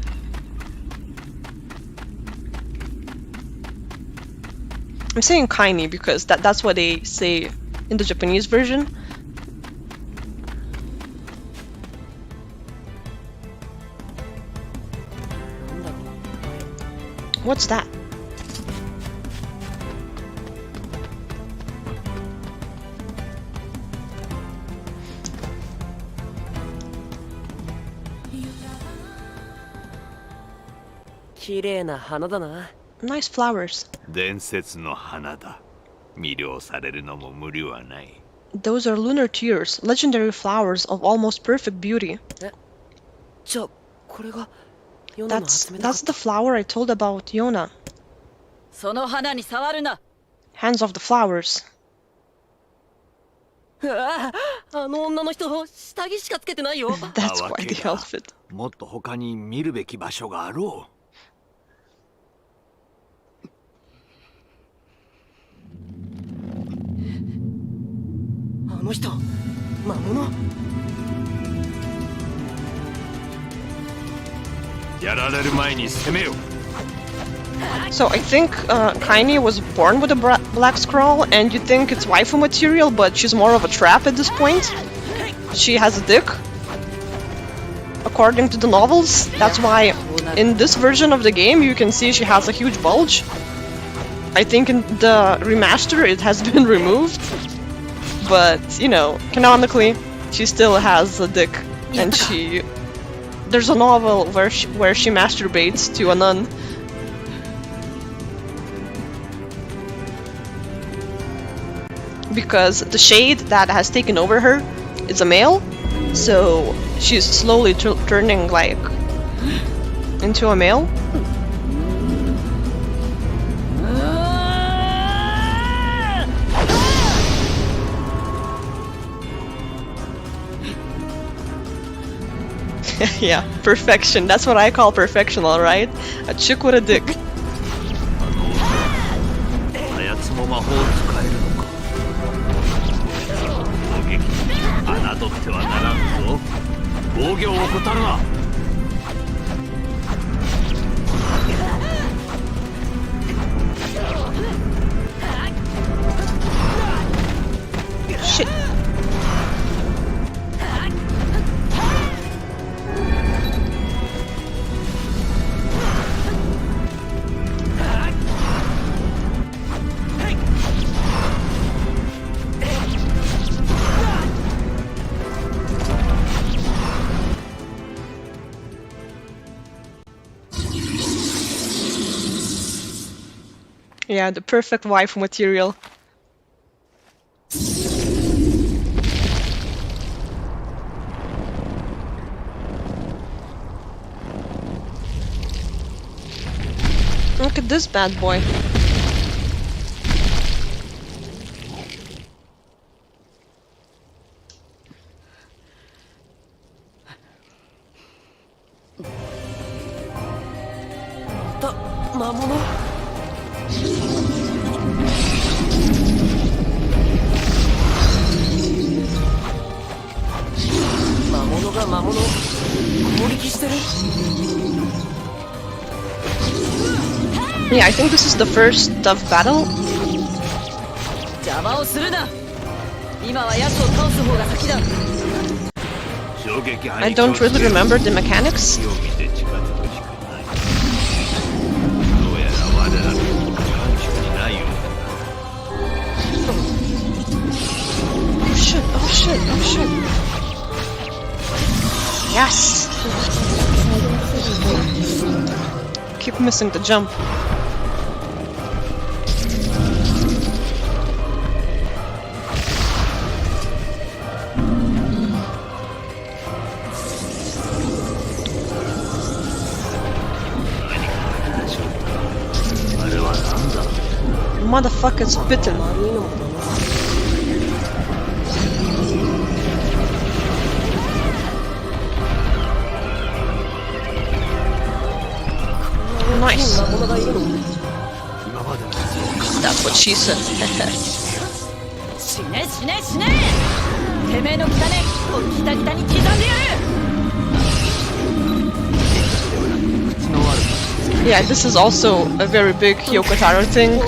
I'm saying Kaini because that's what they say in the Japanese version. What's that? Nice flowers. 伝説の花だ魅了されるのも無理はない Those are lunar tears, legendary flowers of almost perfect beauty. That's the flower I told about Yonah. その花に触るな。 Hands off the flowers. あの女の人下着しかつけてないよ That's why the outfit. もっと他に見るべき場所があろあの人魔物うやられる前に攻めよ So I think Kaini was born with a black scroll, and you think it's waifu material, but she's more of a trap at this point. She has a dick, according to the novels. That's why in this version of the game you can see she has a huge bulge. I think in the remaster it has been removed, but you know, canonically she still has a dick, and there's a novel where she masturbates to a nun. Because the shade that has taken over her is a male, so she's slowly turning like into a male. Yeah, perfection. That's what I call perfection, alright? A chick with a dick. あやつも魔法を使えるのか攻撃侮ってはならんぞ防御を怠るな Shit. Yeah, the perfect wife material. Look at this bad boy. Yeah, I think this is the first tough battle. 邪魔をするな。今は奴を倒す方が先だ。 I don't really remember the mechanics. Oh shit, oh shit, oh shit. Yes! Keep missing the jump. Motherfucker's bitten. Nice. That's what she said. 死ね死ね死ね。てめえの汚ねをギタギタに刻んでやる。 Yeah, this is also a very big Yokotaro thing,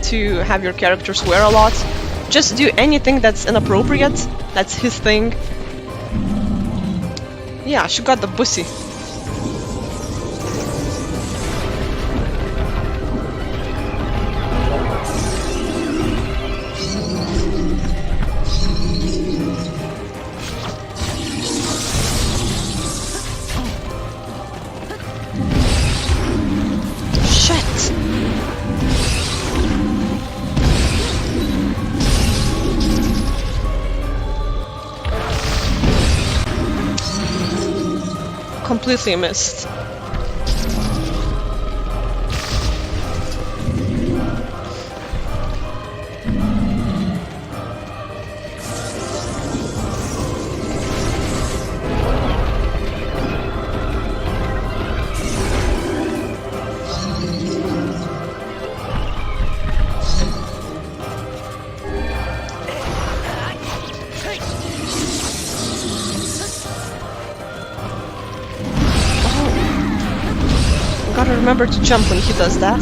to have your character swear a lot. Just do anything that's inappropriate, that's his thing. Yeah, she got the pussy. Completely missed. Gotta remember to jump when he does that.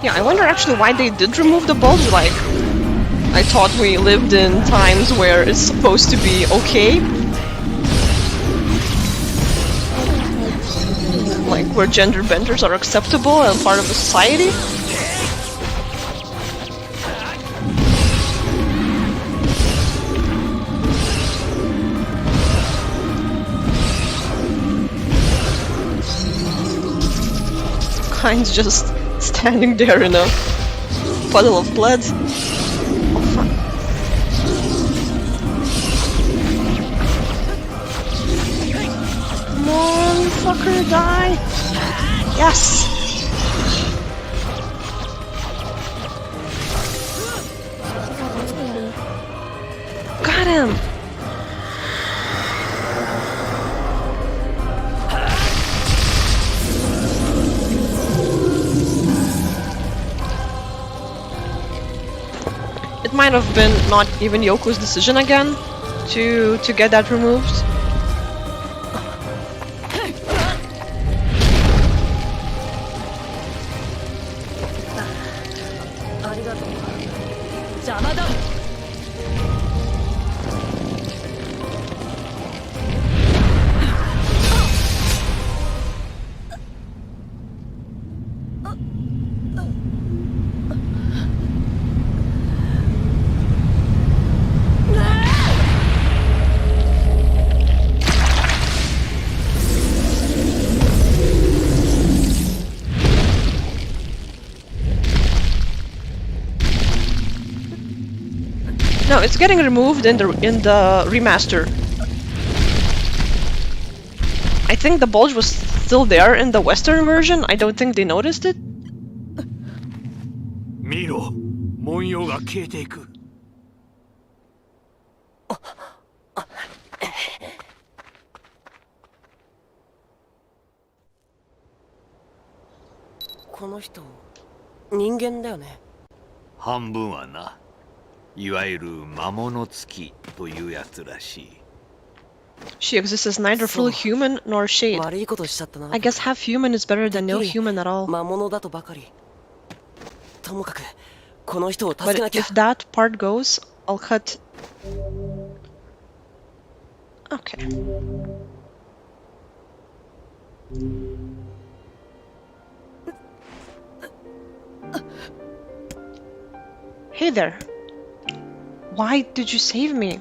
Yeah, I wonder actually why they did remove the bulge. Like, I thought we lived in times where it's supposed to be okay. Like, where gender benders are acceptable and part of the society. Kind's just standing there in a puddle of blood. Oh fuck. Come on, fucker, die! Yes! Got him! It might have been not even Yoko's decision again to get that removed. No, it's getting removed in the remaster. I think the bulge was still there in the Western version. I don't think they noticed it. 見ろ、文様が消えていく。この人人間だよね。半分はな、いわゆる魔物付きというやつらしい。 She exists as neither fully human nor shade. 悪いことしちゃったな。 I guess half human is better than no human at all. 魔物だとばかり。ともかくこの人を助 But けなきゃ。 if that part goes, I'll cut. Okay. Hey there. Why did you save me?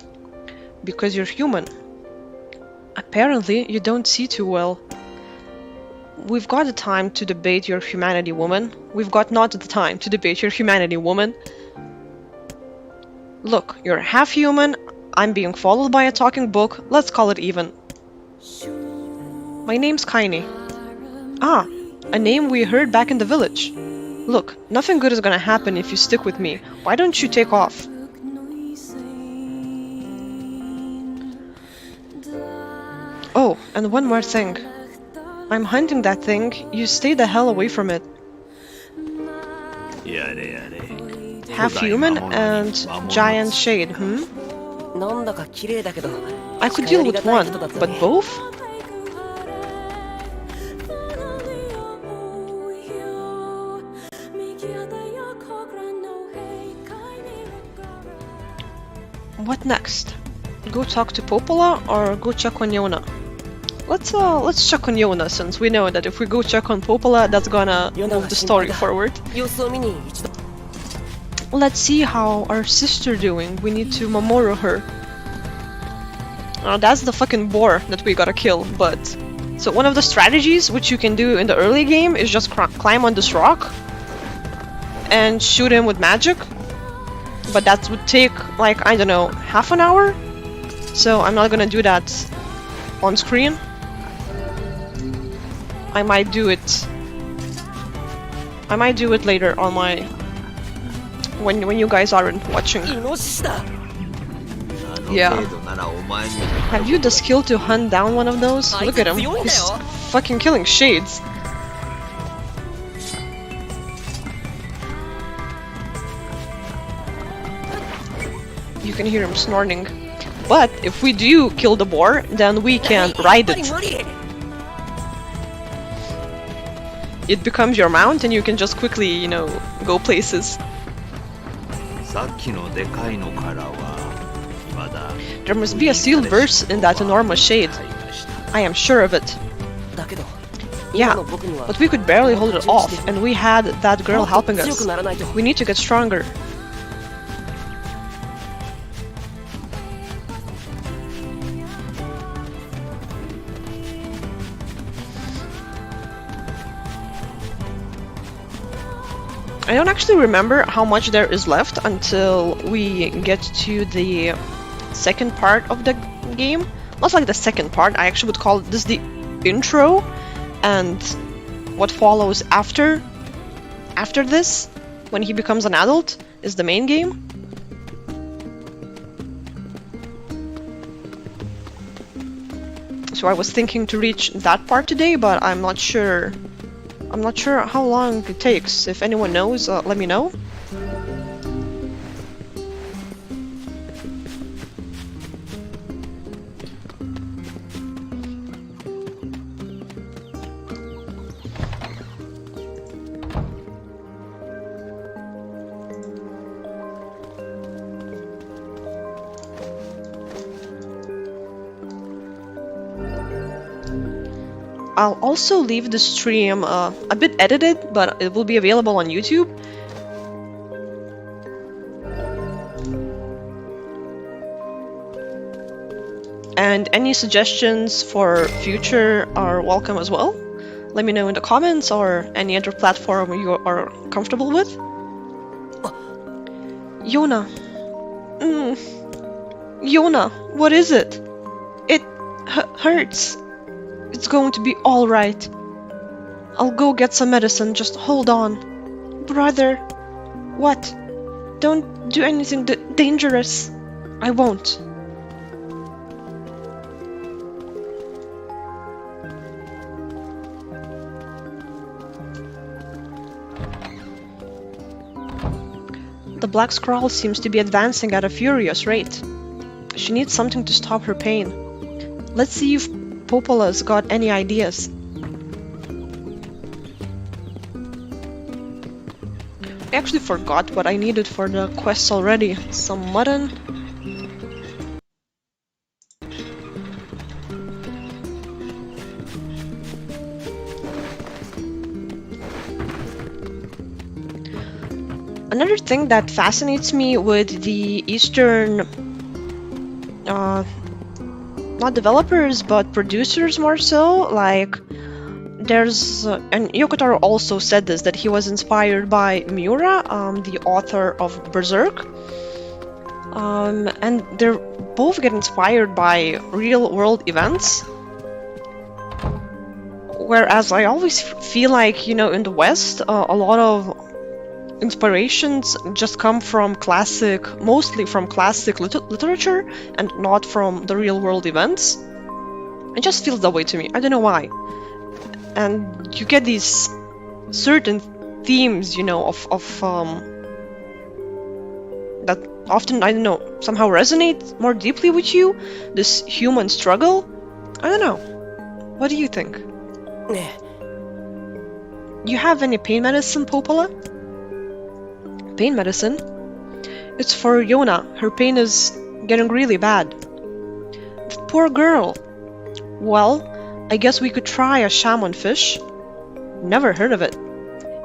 Because you're human. Apparently, you don't see too well. We've got the time to debate your humanity, woman. We've got not the time to debate your humanity, woman. Look, you're half human, I'm being followed by a talking book, let's call it even. My name's Kaini. Ah, a name we heard back in the village. Look, nothing good is gonna happen if you stick with me. Why don't you take off? Oh, and one more thing. I'm hunting that thing, you stay the hell away from it. やれやれ。 Half human and giant shade, hmm? なんだか綺麗だけど。 I could deal with one, but both? What next? Go talk to Popola or go check on Yonah? Let's check on Yonah, since we know that if we go check on Popola, that's gonna move the story forward. 様子を見に一度。 Let's see how our sister doing. We need to Mamoru her. That's the fucking boar that we gotta kill, but... So one of the strategies which you can do in the early game is just climb on this rock and shoot him with magic. But that would take, like, I don't know, half an hour? So I'm not gonna do that on screen. I might do it later on my... When you guys aren't watching. イノシシだ。 Yeah. Have you the skill to hunt down one of those? Look at him. He's fucking killing shades. You can hear him snorting. But if we do kill the boar, then we can ride it. It becomes your mount and you can just quickly, you know, go places. さっきのでかいのからはまだ There must be a sealed verse in that enormous shade. I am sure of it. だけど。 Yeah, but we could barely hold it off, and we had that girl helping us. We need to get stronger. I don't actually remember how much there is left until we get to the second part of the game. Not like the second part, I actually would call this the intro, and what follows after this, when he becomes an adult, is the main game. So I was thinking to reach that part today, but I'm not sure how long it takes. If anyone knows, let me know. I'll also leave the stream a bit edited, but it will be available on YouTube. And any suggestions for future are welcome as well. Let me know in the comments or any other platform you are comfortable with. Yonah. Yonah, what is it? It hurts. It's going to be alright. I'll go get some medicine, just hold on. Brother. What? Don't do anything dangerous. I won't. The black scroll seems to be advancing at a furious rate. She needs something to stop her pain. Let's see if Popola's got any ideas. I actually forgot what I needed for the quests already. Some mutton. Another thing that fascinates me with the Eastern, not developers, but producers more so, like, there's, and Yokotaro also said this, that he was inspired by Miura, the author of Berserk, and they're both get inspired by real-world events, whereas I always feel like, you know, in the West, a lot of inspirations just come from mostly from classic literature and not from the real-world events. It just feels that way to me. I don't know why. And you get these certain themes, you know, that often, I don't know, somehow resonate more deeply with you. This human struggle. I don't know. What do you think? You have any pain medicine, Popola? Pain medicine? It's for Yonah. Her pain is getting really bad. The poor girl. Well, I guess we could try a shaman fish. Never heard of it.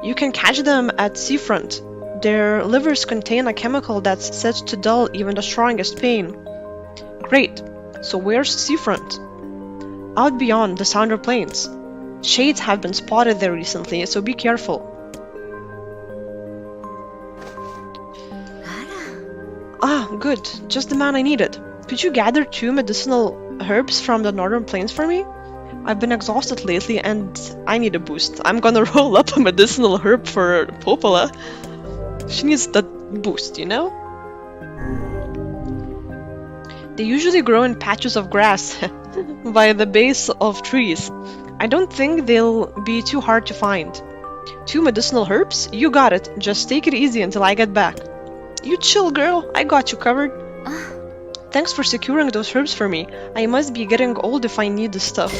You can catch them at Seafront. Their livers contain a chemical that's said to dull even the strongest pain. Great. So where's Seafront? Out beyond the Sounder Plains. Shades have been spotted there recently, so be careful. Ah, good. Just the man I needed. Could you gather 2 medicinal herbs from the Northern Plains for me? I've been exhausted lately and I need a boost. I'm gonna roll up a medicinal herb for Popola. She needs that boost, you know? They usually grow in patches of grass by the base of trees. I don't think they'll be too hard to find. 2 medicinal herbs? You got it. Just take it easy until I get back. You chill, girl. I got you covered. Thanks for securing those herbs for me. I must be getting old if I need this stuff.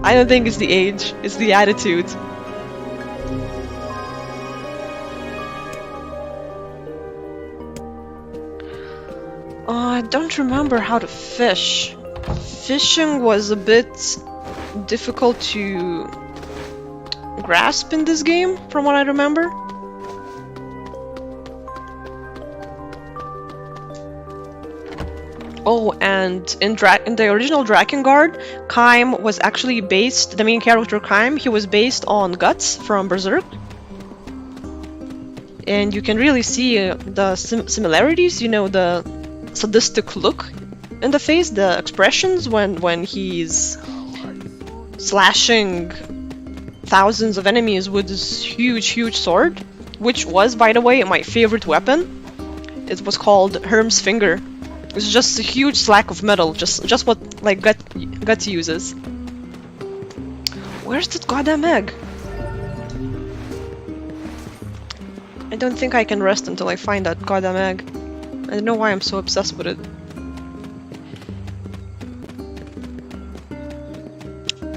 I don't think it's the age, it's the attitude. I don't remember how to fish. Fishing was a bit difficult to grasp in this game, from what I remember. Oh, and in the original Drakengard, Kaim was actually based, the main character Kaim, he was based on Guts from Berserk. And you can really see the similarities, you know, the sadistic look in the face, the expressions when he's slashing thousands of enemies with this huge sword, which was, by the way, my favorite weapon. It was called Herm's Finger. It's just a huge slack of metal, just what like Guts uses. Where's that goddamn egg? I don't think I can rest until I find that goddamn egg. I don't know why I'm so obsessed with it.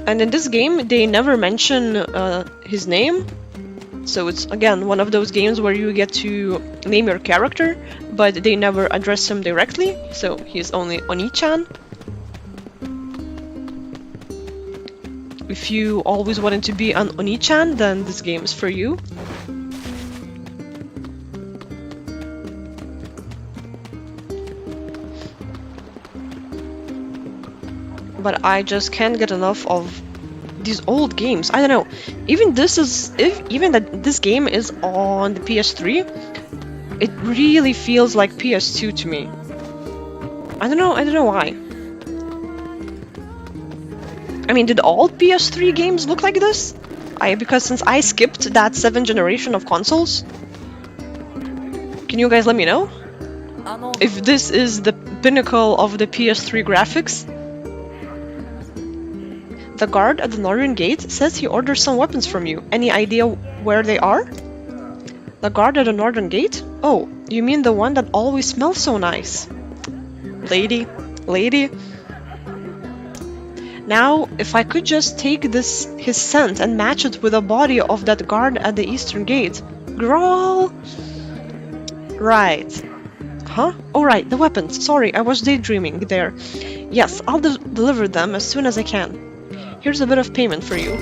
And in this game, they never mention his name. So it's, again, one of those games where you get to name your character, but they never address him directly, so he's only Oni-chan. If you always wanted to be an Oni-chan, then this game is for you. But I just can't get enough of these old games. I don't know. Even that this game is on the PS3, it really feels like PS2 to me. I don't know why. I mean, did all PS3 games look like this? Because since I skipped that 7th generation of consoles, can you guys let me know if this is the pinnacle of the PS3 graphics? The guard at the northern gate says he orders some weapons from you. Any idea where they are? The guard at the northern gate? Oh, you mean the one that always smells so nice? Lady. Now, if I could just take his scent and match it with the body of that guard at the eastern gate. Growl! Right. Huh? Oh right, the weapons. Sorry, I was daydreaming there. Yes, I'll deliver them as soon as I can. Here's a bit of payment for you.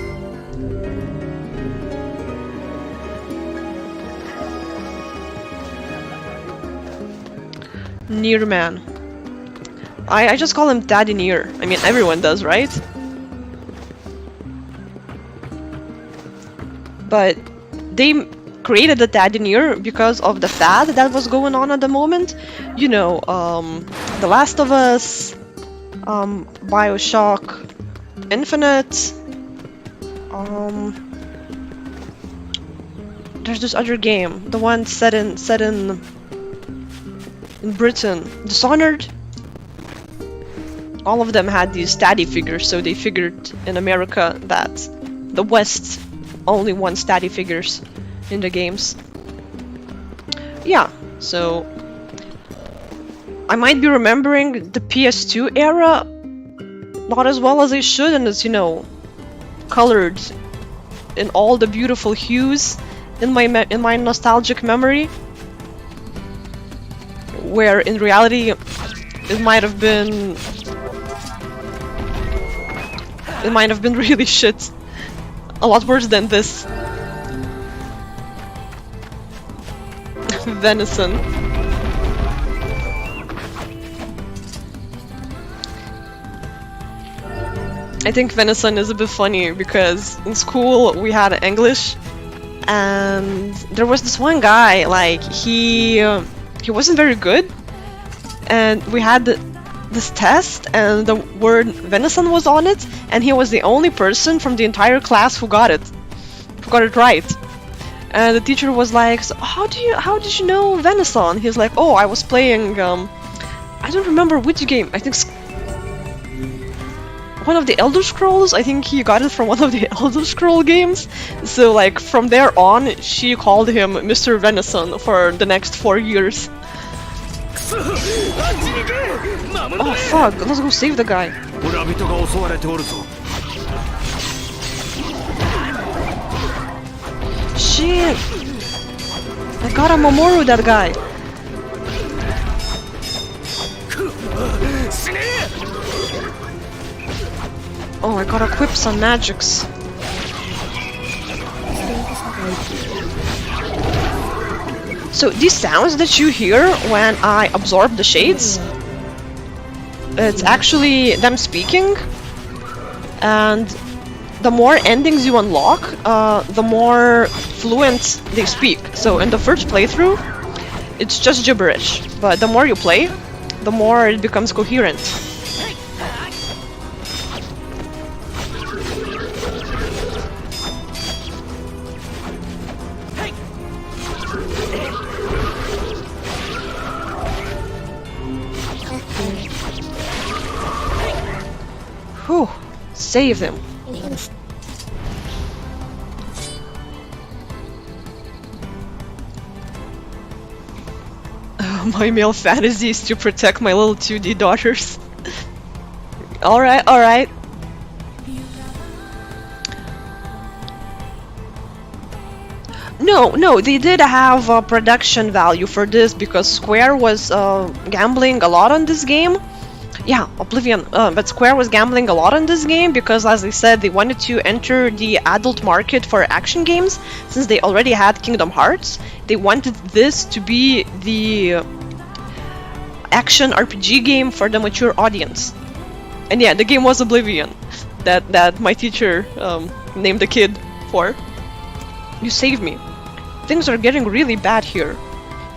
NieR man. I just call him Daddy NieR. I mean, everyone does, right? But they created the Daddy NieR because of the fad that was going on at the moment. You know, The Last of Us, Bioshock Infinite, there's this other game, the one set in Britain, Dishonored. All of them had these daddy figures, so they figured in America that the West only wants daddy figures in the games. Yeah, so I might be remembering the PS2 era not as well as I should, and it's, you know, colored in all the beautiful hues in my nostalgic memory, where in reality it might have been really shit, a lot worse than this. Venison. I think venison is a bit funny because in school we had English, and there was this one guy, like he wasn't very good, and we had this test and the word venison was on it, and he was the only person from the entire class who got it right. And the teacher was like, so how did you know venison? He's like, oh, I was playing I don't remember which game. I think one of the Elder Scrolls. I think he got it from one of the Elder Scroll games. So like from there on, she called him Mr. Venison for the next 4 years. Oh fuck, let's go save the guy. Shit! I got a Mamoru, that guy. Oh, I gotta equip some magics. So these sounds that you hear when I absorb the shades, it's actually them speaking, and the more endings you unlock, the more fluent they speak. So in the first playthrough, it's just gibberish, but the more you play, the more it becomes coherent. Whew, save them. My male fantasy is to protect my little 2D daughters. Alright, alright. No, they did have a production value for this because Square was gambling a lot on this game. Yeah, Oblivion, but Square was gambling a lot on this game because, as I said, they wanted to enter the adult market for action games. Since they already had Kingdom Hearts, they wanted this to be the action RPG game for the mature audience. And yeah, the game was Oblivion, that my teacher named the kid for. You saved me. Things are getting really bad here.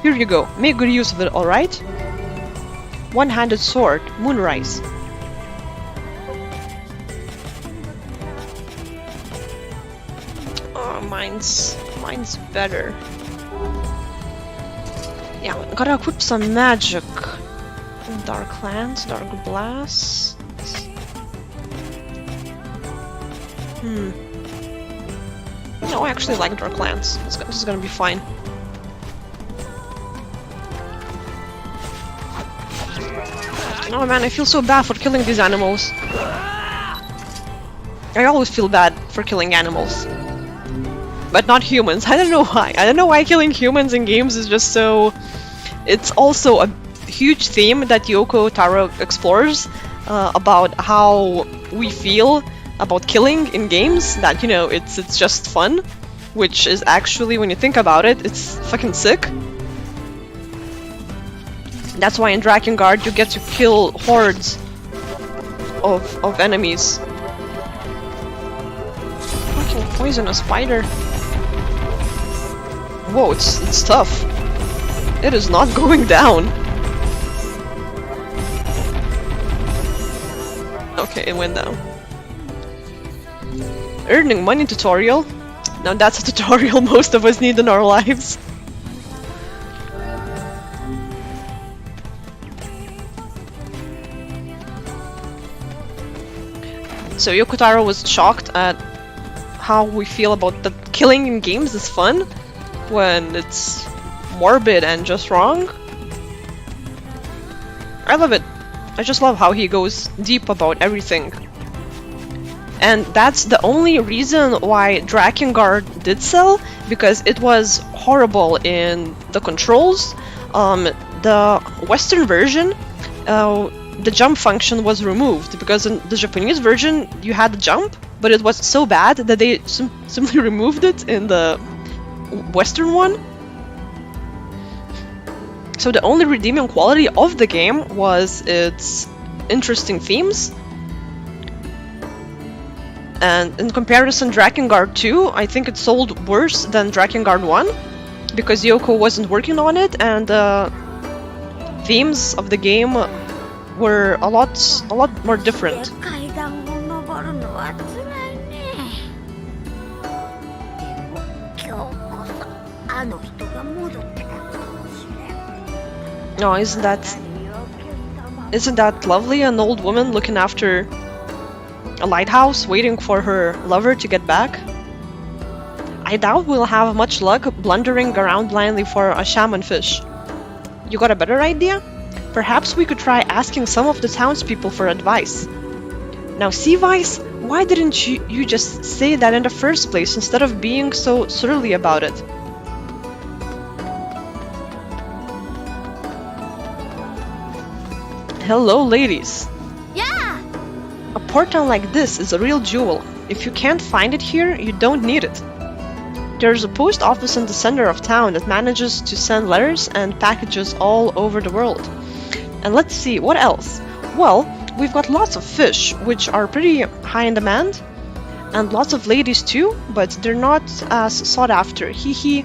Here you go, make good use of it, alright? One-handed sword, Moonrise. mine's better. Yeah, gotta equip some magic. Dark Lance, Dark Blast. No, I actually like Dark Lance. This is gonna be fine. Oh man, I feel so bad for killing these animals. I always feel bad for killing animals. But not humans. I don't know why. I don't know why killing humans in games is just so... It's also a huge theme that Yoko Taro explores about how we feel about killing in games, that, you know, it's just fun, which is actually, when you think about it, it's fucking sick. That's why in Drakengard you get to kill hordes of enemies. Fucking poisonous spider. Whoa, it's tough. It is not going down. Okay, it went down. Earning money tutorial. Now that's a tutorial most of us need in our lives. So Yoko Taro was shocked at how we feel about the killing in games is fun when it's morbid and just wrong. I love it. I just love how he goes deep about everything. And that's the only reason why Drakengard did sell, because it was horrible in the controls. The Western version, the jump function was removed, because in the Japanese version you had the jump, but it was so bad that they simply removed it in the Western one. So the only redeeming quality of the game was its interesting themes. And in comparison, Drakengard 2, I think it sold worse than Drakengard 1, because Yoko wasn't working on it, and the themes of the game were a lot more different. Oh, isn't that lovely? An old woman looking after a lighthouse, waiting for her lover to get back. I doubt we'll have much luck blundering around blindly for a salmon fish. You got a better idea? Perhaps we could try asking some of the townspeople for advice. Now, Sea-Vice, why didn't you just say that in the first place instead of being so surly about it? Hello, ladies. Yeah! A portal like this is a real jewel. If you can't find it here, you don't need it. There's a post office in the center of town that manages to send letters and packages all over the world. And let's see, what else? Well, we've got lots of fish, which are pretty high in demand. And lots of ladies too, but they're not as sought after. Hehe.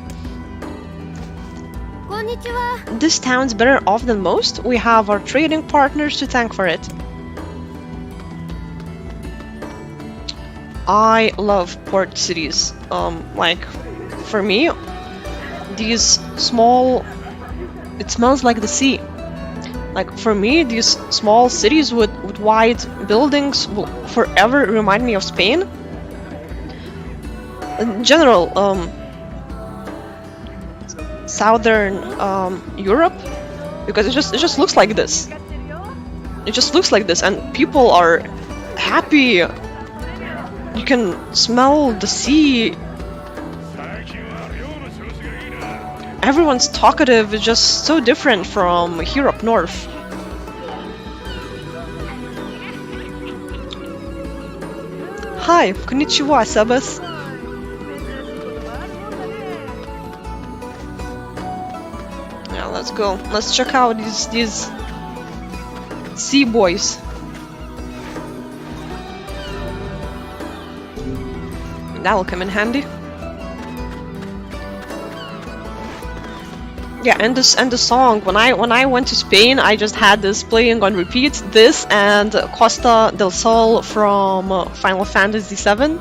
Konnichiwa. This town's better off than most. We have our trading partners to thank for it. I love port cities. Like, for me, these small... It smells like the sea. Like, for me, these small cities with wide buildings will forever remind me of Spain. In general, Southern Europe, because it just looks like this. It just looks like this, and people are happy. You can smell the sea. Everyone's talkative. It's just so different from here up north. Hi, konnichiwa, Sebas. Yeah, let's go. Let's check out these sea boys. That'll come in handy. Yeah, and the song. When I went to Spain, I just had this playing on repeat. This and Costa del Sol from Final Fantasy VII.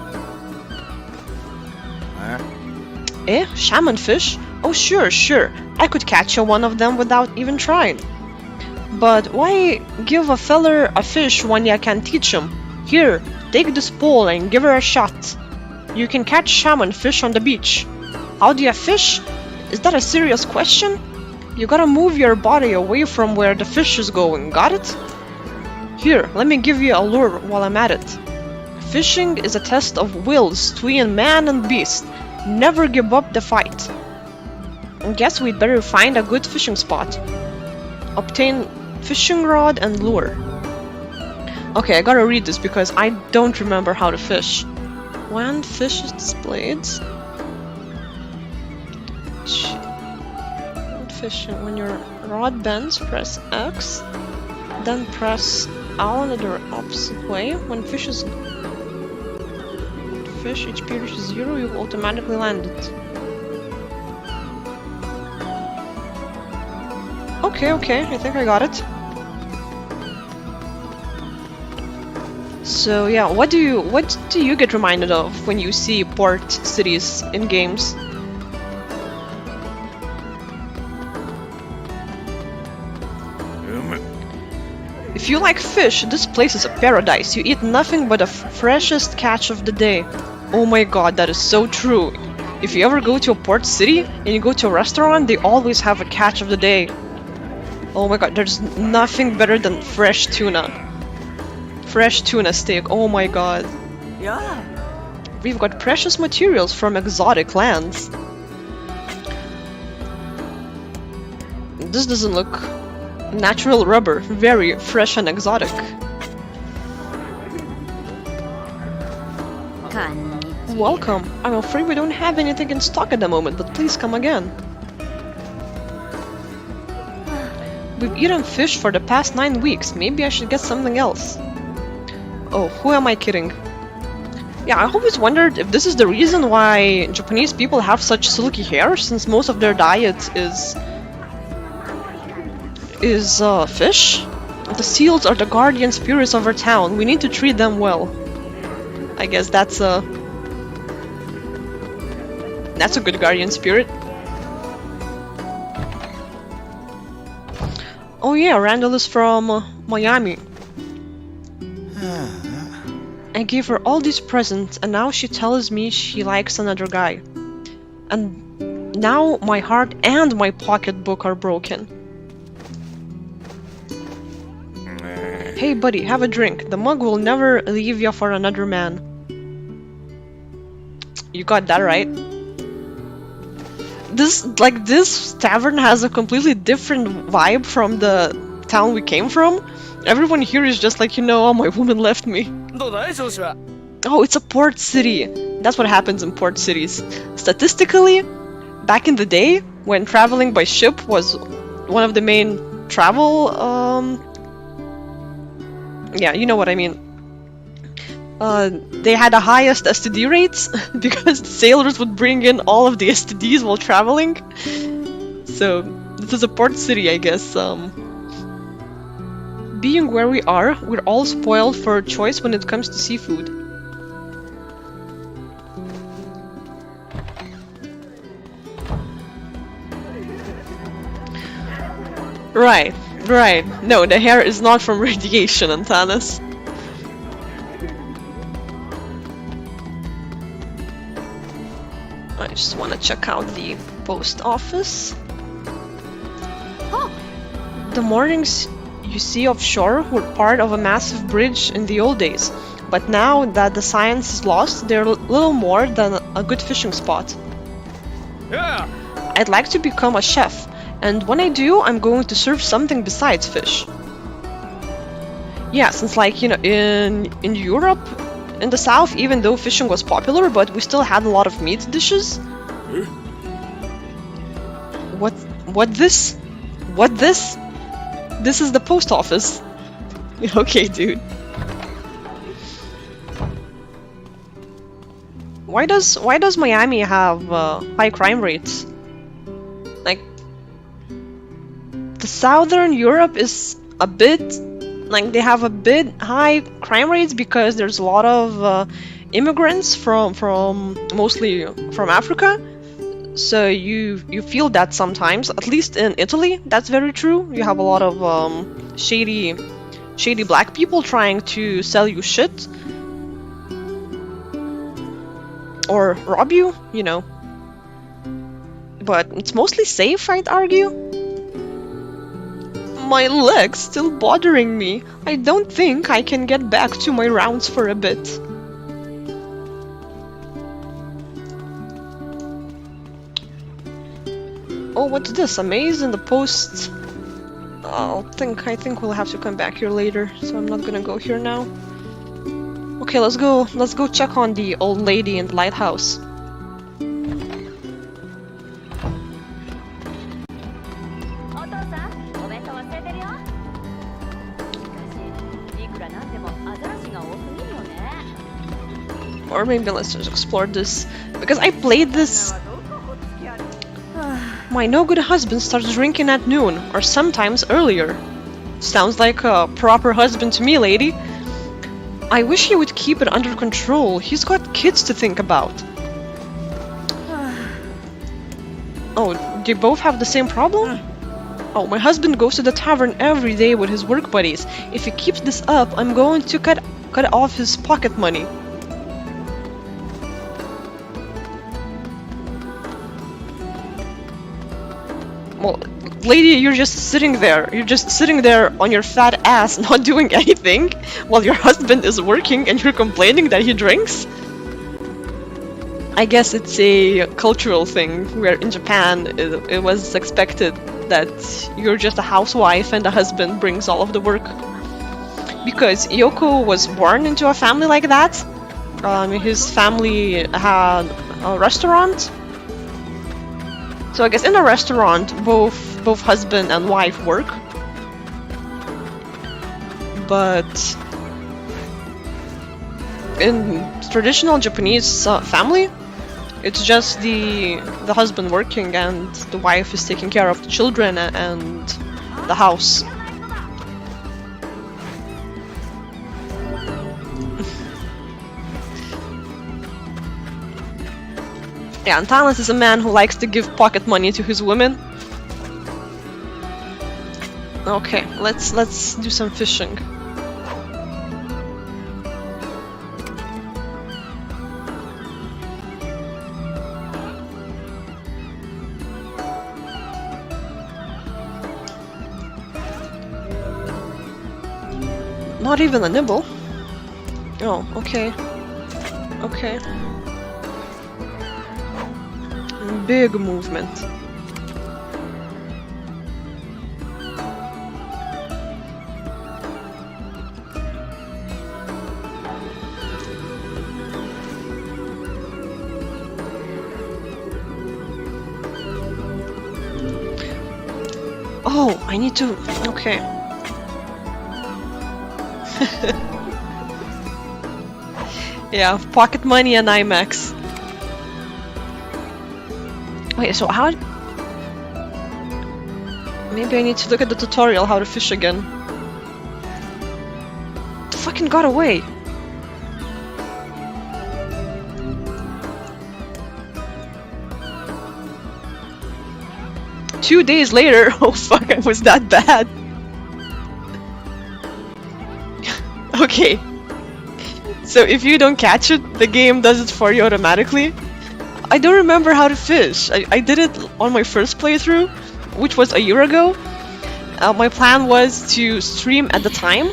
Eh? Salmon fish? Oh sure, I could catch one of them without even trying. But why give a feller a fish when you can teach him? Here, take this pole and give her a shot. You can catch salmon fish on the beach. How do you fish? Is that a serious question? You gotta move your body away from where the fish is going, got it? Here, let me give you a lure while I'm at it. Fishing is a test of wills between man and beast. Never give up the fight. I guess we'd better find a good fishing spot. Obtain fishing rod and lure. Okay, I gotta read this because I don't remember how to fish. When fish is displayed... Fishing. When your rod bends, press X. Then press L in the opposite way. When fish is... Fish HP reaches 0, you will automatically land it. Okay, I think I got it. So yeah, what do you get reminded of when you see port cities in games? If you like fish, this place is a paradise. You eat nothing but the freshest catch of the day. Oh my god, that is so true. If you ever go to a port city and you go to a restaurant, they always have a catch of the day. Oh my god, there's nothing better than fresh tuna. Fresh tuna steak, oh my god. Yeah. We've got precious materials from exotic lands. This doesn't look... Natural rubber, very fresh and exotic. Welcome. I'm afraid we don't have anything in stock at the moment, but please come again. We've eaten fish for the past 9 weeks. Maybe I should get something else. Oh, who am I kidding? Yeah, I always wondered if this is the reason why Japanese people have such silky hair, since most of their diet is fish. The seals are the guardian spirits of our town. We need to treat them well. I guess that's a good guardian spirit. Oh yeah, Randall is from Miami. I gave her all these presents and now she tells me she likes another guy. And now my heart and my pocketbook are broken. Hey buddy, have a drink. The mug will never leave you for another man. You got that right. This tavern has a completely different vibe from the town we came from. Everyone here is just like, you know, oh, my woman left me. Oh, it's a port city. That's what happens in port cities. Statistically, back in the day, when traveling by ship was one of the main travel, yeah, you know what I mean. They had the highest STD rates because sailors would bring in all of the STDs while traveling. So, this is a port city, I guess. Being where we are, we're all spoiled for choice when it comes to seafood. Right. No, the hair is not from radiation, Antanas. I just want to check out the post office. The mornings you see offshore were part of a massive bridge in the old days, but now that the science is lost, they're little more than a good fishing spot. Yeah. I'd like to become a chef, and when I do, I'm going to serve something besides fish. Yeah, since like, you know, in Europe, in the south, even though fishing was popular, but we still had a lot of meat dishes. What this? What this? This is the post office. Okay, dude. Why does Miami have high crime rates? Like, the southern Europe is a bit, like, they have a bit high crime rates because there's a lot of immigrants from mostly from Africa. So you feel that sometimes, at least in Italy, that's very true. You have a lot of shady black people trying to sell you shit or rob you, you know. But it's mostly safe, I'd argue. My leg's still bothering me. I don't think I can get back to my rounds for a bit. Oh, what's this? A maze in the post? I think we'll have to come back here later, so I'm not gonna go here now. Okay, let's go check on the old lady in the lighthouse. Or maybe let's just explore this, because I played this. My no-good husband starts drinking at noon, or sometimes earlier. Sounds like a proper husband to me, lady. I wish he would keep it under control. He's got kids to think about. Oh, do you both have the same problem? Oh, my husband goes to the tavern every day with his work buddies. If he keeps this up, I'm going to cut off his pocket money. Well, lady, you're just sitting there. You're just sitting there on your fat ass, not doing anything, while your husband is working and you're complaining that he drinks? I guess it's a cultural thing, where in Japan it was expected that you're just a housewife and the husband brings all of the work. Because Yoko was born into a family like that. His family had a restaurant. So I guess in a restaurant, both husband and wife work. But in traditional Japanese family, it's just the husband working and the wife is taking care of the children and the house. Yeah, and Thales is a man who likes to give pocket money to his women. Okay, let's do some fishing. Not even a nibble. Oh, okay. Okay. Big movement. Oh, I need to... Okay. Yeah, pocket money and IMAX. Wait, so how... Maybe I need to look at the tutorial how to fish again. It fucking got away. Two days later, oh fuck, it was that bad. Okay. So if you don't catch it, the game does it for you automatically. I don't remember how to fish. I did it on my first playthrough, which was a year ago. My plan was to stream at the time.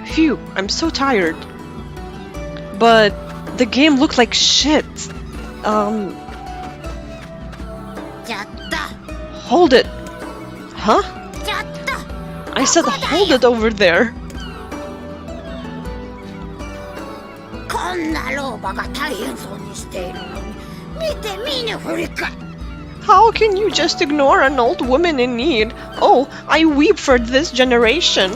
Phew, I'm so tired. But the game looked like shit. Hold it. Huh? I said hold it over there. How can you just ignore an old woman in need? Oh, I weep for this generation.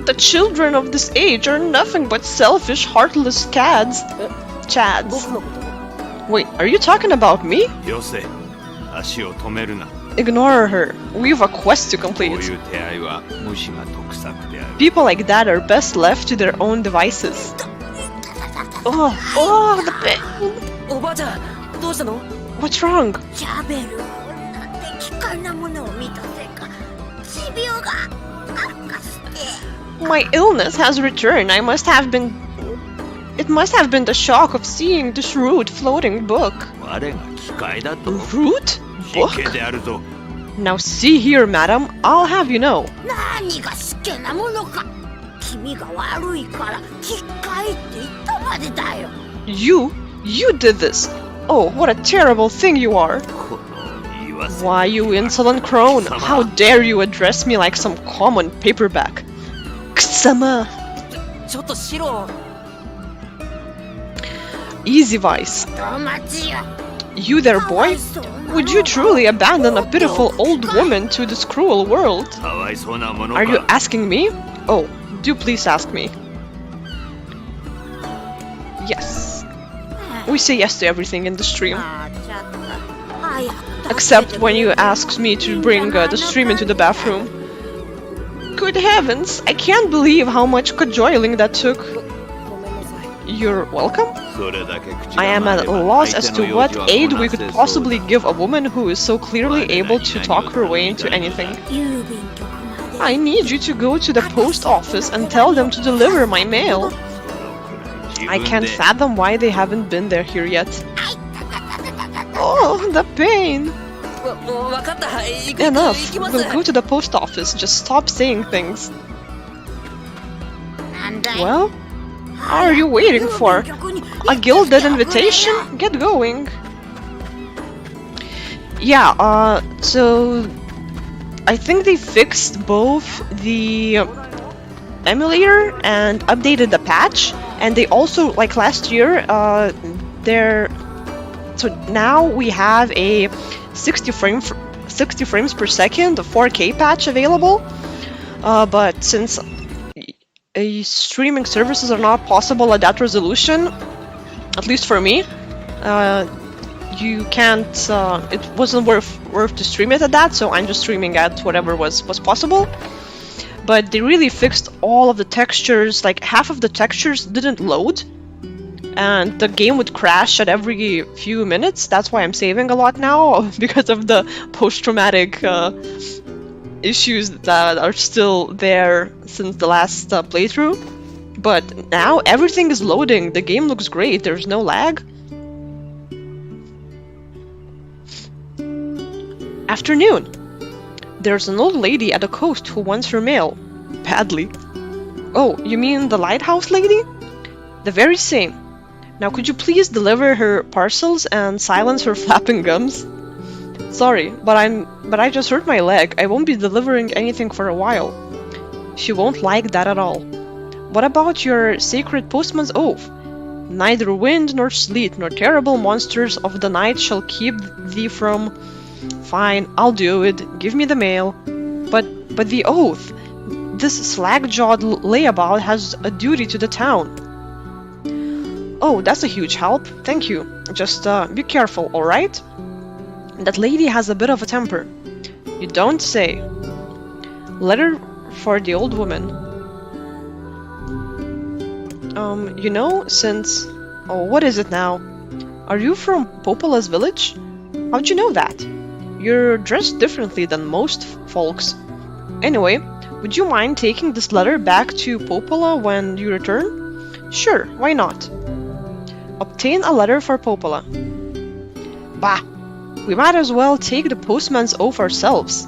The children of this age are nothing but selfish, heartless chads. Wait, are you talking about me? よせ、足を止めるな。Ignore her. We've a quest to こう complete. いう手合いは無視が得策である。 People like that are best left to their own devices. Oh, oh, the pain. おばあちゃんどうしたの？ What's wrong? 喋るなんて奇怪なものを見たせいか持病が悪化して My illness has returned. It must have been the shock of seeing this rude floating book. 我が機械だと Rude? 真 Book? 剣であるぞ。 Now see here, madam. I'll have you know. 何がしけなものか君が悪いから機械って言ったまでだよ You did this. Oh, what a terrible thing you are. この言わせ Why, you insolent crone. How dare you address me like some common paperback. Kusama. ちょっとシロ Easy Vice. 友達よ You there, boy? Would you truly abandon a pitiful old woman to this cruel world? かわいそうなもの Are you か。 asking me? Oh, do please ask me. Yes. We say yes to everything in the stream. あーちゃった早く Except when you asked me to bring the stream into the bathroom. Good heavens, I can't believe how much cajoling that took. ごめんなさい You're welcome? それだけ口 I が am 回 at れ a ば loss 相 as 手 to の what 用事は aid こ we なせ could そう possibly だ。 give a woman who is so clearly able to talk her way into anything. 郵便局まで I need you to go to the post office and tell them to deliver my mail. そのくらい自 I 分 can't で fathom why they haven't been there here yet. Oh, the pain. わかった行く Enough. 行きます We'll go to the post office. Just stop saying things. なんだい Well, what are you waiting for? A gilded invitation? Get going. Yeah, so I think they fixed both the emulator and updated the patch, and they also, like last year, so now we have a 60 frames per second 4K patch available, but since streaming services are not possible at that resolution, at least for me, you can't. It wasn't worth to stream it at that, so I'm just streaming at whatever was possible. But they really fixed all of the textures. Like half of the textures didn't load, and the game would crash at every few minutes. That's why I'm saving a lot now because of the post-traumatic issues that are still there since the last playthrough. But now everything is loading. The game looks great. There's no lag. Afternoon. There's an old lady at the coast who wants her mail. Badly. Oh, you mean the lighthouse lady? The very same. Now could you please deliver her parcels and silence her flapping gums? Sorry, but I just hurt my leg. I won't be delivering anything for a while. She won't like that at all. What about your sacred postman's oath? Neither wind nor sleet nor terrible monsters of the night shall keep thee from... Fine, I'll do it. Give me the mail. But the oath. This slag-jawed layabout has a duty to the town. Oh, that's a huge help. Thank you. Just be careful, alright? That lady has a bit of a temper. You don't say. Letter for the old woman. You know, since... Oh, what is it now? Are you from Popola's village? How'd you know that? You're dressed differently than most folks. Anyway, would you mind taking this letter back to Popola when you return? Sure, why not? Obtain a letter for Popola. Bah! We might as well take the postman's oath ourselves.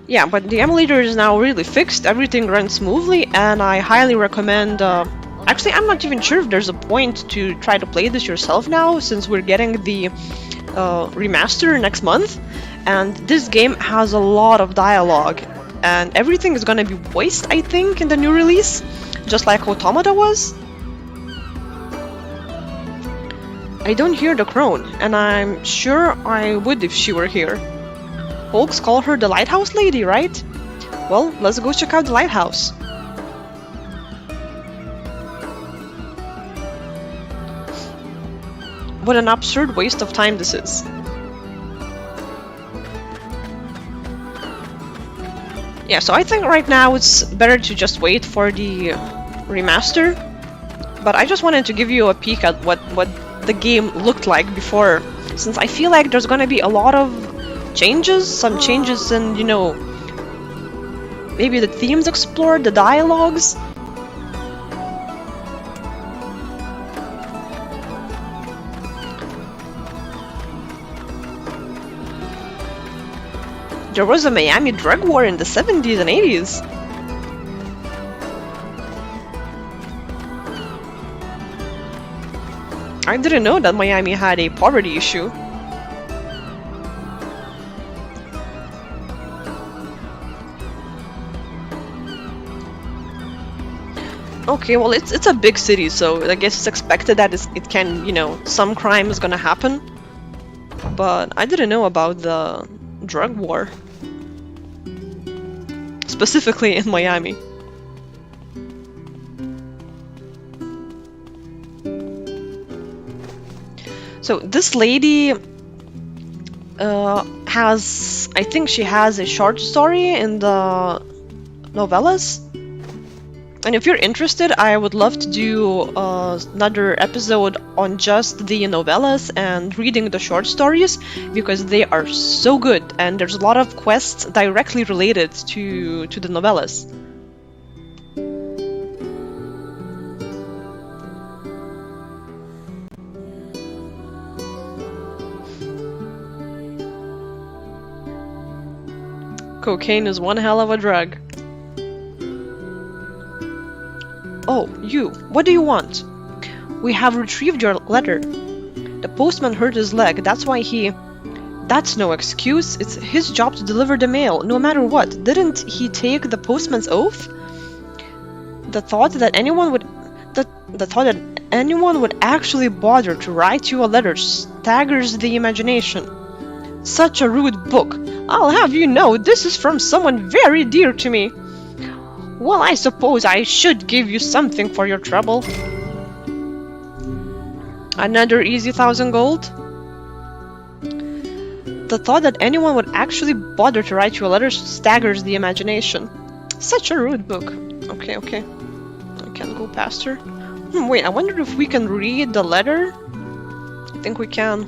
Yeah, but the emulator is now really fixed, everything runs smoothly, and I highly recommend... Actually, I'm not even sure if there's a point to try to play this yourself now, since we're getting the remaster next month, and this game has a lot of dialogue, and everything is gonna be voiced, I think, in the new release, just like Automata was. I don't hear the crone, and I'm sure I would if she were here. Folks call her the lighthouse lady, right? Well, let's go check out the lighthouse. what an absurd waste of time this is. Yeah, so I think right now it's better to just wait for the remaster. But I just wanted to give you a peek at what the game looked like before, since I feel like there's gonna be a lot of changes, some changes in, you know, maybe the themes explored, the dialogues. There was a Miami drug war in the 70s and 80s. I didn't know that Miami had a poverty issue. Okay, well, it's a big city, so I guess it's expected that it can, you know, some crime is gonna happen. But I didn't know about the drug war. Specifically in Miami. So this lady has, I think she has a short story in the novellas. And if you're interested, I would love to do another episode on just the novellas and reading the short stories, because they are so good and there's a lot of quests directly related to the novellas. Cocaine is one hell of a drug. Oh, you. What do you want? We have retrieved your letter. The postman hurt his leg, that's why he... That's no excuse. It's his job to deliver the mail, no matter what. Didn't he take the postman's oath? The thought that anyone would actually bother to write you a letter staggers the imagination. Such a rude book. I'll have you know, this is from someone very dear to me. Well, I suppose I should give you something for your trouble. Another easy 1,000 gold? The thought that anyone would actually bother to write you a letter staggers the imagination. Such a rude book. Okay. I can't go past her. Wait, I wonder if we can read the letter? I think we can.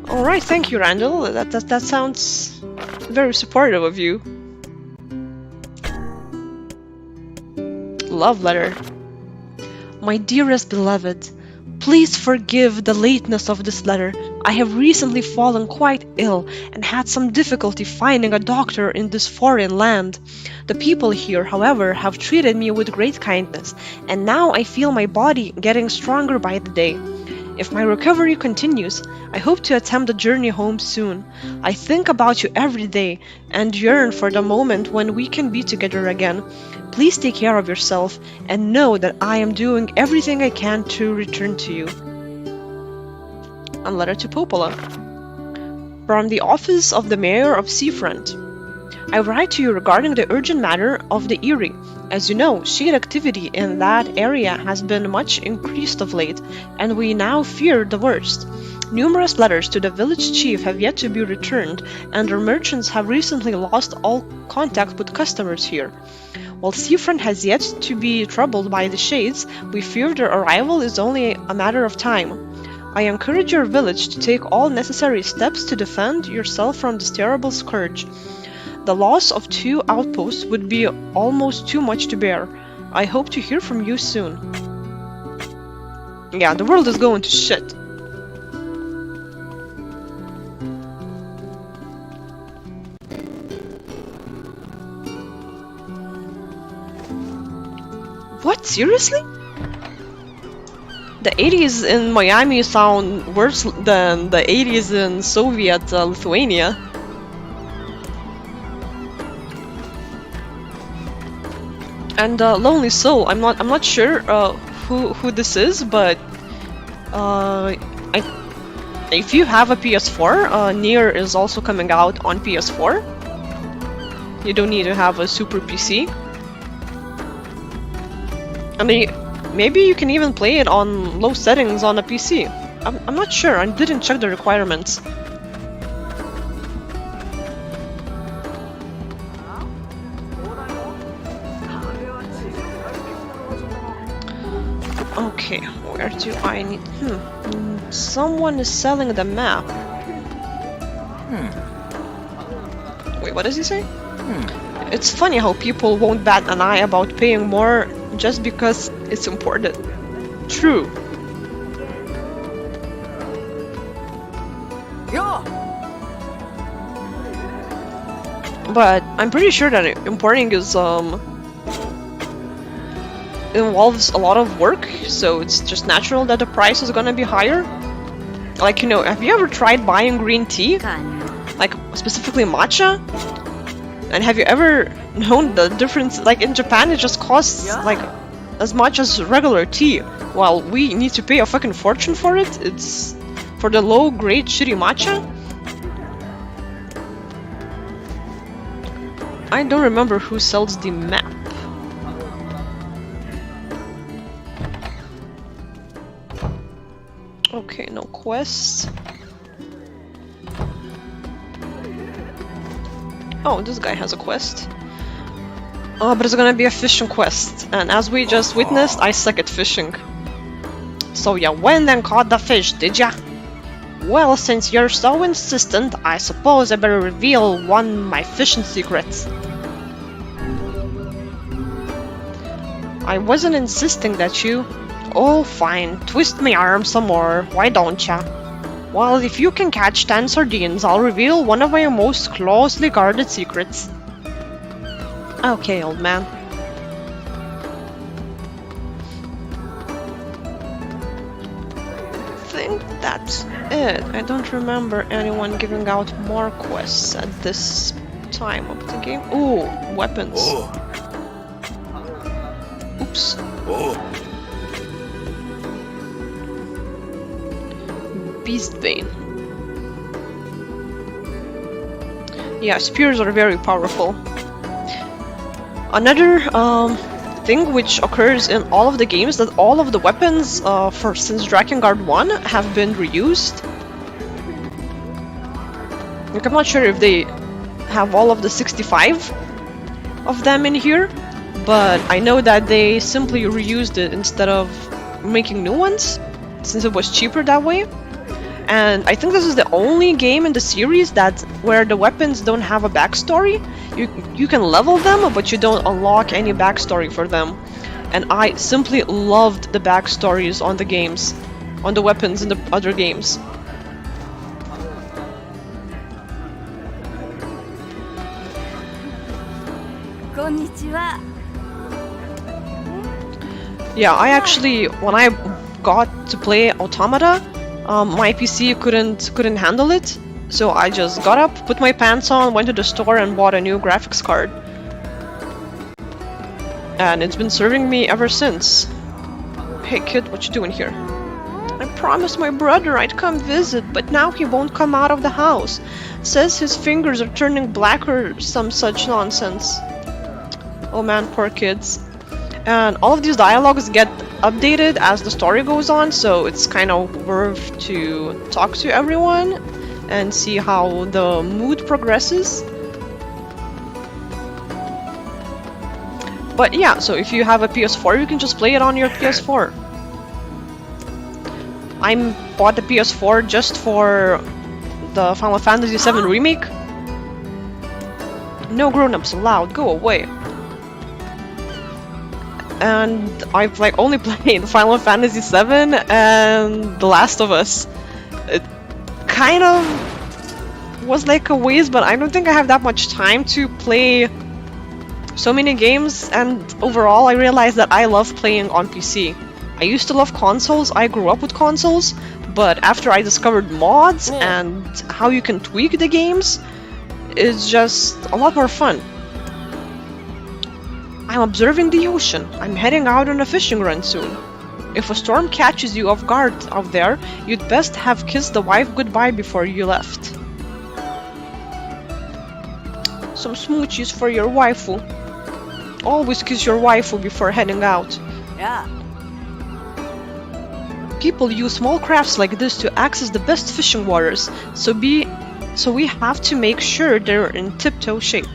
Alright, thank you, Randall. That sounds very supportive of you. Love letter. My dearest beloved, please forgive the lateness of this letter. I have recently fallen quite ill and had some difficulty finding a doctor in this foreign land. The people here, however, have treated me with great kindness, and now I feel my body getting stronger by the day. If my recovery continues, I hope to attempt a journey home soon. I think about you every day and yearn for the moment when we can be together again. Please take care of yourself and know that I am doing everything I can to return to you. A letter to Popola. From the office of the mayor of Seafront. I write to you regarding the urgent matter of the Erie. As you know, shade activity in that area has been much increased of late, and we now fear the worst. Numerous letters to the village chief have yet to be returned, and our merchants have recently lost all contact with customers here. While Seafront has yet to be troubled by the shades, we fear their arrival is only a matter of time. I encourage your village to take all necessary steps to defend yourself from this terrible scourge. The loss of 2 outposts would be almost too much to bear. I hope to hear from you soon. Yeah, the world is going to shit. What? Seriously? The 80s in Miami sound worse than the 80s in Soviet Lithuania. And Lonely Soul, I'm not sure who this is, but if you have a PS4, NieR is also coming out on PS4. You don't need to have a super PC. I mean, Maybe you can even play it on low settings on a PC. I'm not sure, I didn't check the requirements. Okay, where do I need... Someone is selling the map. Wait, what does he say? It's funny how people won't bat an eye about paying more just because it's important. True. But I'm pretty sure that importing is involves a lot of work, so it's just natural that the price is gonna be higher. Like, you know, have you ever tried buying green tea? Like, specifically matcha? And have you ever known the difference? Like, in Japan, it just costs, like, as much as regular tea, while we need to pay a fucking fortune for it. It's for the low-grade shitty matcha. I don't remember who sells the map. Okay, no quests. Oh, this guy has a quest. But it's gonna be a fishing quest. And as we just witnessed, I suck at fishing. So ya went and caught the fish, did ya? Well, since you're so insistent, I suppose I better reveal one of my fishing secrets. I wasn't insisting that you... Oh, fine. Twist my arm some more. Why don't ya? Well, if you can catch 10 sardines, I'll reveal one of my most closely guarded secrets. Okay, old man. I think that's it. I don't remember anyone giving out more quests at this time of the game. Ooh, weapons. Oops. Beastbane. Yeah, spears are very powerful. Another thing which occurs in all of the games, that all of the weapons since Drakengard 1 have been reused. Like, I'm not sure if they have all of the 65 of them in here, but I know that they simply reused it instead of making new ones, since it was cheaper that way. And I think this is the only game in the series where the weapons don't have a backstory. You can level them, but you don't unlock any backstory for them. And I simply loved the backstories on the games, on the weapons in the other games. Yeah, I actually, when I got to play Automata, my PC couldn't handle it, so I just got up, put my pants on, went to the store and bought a new graphics card. And it's been serving me ever since. Hey kid, what you doing here? I promised my brother I'd come visit, but now he won't come out of the house. Says his fingers are turning black or some such nonsense. Oh man, poor kids. And all of these dialogues get updated as the story goes on, so it's kind of worth to talk to everyone and see how the mood progresses. But yeah, so if you have a PS4, you can just play it on your PS4. I bought the PS4 just for the Final Fantasy VII Remake. No grown-ups allowed, go away. And I've like only played Final Fantasy VII and The Last of Us. It kind of was like a waste, but I don't think I have that much time to play so many games, and overall I realized that I love playing on PC. I used to love consoles, I grew up with consoles, but after I discovered mods and how you can tweak the games, it's just a lot more fun. I'm observing the ocean. I'm heading out on a fishing run soon. If a storm catches you off guard out there, you'd best have kissed the wife goodbye before you left. Some smoochies for your waifu. Always kiss your waifu before heading out. Yeah. People use small crafts like this to access the best fishing waters, so we have to make sure they're in tip-toe shape.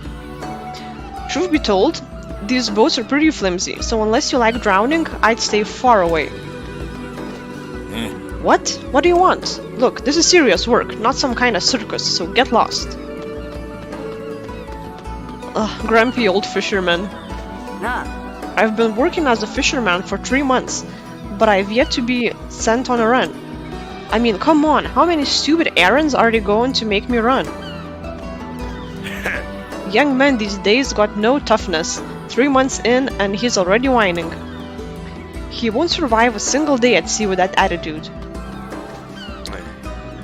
Truth be told, these boats are pretty flimsy, so unless you like drowning, I'd stay far away. What? What do you want? Look, this is serious work, not some kind of circus, so get lost. Ugh, grumpy old fisherman. I've been working as a fisherman for 3 months, but I've yet to be sent on a run. I mean, come on, how many stupid errands are they going to make me run? Young men these days got no toughness. 3 months in and he's already whining. He won't survive a single day at sea with that attitude.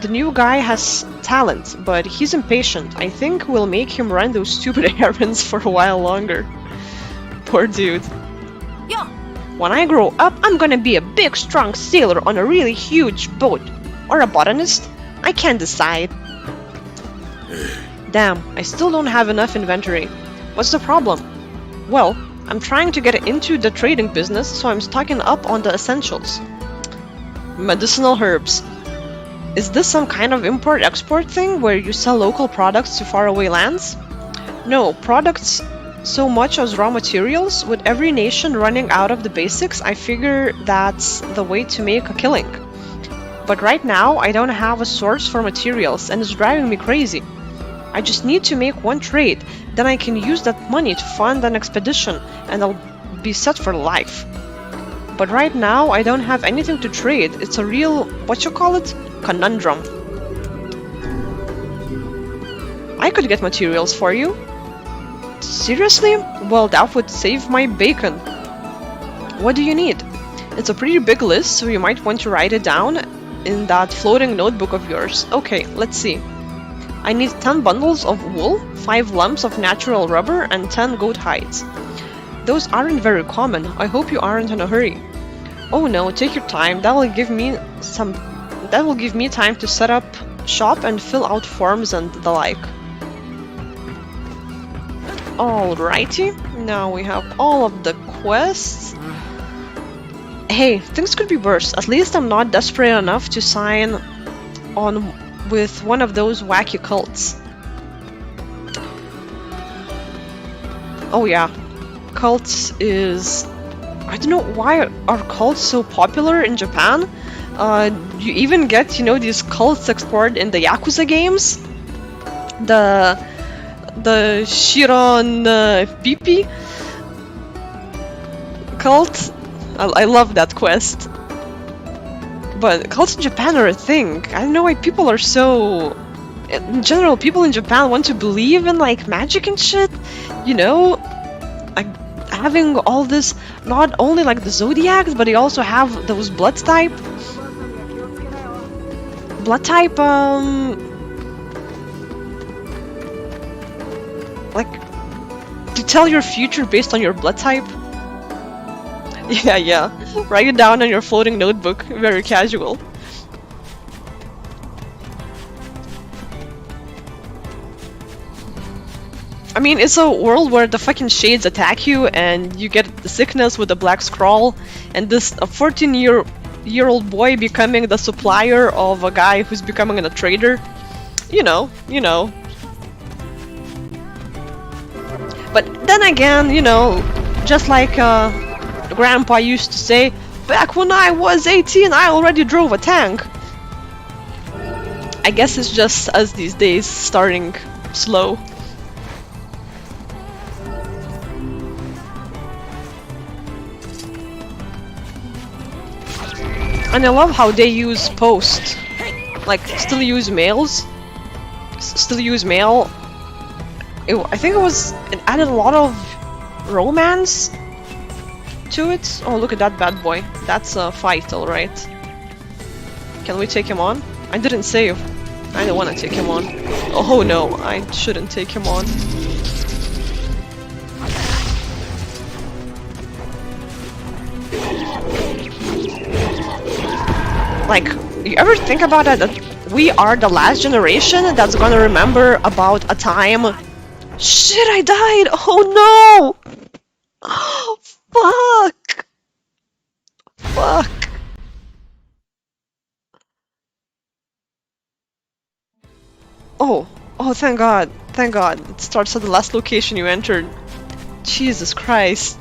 The new guy has talent, but he's impatient. I think we'll make him run those stupid errands for a while longer. Poor dude. When I grow up, I'm gonna be a big, strong sailor on a really huge boat. Or a botanist. I can't decide. Damn, I still don't have enough inventory. What's the problem? Well, I'm trying to get into the trading business, so I'm stocking up on the essentials. Medicinal herbs. Is this some kind of import-export thing where you sell local products to faraway lands? No, products so much as raw materials. With every nation running out of the basics, I figure that's the way to make a killing. But right now, I don't have a source for materials, and it's driving me crazy. I just need to make one trade, then I can use that money to fund an expedition, and I'll be set for life. But right now, I don't have anything to trade. It's a real, conundrum. I could get materials for you. Seriously? Well, that would save my bacon. What do you need? It's a pretty big list, so you might want to write it down in that floating notebook of yours. Okay, let's see. I need 10 bundles of wool, 5 lumps of natural rubber, and 10 goat hides. Those aren't very common. I hope you aren't in a hurry. Oh no, take your time. That will give me time to set up shop and fill out forms and the like. Alrighty, now we have all of the quests. Hey, things could be worse. At least I'm not desperate enough to sign on with one of those wacky cults. Oh yeah, cults is... I don't know why are cults so popular in Japan. You even get, you know, these cults explored in the Yakuza games. The Shiron Pipi cult. I love that quest. But cults in Japan are a thing. I don't know why people are so... In general, people in Japan want to believe in like magic and shit. You know, like having all this, not only like the zodiacs, but they also have those blood type, like to tell your future based on your blood type. Yeah. Write it down on your floating notebook. Very casual. I mean, it's a world where the fucking shades attack you and you get the sickness with the black scroll, and this a 14-year-old boy becoming the supplier of a guy who's becoming a trader. You know. But then again, you know, just like Grandpa used to say, back when I was 18, I already drove a tank. I guess it's just us these days, starting slow. And I love how they use post, like still use mails, still use mail. I think it added a lot of romance to it. Oh, look at that bad boy. That's a fight, alright. Can we take him on? I didn't save. I don't want to take him on. Oh no, I shouldn't take him on. Like, you ever think about it, that we are the last generation that's gonna remember about a time... Shit, I died! Oh no! Oh, fuck! Oh, thank God. Thank God. It starts at the last location you entered. Jesus Christ.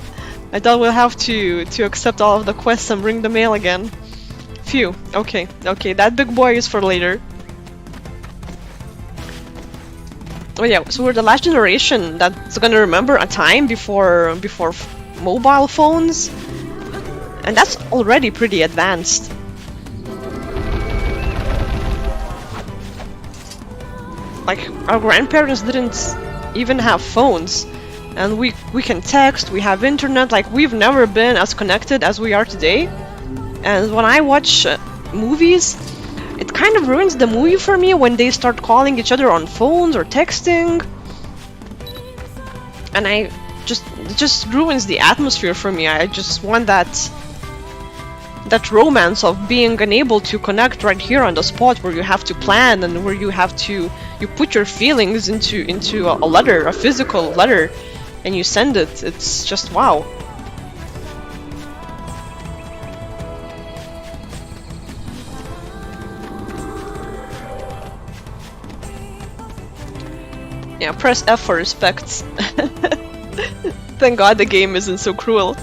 I thought we'll have to accept all of the quests and bring the mail again. Phew. Okay. Okay, that big boy is for later. Oh yeah, so we're the last generation that's gonna remember a time before mobile phones. And that's already pretty advanced. Like, our grandparents didn't even have phones. And we can text, we have internet, like we've never been as connected as we are today. And when I watch movies, it kind of ruins the movie for me when they start calling each other on phones or texting. And it just ruins the atmosphere for me. I just want that romance of being unable to connect right here on the spot where you have to plan and where you put your feelings into a letter, a physical letter, and you send it. It's just wow. Yeah, press F for respect. Thank God the game isn't so cruel.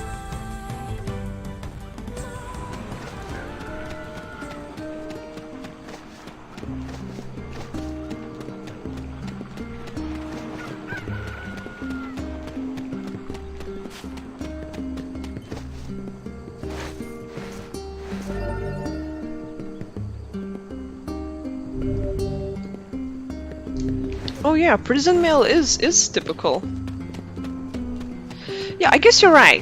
Oh yeah, prison mail is typical. Yeah, I guess you're right.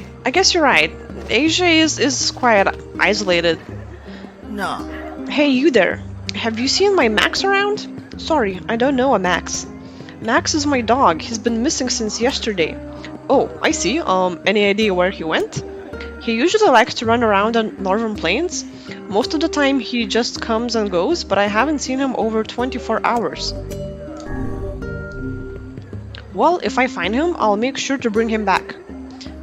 Asia is quite isolated. No. Hey, you there. Have you seen my Max around? Sorry, I don't know a Max. Max is my dog. He's been missing since yesterday. Oh, I see. Any idea where he went? He usually likes to run around on northern plains. Most of the time he just comes and goes, but I haven't seen him over 24 hours. Well, if I find him, I'll make sure to bring him back.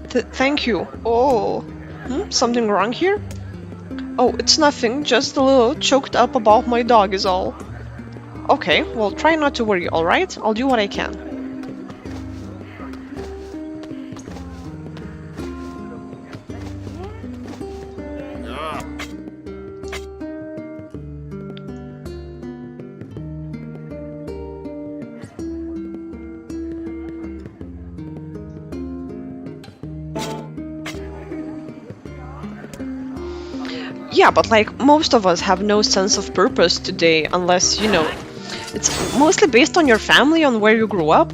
Thank you. Oh, something wrong here? Oh, it's nothing, just a little choked up about my dog is all. Okay, well, try not to worry, alright? I'll do what I can. Yeah, but like, most of us have no sense of purpose today unless, you know, it's mostly based on your family, on where you grew up.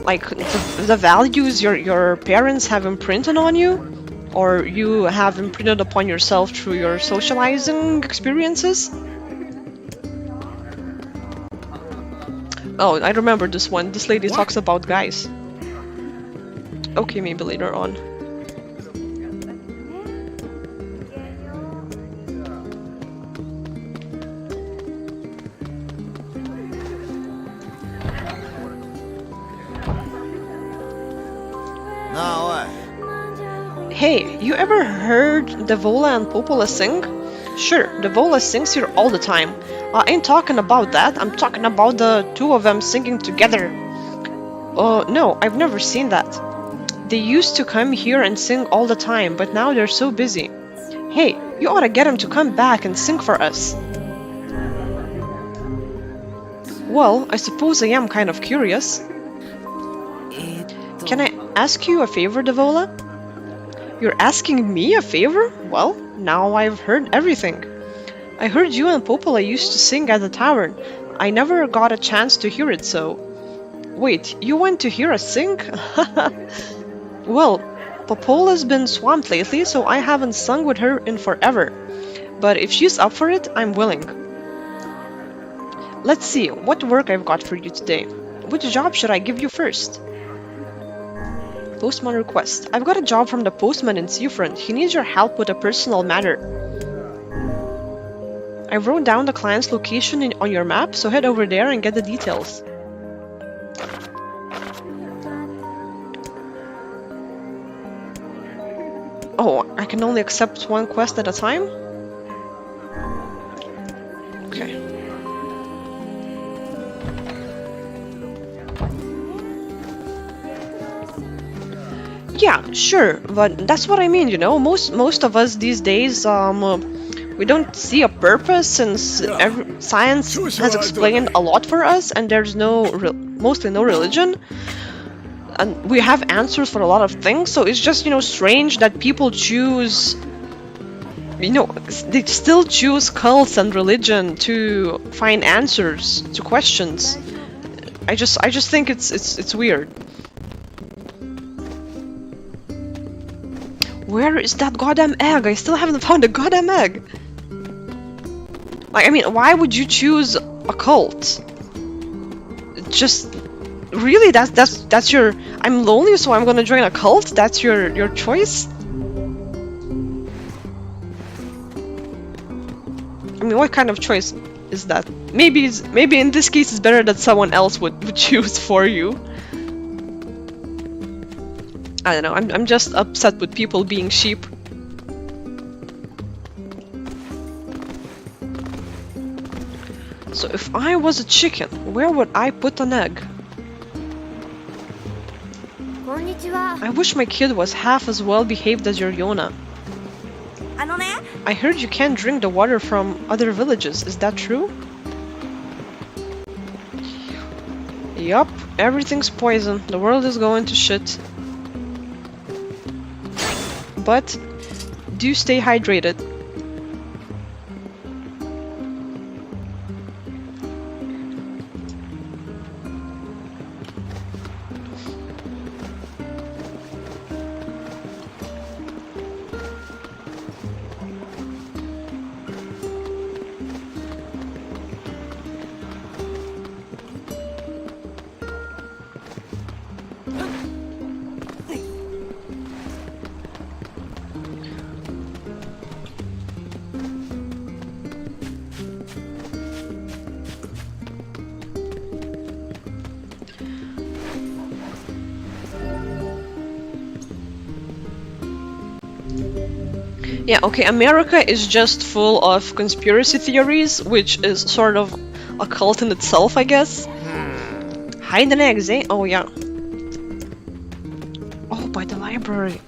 Like, the values your parents have imprinted on you, or you have imprinted upon yourself through your socializing experiences. Oh, I remember this one. This lady talks about guys. Okay, maybe later on. Hey, you ever heard Devola and Popola sing? Sure, Devola sings here all the time. I ain't talking about that, I'm talking about the two of them singing together. No, I've never seen that. They used to come here and sing all the time, but now they're so busy. Hey, you ought to get them to come back and sing for us. Well, I suppose I am kind of curious. Can I ask you a favor, Devola? You're asking me a favor? Well, now I've heard everything. I heard you and Popola used to sing at the tavern. I never got a chance to hear it, so... Wait, you went to hear us sing? Well, Popola's been swamped lately, so I haven't sung with her in forever. But if she's up for it, I'm willing. Let's see, what work I've got for you today. Which job should I give you first? Postman request. I've got a job from the postman in Seafront. He needs your help with a personal matter. I wrote down the client's location on your map, so head over there and get the details. Oh, I can only accept one quest at a time? Okay. Yeah, sure, but that's what I mean, you know. Most of us these days, we don't see a purpose since science has explained a lot for us, and there's mostly no religion, and we have answers for a lot of things. So it's just, you know, strange that people choose, you know, they still choose cults and religion to find answers to questions. I just think it's weird. Where is that goddamn egg? I still haven't found a goddamn egg. Like, I mean, why would you choose a cult? Just really, that's your. I'm lonely, so I'm gonna join a cult. That's your choice. I mean, what kind of choice is that? Maybe in this case it's better that someone else would choose for you. I don't know. I'm just upset with people being sheep. So if I was a chicken, where would I put an egg? こんにちは。 I wish my kid was half as well behaved as your Yonah. あのね。 I heard you can't drink the water from other villages. Is that true? Yup, everything's poison. The world is going to shit. But do stay hydrated. Yeah, okay, America is just full of conspiracy theories, which is sort of a cult in itself, I guess. Hide an eggs, eh? Oh, yeah. Oh, by the library.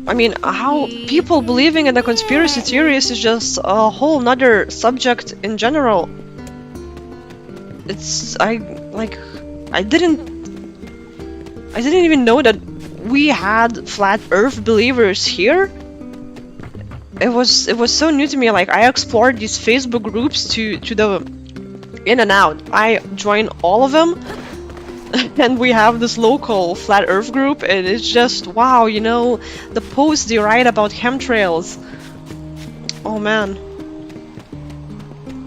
I mean, how people believing in the conspiracy theories is just a whole nother subject in general. I didn't even know that we had flat earth believers here. It was so new to me. Like, I explored these Facebook groups to the in and out. I joined all of them. And we have this local flat earth group, and it's just wow, you know, the posts they write about chemtrails. Oh man.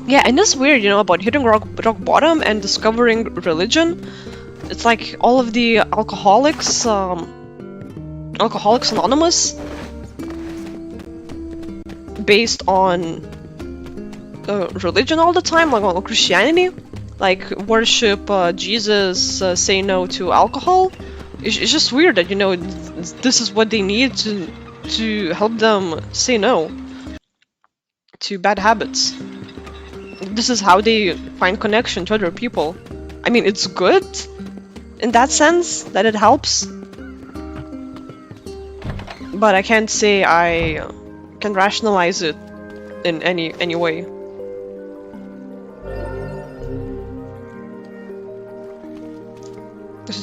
Yeah, and it's weird, you know, about hitting rock bottom and discovering religion. It's like all of the alcoholics, Alcoholics Anonymous, based on religion all the time, like on Christianity, like worship Jesus, say no to alcohol. It's just weird that, you know, this is what they need to help them say no to bad habits. This is how they find connection to other people. I mean, it's good in that sense that it helps, but I can't say I can rationalize it in any way.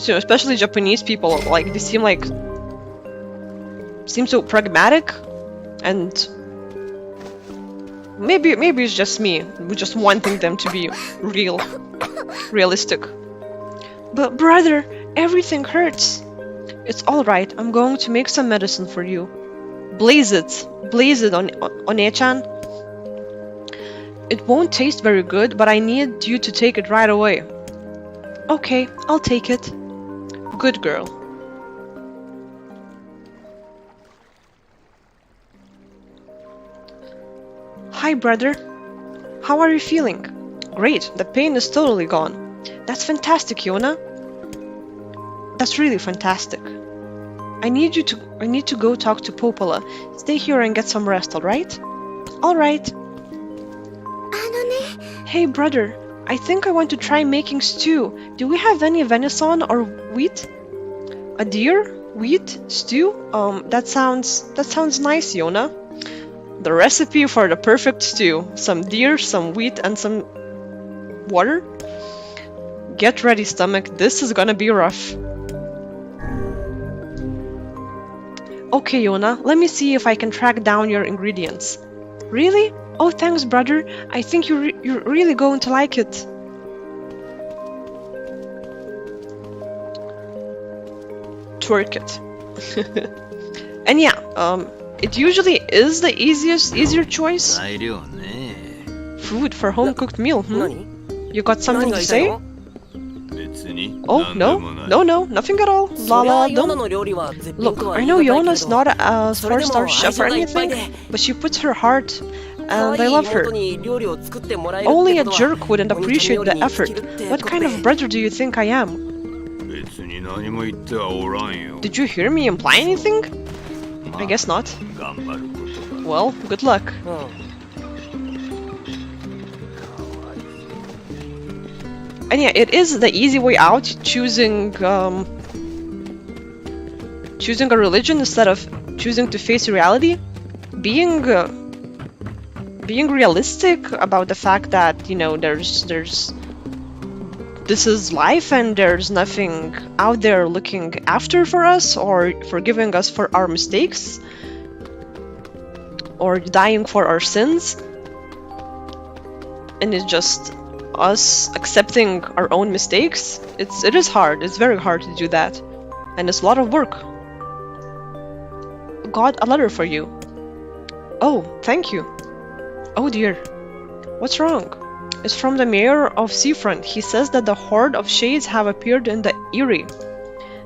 Especially Japanese people, like, they seem so pragmatic, and maybe it's just me, just wanting them to be realistic. But brother, everything hurts. It's all right. I'm going to make some medicine for you. Blaze it on One-chan. It won't taste very good, but I need you to take it right away. Okay, I'll take it. Good girl. Hi, brother. How are you feeling? Great, the pain is totally gone. That's fantastic, Yonah. That's really fantastic. I need to go talk to Popola. Stay here and get some rest, alright? Alright. Hey, brother. I think I want to try making stew. Do we have any venison or wheat? A deer? Wheat? Stew? That sounds nice, Yonah. The recipe for the perfect stew. Some deer, some wheat, and some water. Get ready, stomach. This is gonna be rough. Okay, Yonah, let me see if I can track down your ingredients. Really? Oh, thanks, brother. I think you're really going to like it. Twerk it. And yeah, it usually is the easier choice. 材料ね。 Food for home-cooked meal, 何 You got something 何が to 言いたい say? の 別に。 Oh, なんで no, もない。 no, nothing at all. そり La ゃ la, ヨナ don't. の料理は絶品 Look, とは I 言い know 難いけ Yona's ど not a それでも 4-star chef or 愛情がいっぱい anything, で but she puts her heart, 可 and 愛 I い love 妹 her. に料理を作ってもらえるって Only a ことは jerk wouldn't お兄 appreciate ちゃん the 料理に effort. 尽きるって What こと kind で of brother do you think I am? 別に何も言ってはおらんよ。 Did you hear me imply anything? まあ I guess not. 頑張ることが。 Well, good luck. うん And yeah, it is the easy way out, choosing choosing a religion instead of choosing to face reality. Being realistic about the fact that, you know, there's this is life and there's nothing out there looking after for us or forgiving us for our mistakes or dying for our sins. And it's just us accepting our own mistakes. It is hard. It's very hard to do that, and it's a lot of work. Got a letter for you. Oh, thank you. Oh dear. What's wrong? It's from the mayor of Seafront. He says that the horde of shades have appeared in the Eyrie.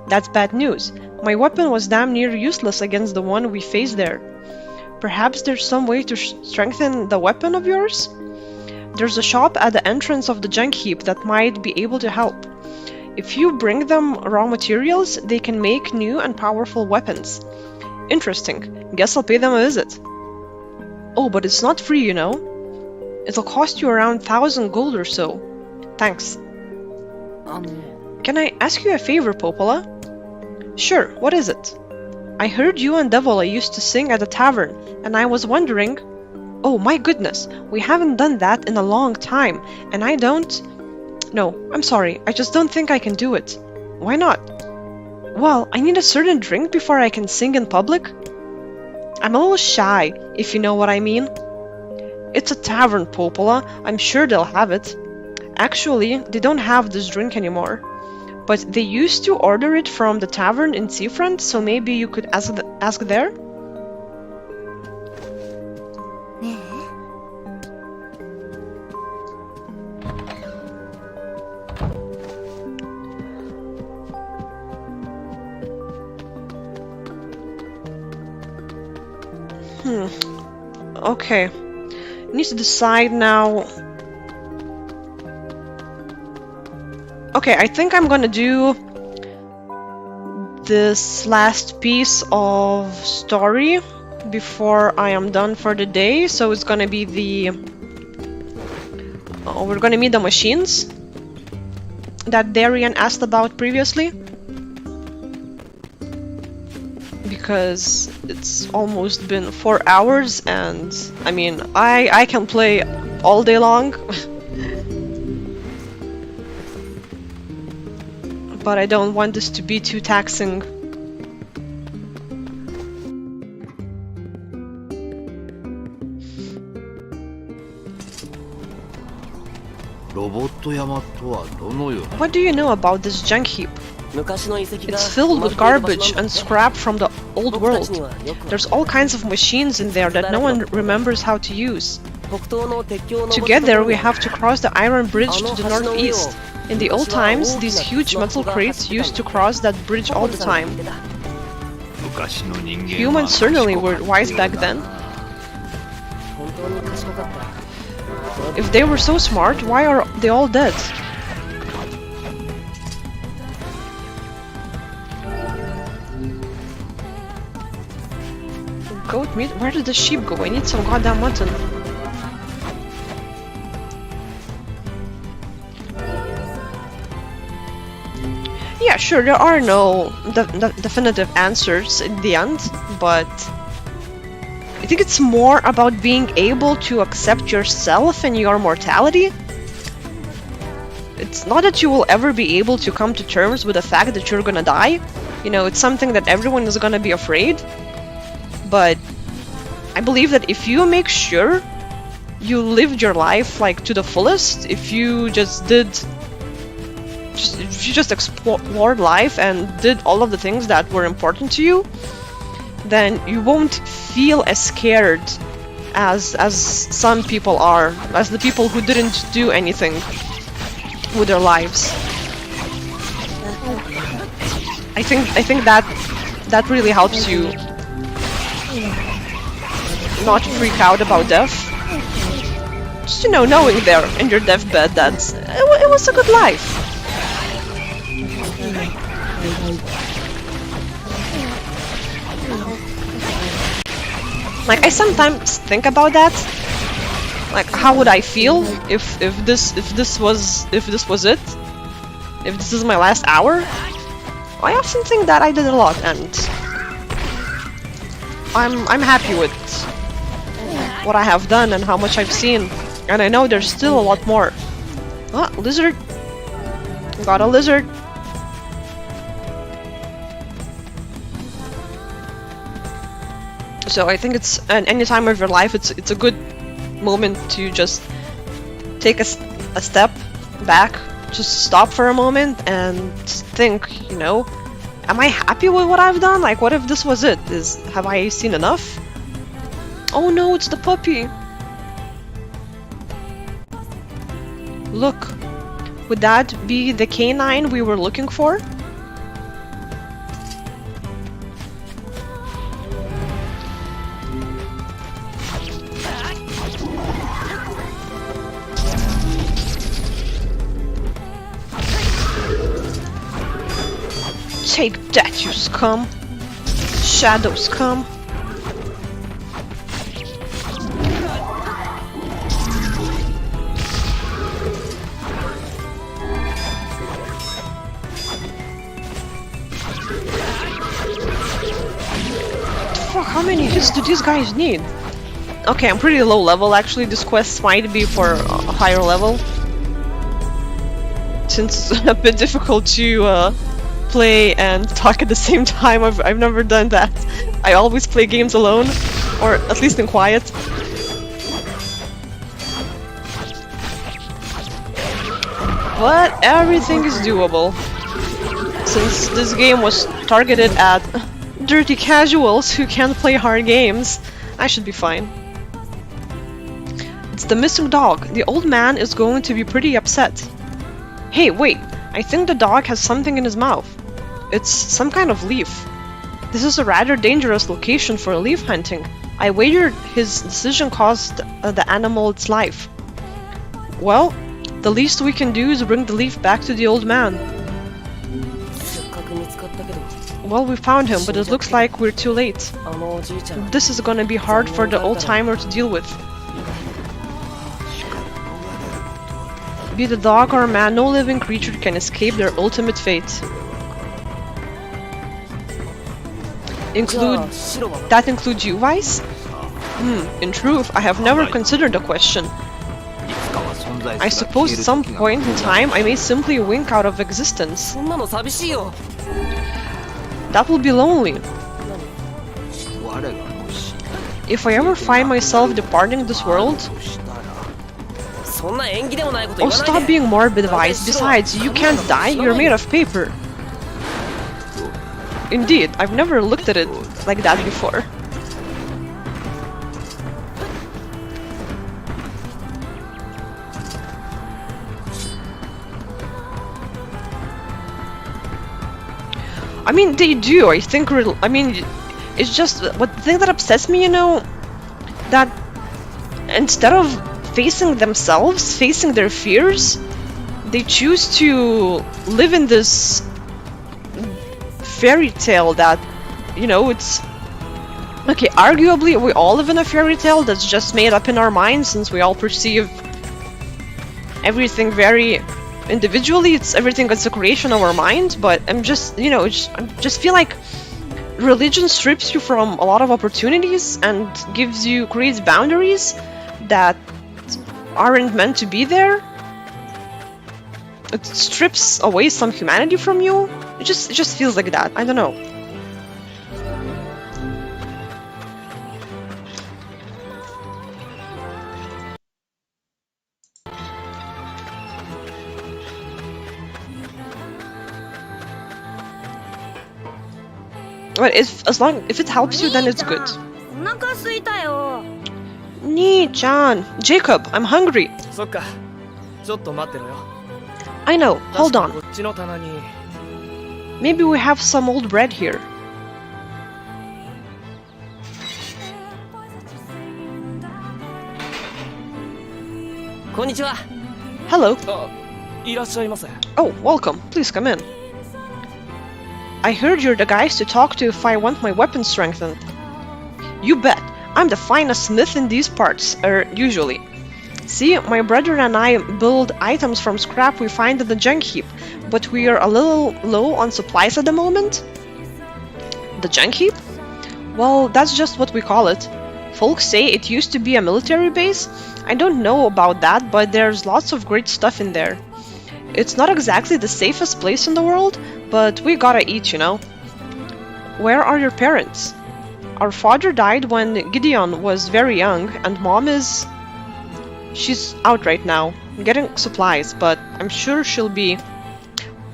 That's bad news. My weapon was damn near useless against the one we faced there. Perhaps there's some way to strengthen the weapon of yours? There's a shop at the entrance of the junk heap that might be able to help. If you bring them raw materials, they can make new and powerful weapons. Interesting. Guess I'll pay them a visit. Oh, but it's not free, you know. It'll cost you around 1,000 gold or so. Thanks. Can I ask you a favor, Popola? Sure, what is it? I heard you and Devola used to sing at the tavern, and I was wondering... Oh my goodness, we haven't done that in a long time, and I don't... No, I'm sorry, I just don't think I can do it. Why not? Well, I need a certain drink before I can sing in public. I'm a little shy, if you know what I mean. It's a tavern, Popola, I'm sure they'll have it. Actually, they don't have this drink anymore. But they used to order it from the tavern in Seafront, so maybe you could ask there? ね Okay. Need to decide now. Okay, I think I'm gonna do this last piece of story before I am done for the day. So it's gonna be the... we're gonna meet the machines that Darian asked about previously. Because it's almost been 4 hours and I mean, I can play all day long. But I don't want this to be too taxing. What do you know about this junk heap? It's filled with garbage and scrap from the old world. There's all kinds of machines in there that no one remembers how to use. To get there, we have to cross the iron bridge to the northeast. In the old times, these huge metal crates used to cross that bridge all the time. Humans certainly were wise back then. If they were so smart, why are they all dead? Goat meat? Where did the sheep go? I need some goddamn mutton. Yeah, sure, there are no definitive answers in the end, but I think it's more about being able to accept yourself and your mortality. It's not that you will ever be able to come to terms with the fact that you're gonna die. You know, it's something that everyone is gonna be afraid. But I believe that if you make sure you lived your life like to the fullest, if you just explored life and did all of the things that were important to you, then you won't feel as scared as some people are, as the people who didn't do anything with their lives. I think that really helps you not freak out about death. Just, you know, knowing there in your deathbed that it was a good life. Like, I sometimes think about that. Like, how would I feel if this was it? If this is my last hour? I often think that I did a lot, and I'm happy with what I have done and how much I've seen, and I know there's still a lot more. Ah, lizard! Got a lizard. So I think it's any time of your life, it's a good moment to just take a step back, just stop for a moment and think, you know, am I happy with what I've done? Like, what if this was it? Have I seen enough? Oh no, it's the puppy. Look, would that be the canine we were looking for? Take that, you scum! Shadow scum! Fuck, how many hits do these guys need? Okay, I'm pretty low level actually. This quest might be for a higher level, since it's a bit difficult to play and talk at the same time. I've never done that. I always play games alone, or at least in quiet. But everything is doable, since this game was targeted at dirty casuals who can't play hard games. I should be fine. It's the missing dog. The old man is going to be pretty upset. Hey, wait. I think the dog has something in his mouth. It's some kind of leaf. This is a rather dangerous location for leaf hunting. I wager his decision cost the animal its life. Well, the least we can do is bring the leaf back to the old man. Well, we found him, but it looks like we're too late. This is gonna be hard for the old-timer to deal with. Be the dog or man, no living creature can escape their ultimate fate. That includes you, Vice? In truth, I have never considered the question. I suppose at some point in time I may simply wink out of existence. That will be lonely. If I ever find myself departing this world... Oh, stop being morbid, Vice. Besides, you can't die, you're made of paper. Indeed, I've never looked at it like that before. I mean, they do. I think. I mean, it's just what the thing that upsets me. You know, that instead of facing themselves, facing their fears, they choose to live in this fairy tale that, you know, it's okay. Arguably, we all live in a fairy tale that's just made up in our minds, since we all perceive everything very individually, it's everything is a creation of our mind, but I'm just, you know, I just feel like religion strips you from a lot of opportunities and creates boundaries that aren't meant to be there. It strips away some humanity from you. It just feels like that. I don't know. But if it helps you, then it's good. お腹すいたよ。 Nii-chan, Jacob, I'm hungry. そっか。ちょっと待ってろよ。 I know. Hold 確か on. こっちの棚に。 Maybe we have some old bread here. こんにちは。 Hello. あ、いらっしゃいませ。 Oh, welcome. Please come in. I heard you're the guys to talk to if I want my weapon strengthened. You bet. I'm the finest smith in these parts, usually. See, my brother and I build items from scrap we find in the junk heap, but we are a little low on supplies at the moment. The junk heap? Well, that's just what we call it. Folks say it used to be a military base. I don't know about that, but there's lots of great stuff in there. It's not exactly the safest place in the world, but we gotta eat, you know. Where are your parents? Our father died when Gideon was very young, and Mom is... She's out right now, getting supplies, but I'm sure she'll be...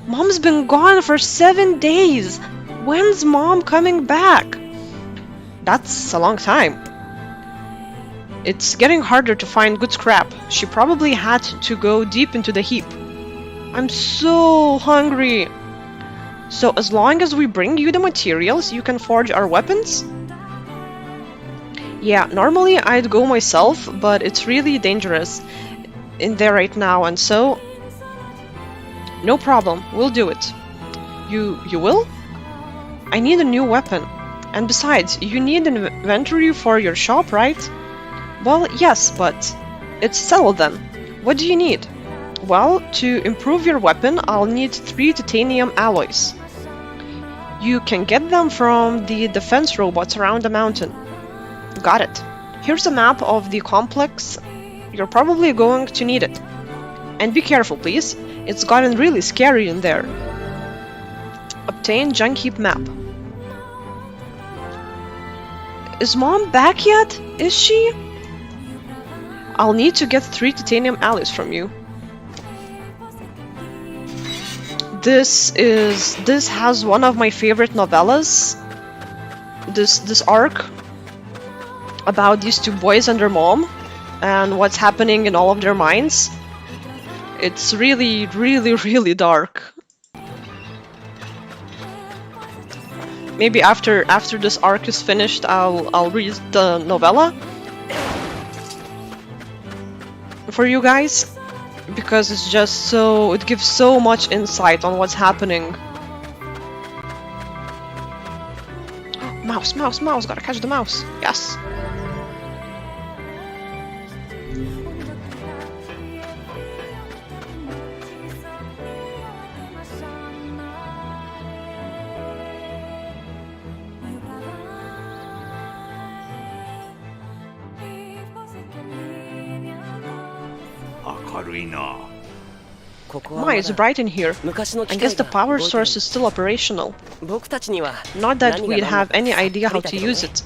Mom's been gone for 7 days! When's Mom coming back? That's a long time. It's getting harder to find good scrap. She probably had to go deep into the heap. I'm so hungry. So as long as we bring you the materials, you can forge our weapons? Yeah, normally I'd go myself, but it's really dangerous in there right now, and so... No problem, we'll do it. You will? I need a new weapon. And besides, you need an inventory for your shop, right? Well, yes, but it's settled then. What do you need? Well, to improve your weapon, I'll need 3 titanium alloys. You can get them from the defense robots around the mountain. Got it. Here's a map of the complex. You're probably going to need it. And be careful, please. It's gotten really scary in there. Obtain junk heap map. Is Mom back yet? Is she? I'll need to get 3 titanium alloys from you. This has one of my favorite novellas. This arc about these 2 boys and their mom and what's happening in all of their minds. It's really, really, really dark. Maybe after this arc is finished, I'll read the novella for you guys, because it's just so... it gives so much insight on what's happening. Mouse, mouse, mouse! Gotta catch the mouse! Yes! Why, it's bright in here. I guess the power source is still operational. Not that we'd have any idea how to use it.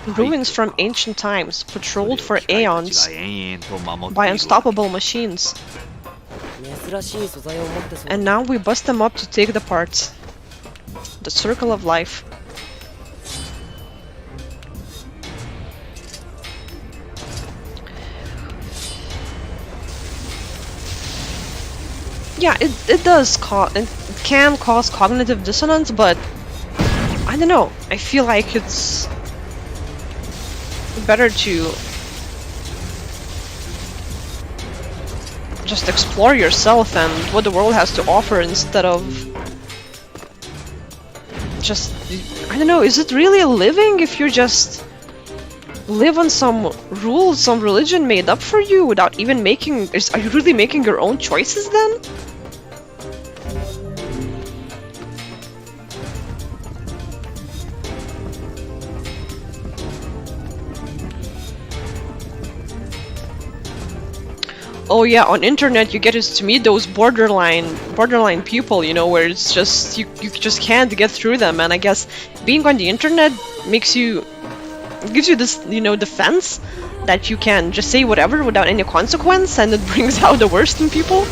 Ruins from ancient times, patrolled for aeons by unstoppable machines. And now we bust them up to take the parts. The circle of life. Yeah, it can cause cognitive dissonance, but I don't know. I feel like it's better to just explore yourself and what the world has to offer instead of just... I don't know, is it really a living if you're just live on some rules, some religion made up for you without even making... Are you really making your own choices then? Oh yeah, on internet you get to meet those borderline people, you know, where it's just you just can't get through them, and I guess being on the internet gives you this, you know, defense that you can just say whatever without any consequence, and it brings out the worst in people.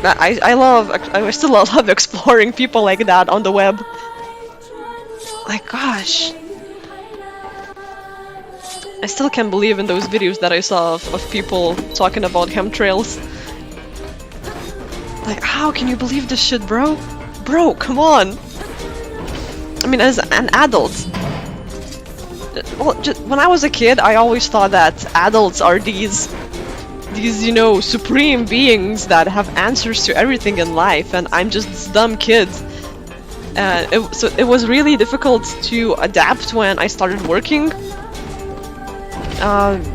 I still love exploring people like that on the web. Like, gosh. I still can't believe in those videos that I saw of people talking about chemtrails. Like, how can you believe this shit, bro? Bro, come on! I mean, as an adult... Well, when I was a kid, I always thought that adults are these, you know, supreme beings that have answers to everything in life, and I'm just this dumb kid. So it was really difficult to adapt when I started working,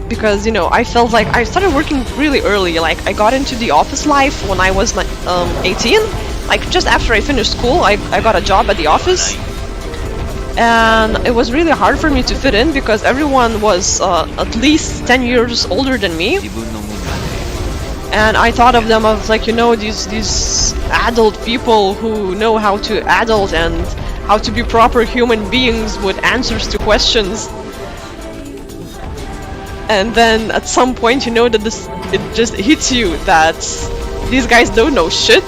because, you know, I felt like I started working really early. Like, I got into the office life when I was 18. Like, just after I finished school, I got a job at the office. And it was really hard for me to fit in because everyone was at least 10 years older than me. And I thought of them as, like, you know, these adult people who know how to adult and how to be proper human beings with answers to questions. And then at some point, you know, that it just hits you that these guys don't know shit.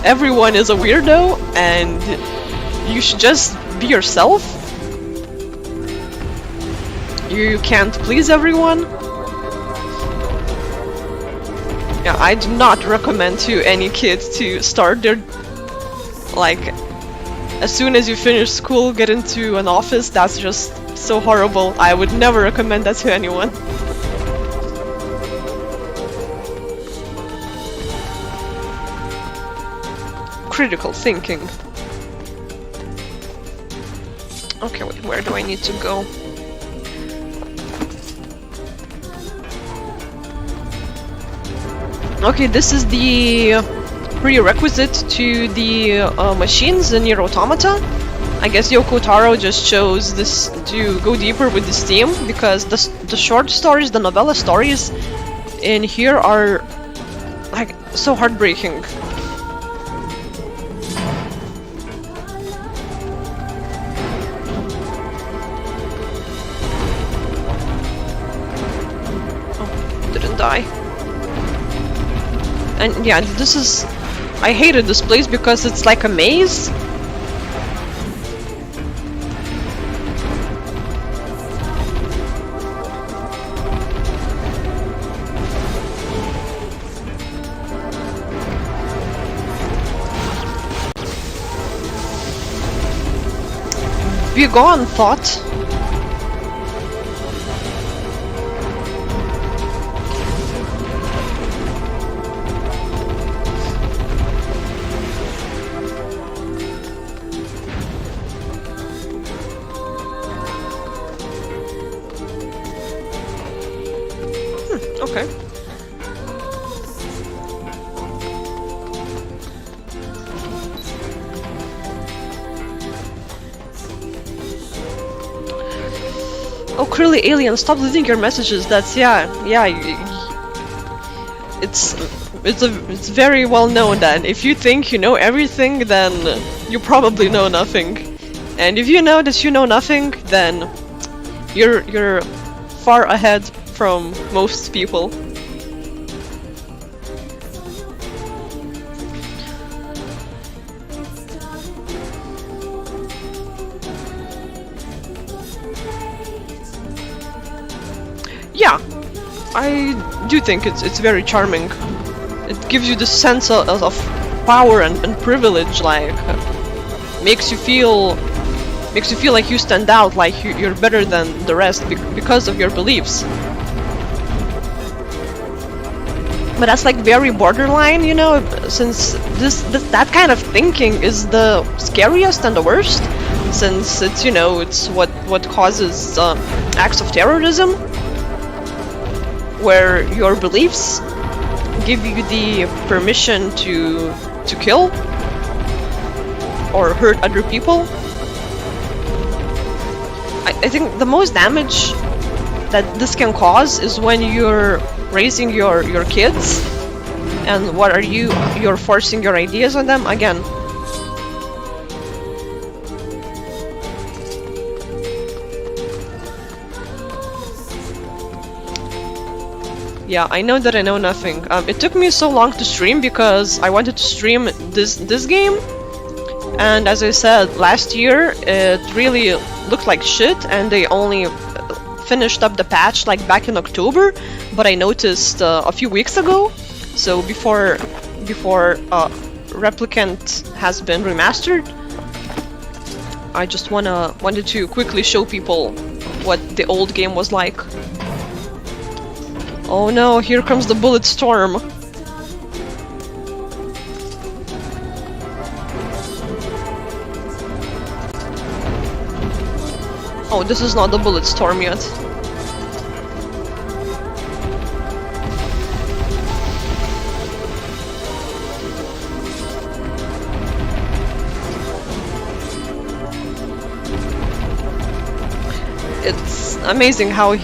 Everyone is a weirdo, and you should just be yourself. You can't please everyone. Yeah, I do not recommend to any kids to start their, like, as soon as you finish school, get into an office. That's just so horrible. I would never recommend that to anyone. Critical thinking. Okay, wait, where do I need to go? Okay, this is the prerequisite to the machines in NieR Automata. I guess Yoko Taro just chose this to go deeper with this theme, because the short stories, the novella stories in here are, like, so heartbreaking. Oh, didn't die. And yeah, this is... I hated this place because it's like a maze. Be gone, thought. Okay. Oh, Curly Alien, stop deleting your messages. That's, yeah. It's very well known that if you think you know everything, then you probably know nothing. And if you know that you know nothing, then you're far ahead from most people. Yeah, I do think it's very charming. It gives you this sense of power and privilege, like makes you feel like you stand out, like you're better than the rest because of your beliefs. But that's like very borderline, you know, since that kind of thinking is the scariest and the worst, since it's, you know, it's what causes acts of terrorism, where your beliefs give you the permission to kill or hurt other people. I think the most damage that this can cause is when you're raising your kids, and what are you're forcing your ideas on them again. Yeah, I know that I know nothing. It took me so long to stream because I wanted to stream this game, and as I said, last year it really looked like shit, and they only finished up the patch like back in October, but I noticed a few weeks ago, so before Replicant has been remastered, I just wanted to quickly show people what the old game was like. Oh no, here comes the bullet storm. Oh, this is not the bullet storm yet. It's amazing how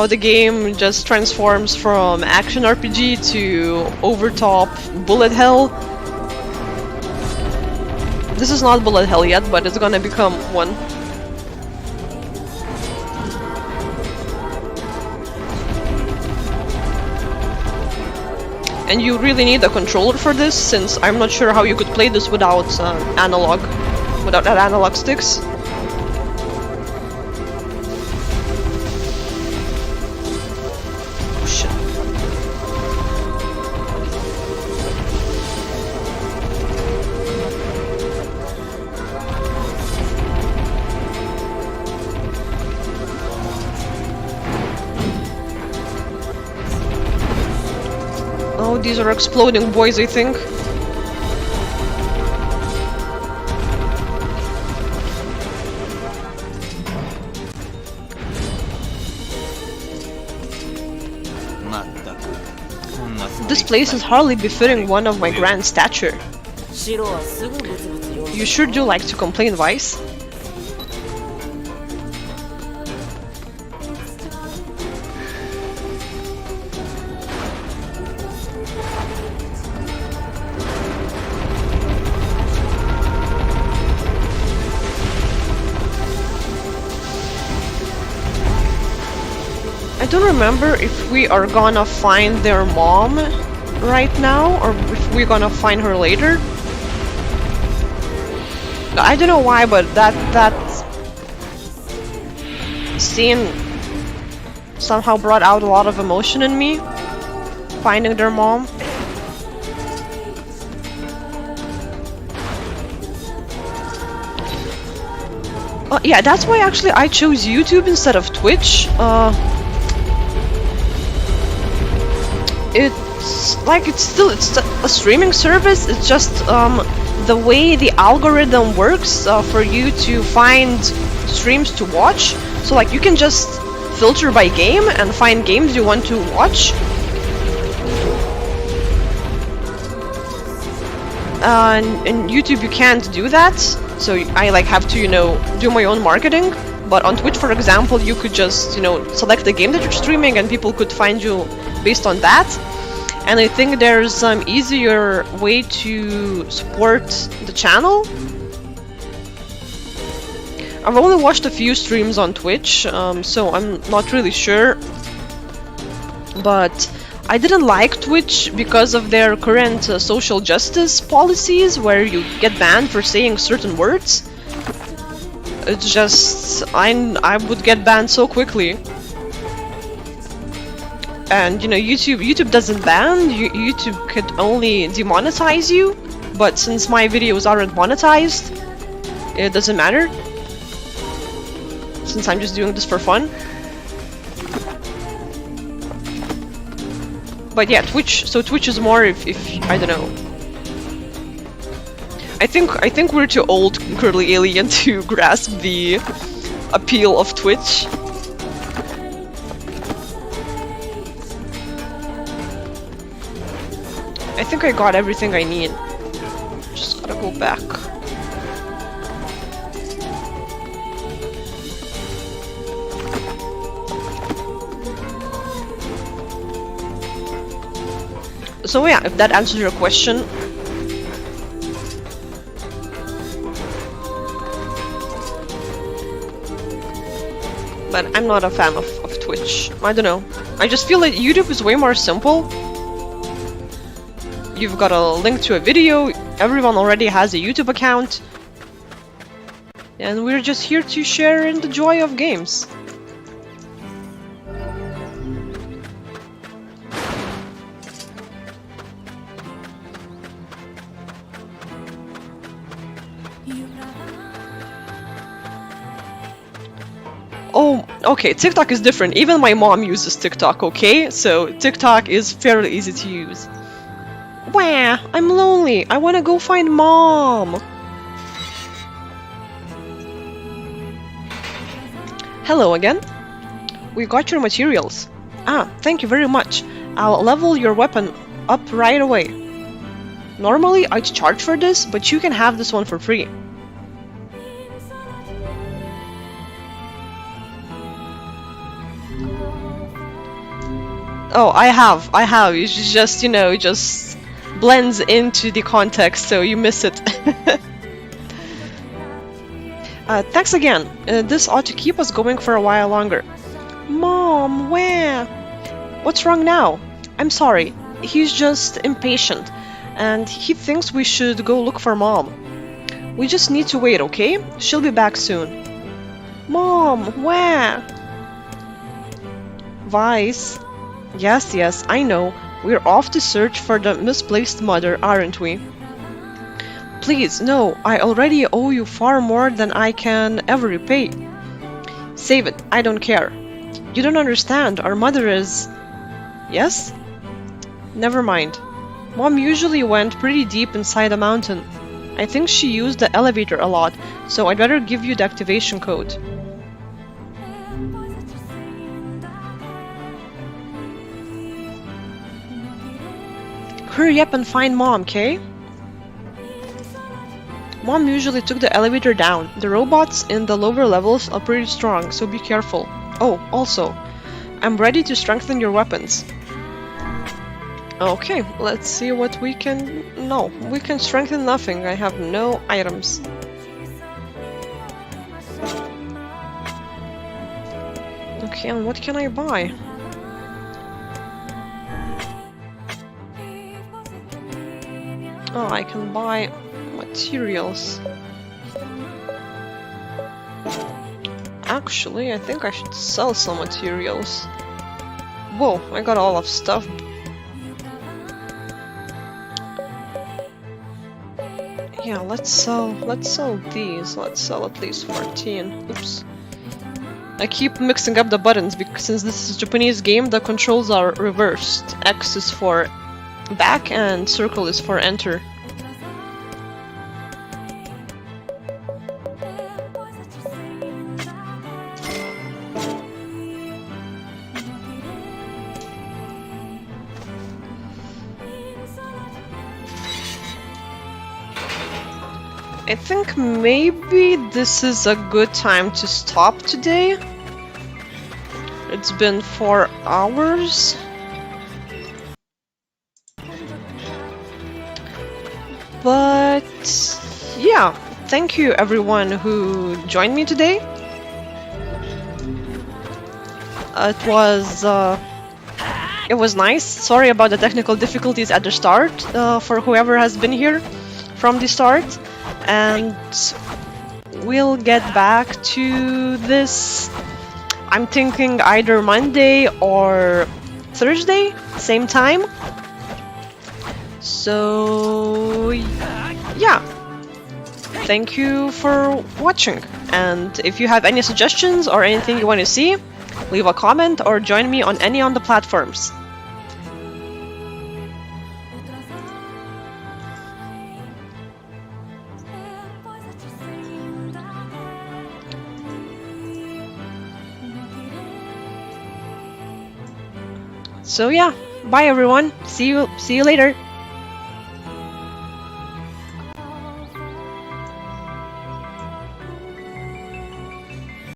the game just transforms from action RPG to overtop bullet hell. This is not bullet hell yet, but it's gonna become one. And you really need a controller for this, since I'm not sure how you could play this without without analog sticks. Oh, shit. Oh, these are exploding boys, I think. This place is hardly befitting one of my grand stature. 白はすぐブツブツ読む。 You sure do like to complain, Vice. I don't remember if we are gonna find their mom right now, or if we're gonna find her later. I don't know why, but that scene somehow brought out a lot of emotion in me, finding their mom. Yeah, that's why actually I chose YouTube instead of Twitch. It's like it's a streaming service. It's just the way the algorithm works for you to find streams to watch. So like you can just filter by game and find games you want to watch. In YouTube you can't do that. So I like have to, you know, do my own marketing. But on Twitch, for example, you could just, you know, select the game that you're streaming and people could find you based on that. And I think there's some easier way to support the channel. I've only watched a few streams on Twitch, so I'm not really sure. But I didn't like Twitch because of their current social justice policies, where you get banned for saying certain words. It's just, I would get banned so quickly. And you know, YouTube doesn't ban, YouTube could only demonetize you, but since my videos aren't monetized, it doesn't matter, since I'm just doing this for fun. But yeah, Twitch. So Twitch is more if I don't know. I think we're too old, curly alien, to grasp the appeal of Twitch. I think I got everything I need. Just gotta go back. So yeah, if that answers your question. But I'm not a fan of Twitch. I don't know. I just feel like YouTube is way more simple. You've got a link to a video, everyone already has a YouTube account. And we're just here to share in the joy of games. Oh, okay, TikTok is different. Even my mom uses TikTok, okay? So TikTok is fairly easy to use. Wah, I'm lonely. I wanna go find mom. Hello again. We got your materials. Ah, thank you very much. I'll level your weapon up right away. Normally I'd charge for this, but you can have this one for free. Oh, I have. It's just, you know, it just blends into the context, so you miss it. Thanks again. This ought to keep us going for a while longer. Mom, where? What's wrong now? I'm sorry. He's just impatient, and he thinks we should go look for Mom. We just need to wait, okay? She'll be back soon. Mom, where? Vice. Yes, I know. We're off to search for the misplaced mother, aren't we? Please, no. I already owe you far more than I can ever repay. Save it. I don't care. You don't understand. Our mother is... Yes? Never mind. Mom usually went pretty deep inside a mountain. I think she used the elevator a lot, so I'd better give you the activation code. Hurry up and find Mom, okay? Mom usually took the elevator down. The robots in the lower levels are pretty strong, so be careful. Oh, also, I'm ready to strengthen your weapons. Okay, let's see what we can... No, we can strengthen nothing. I have no items. Okay, and what can I buy? Oh, I can buy materials. Actually, I think I should sell some materials. Whoa, I got all of stuff. Yeah, let's sell these. Let's sell at least 14. Oops. I keep mixing up the buttons because since this is a Japanese game, the controls are reversed. X is for back and circle is for enter. I think maybe this is a good time to stop today. It's been 4 hours. But yeah, thank you everyone who joined me today. It was nice. Sorry about the technical difficulties at the start for whoever has been here from the start. And we'll get back to this, I'm thinking either Monday or Thursday, same time. So yeah, thank you for watching, and if you have any suggestions or anything you want to see, leave a comment or join me on any of the platforms. So yeah, bye everyone. See you later.